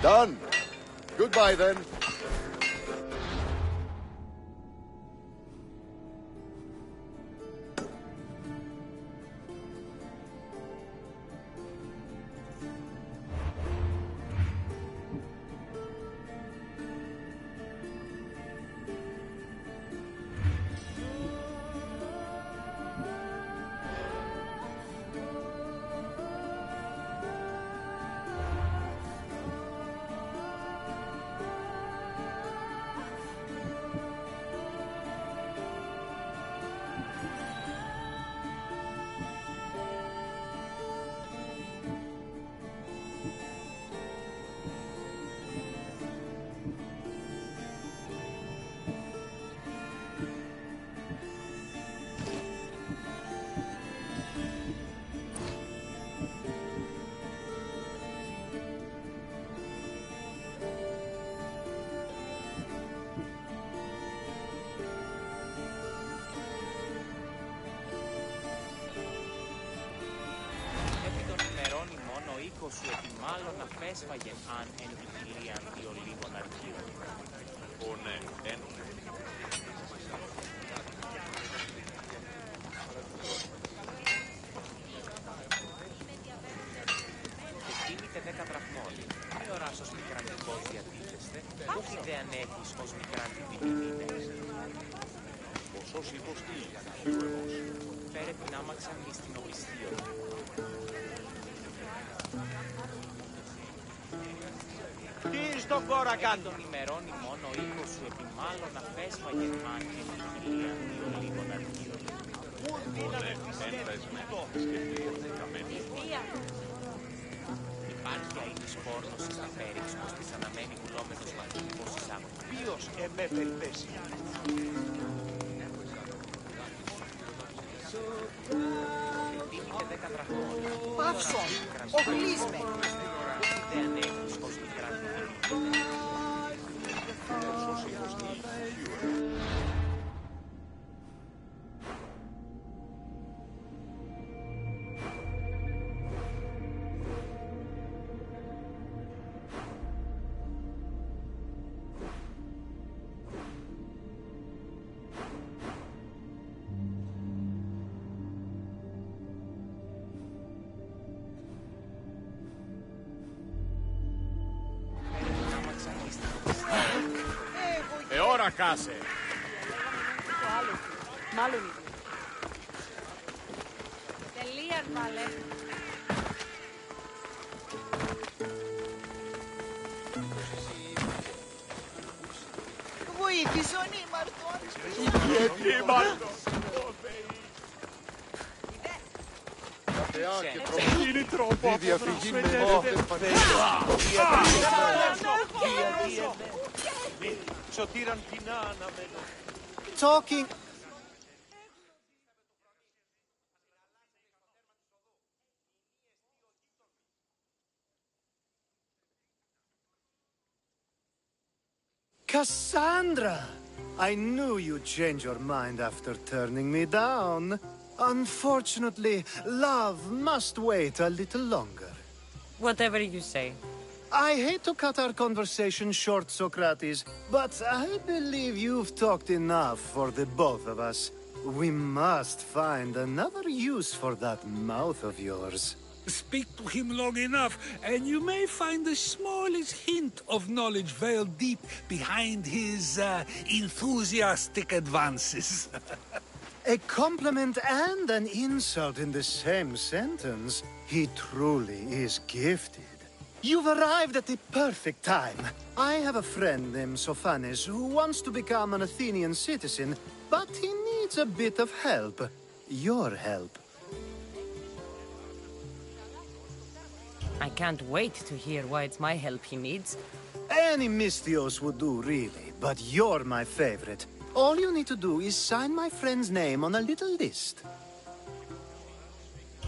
Done. Goodbye, then. σου ότι μάλλον απέσφαγε αν εν ποικιλίαν δύο λίγων αρχείων. Ω ναι, ένωνε. Και τίμητε 10 δραχμών. Μη οράς ως μικραντικός διατίθεστε, όχι δε αν έχεις ως μικράντη διοικητήτες. Ποσός υποστήλει, χιλιοεγός. Φέρε την άμαξαν εις την οπισθίω. Τι στον κόρα κάτω. Τον ημερώνει μόνο ο οίκος σου επί μάλλον αφέσφαγε αν εν ποικιλίαν δύο λίγων αρχείων. Υπάρχει αίτης πόρνος στα πέριξ πως της αναμένει βουλόμενος μαθητικός εισάγων. Ποιος εμέφερε πέσει. Τίμηκε 10 δραχμών. Πάψον, οχλείς με. Δεν ανέχεις ως μικρά Ώρα κάσε. Το άλλο του. Μάλλον είναι. Τελεία, βάλε. Βοήθησον ήμαρτον. Γιατί ήμαρτον. Είναι τρόπο. Η διαφυγή με νύχτες Σωτήραν κοινά αναμένω. Talking. Cassandra! I knew you'd change your mind after turning me down. Unfortunately, love must wait a little longer. Whatever you say. I hate to cut our conversation short, Socrates, but I believe you've talked enough for the both of us. We must find another use for that mouth of yours. Speak to him long enough, and you may find the smallest hint of knowledge veiled deep behind his enthusiastic advances. A compliment and an insult in the same sentence. He truly is gifted. You've arrived at the perfect time. I have a friend named Sophanes who wants to become an Athenian citizen, but he needs a bit of help. Your help. I can't wait to hear why it's my help he needs. Any Misthios would do, really, but you're my favorite. All you need to do is sign my friend's name on a little list.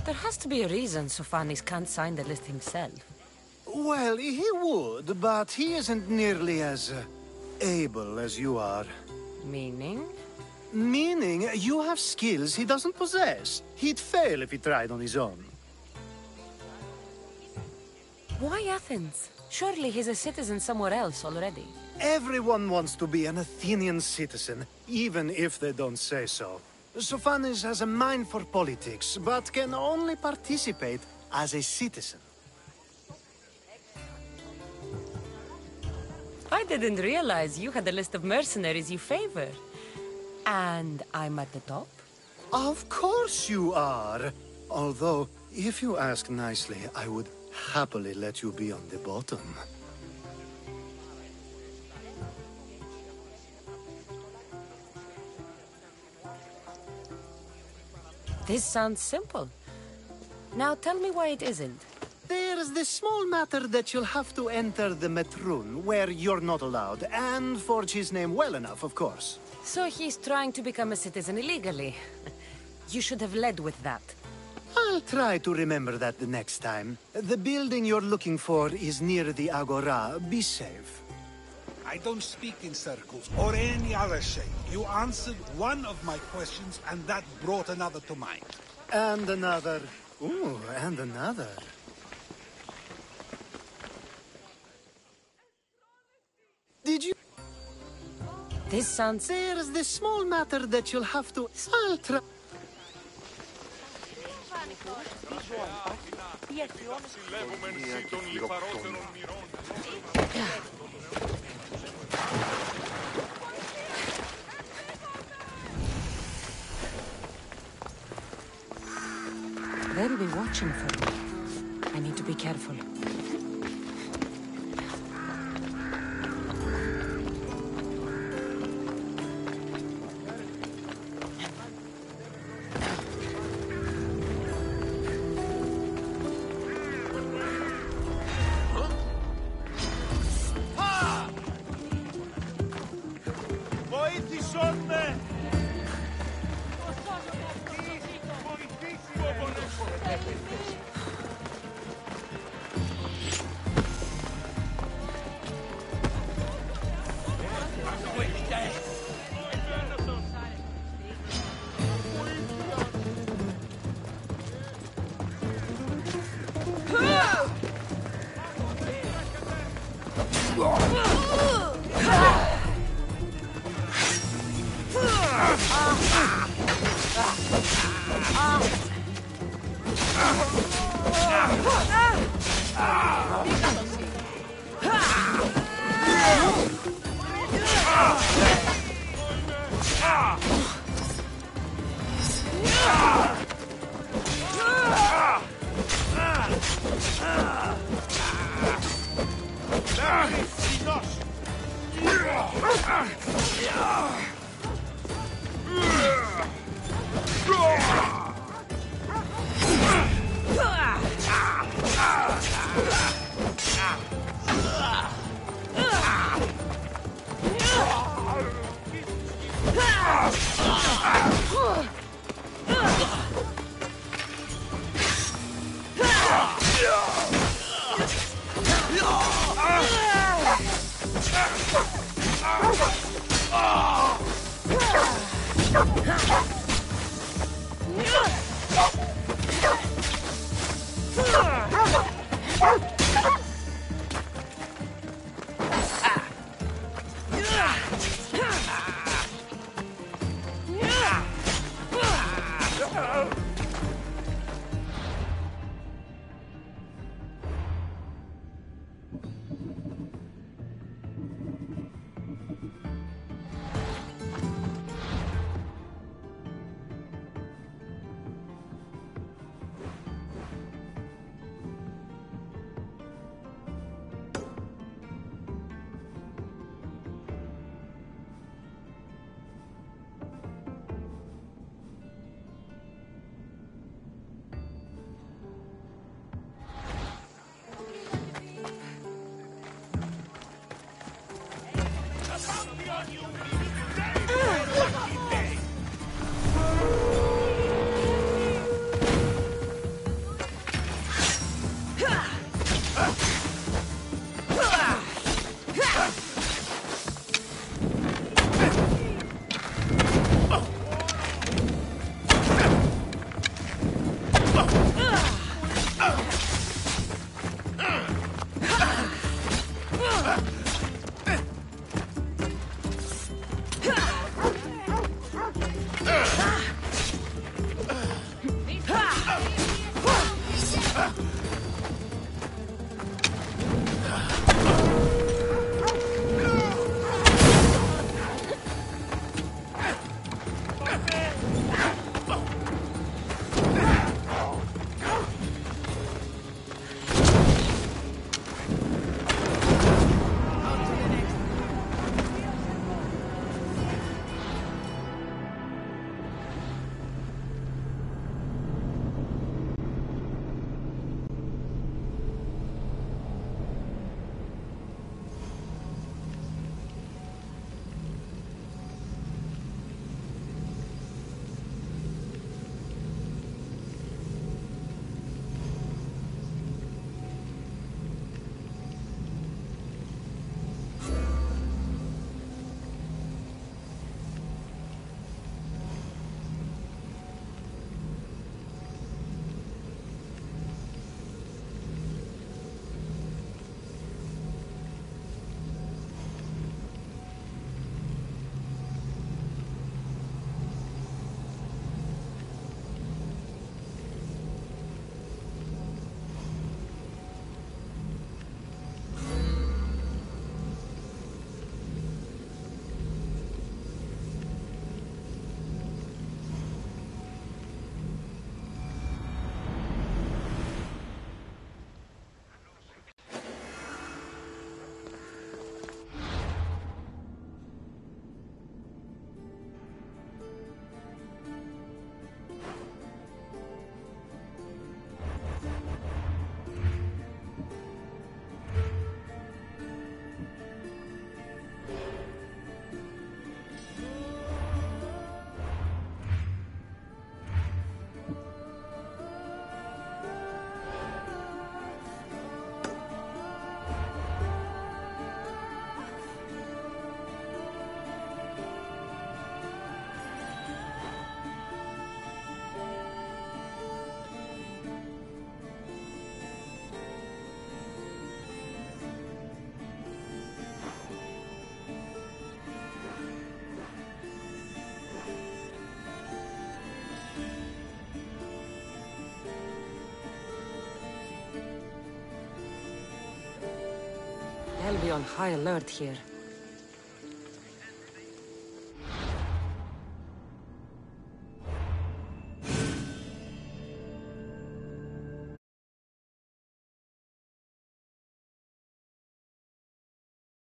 There has to be a reason Sophanis can't sign the list himself. Well, he would, but he isn't nearly as able as you are. Meaning? Meaning, you have skills he doesn't possess. He'd fail if he tried on his own. Why Athens? Surely he's a citizen somewhere else already. Everyone wants to be an Athenian citizen, even if they don't say so. Sophanis has a mind for politics, but can only participate as a citizen. I didn't realize you had a list of mercenaries you favor. And I'm at the top? Of course you are. Although, if you ask nicely, I would happily let you be on the bottom. This sounds simple. Now tell me why it isn't. There's the small matter that you'll have to enter the Metroon, where you're not allowed, and forge his name well enough, of course. So he's trying to become a citizen illegally. You should have led with that. I'll try to remember that the next time. The building you're looking for is near the Agora. Be safe. I don't speak in circles, or any other shape. You answered one of my questions, and that brought another to mind. And another. Ooh, and another. Did you... This sounds... There's this small matter that you'll have to... I'll try... They'll be watching for me. I need to be careful. I'll be on high alert here.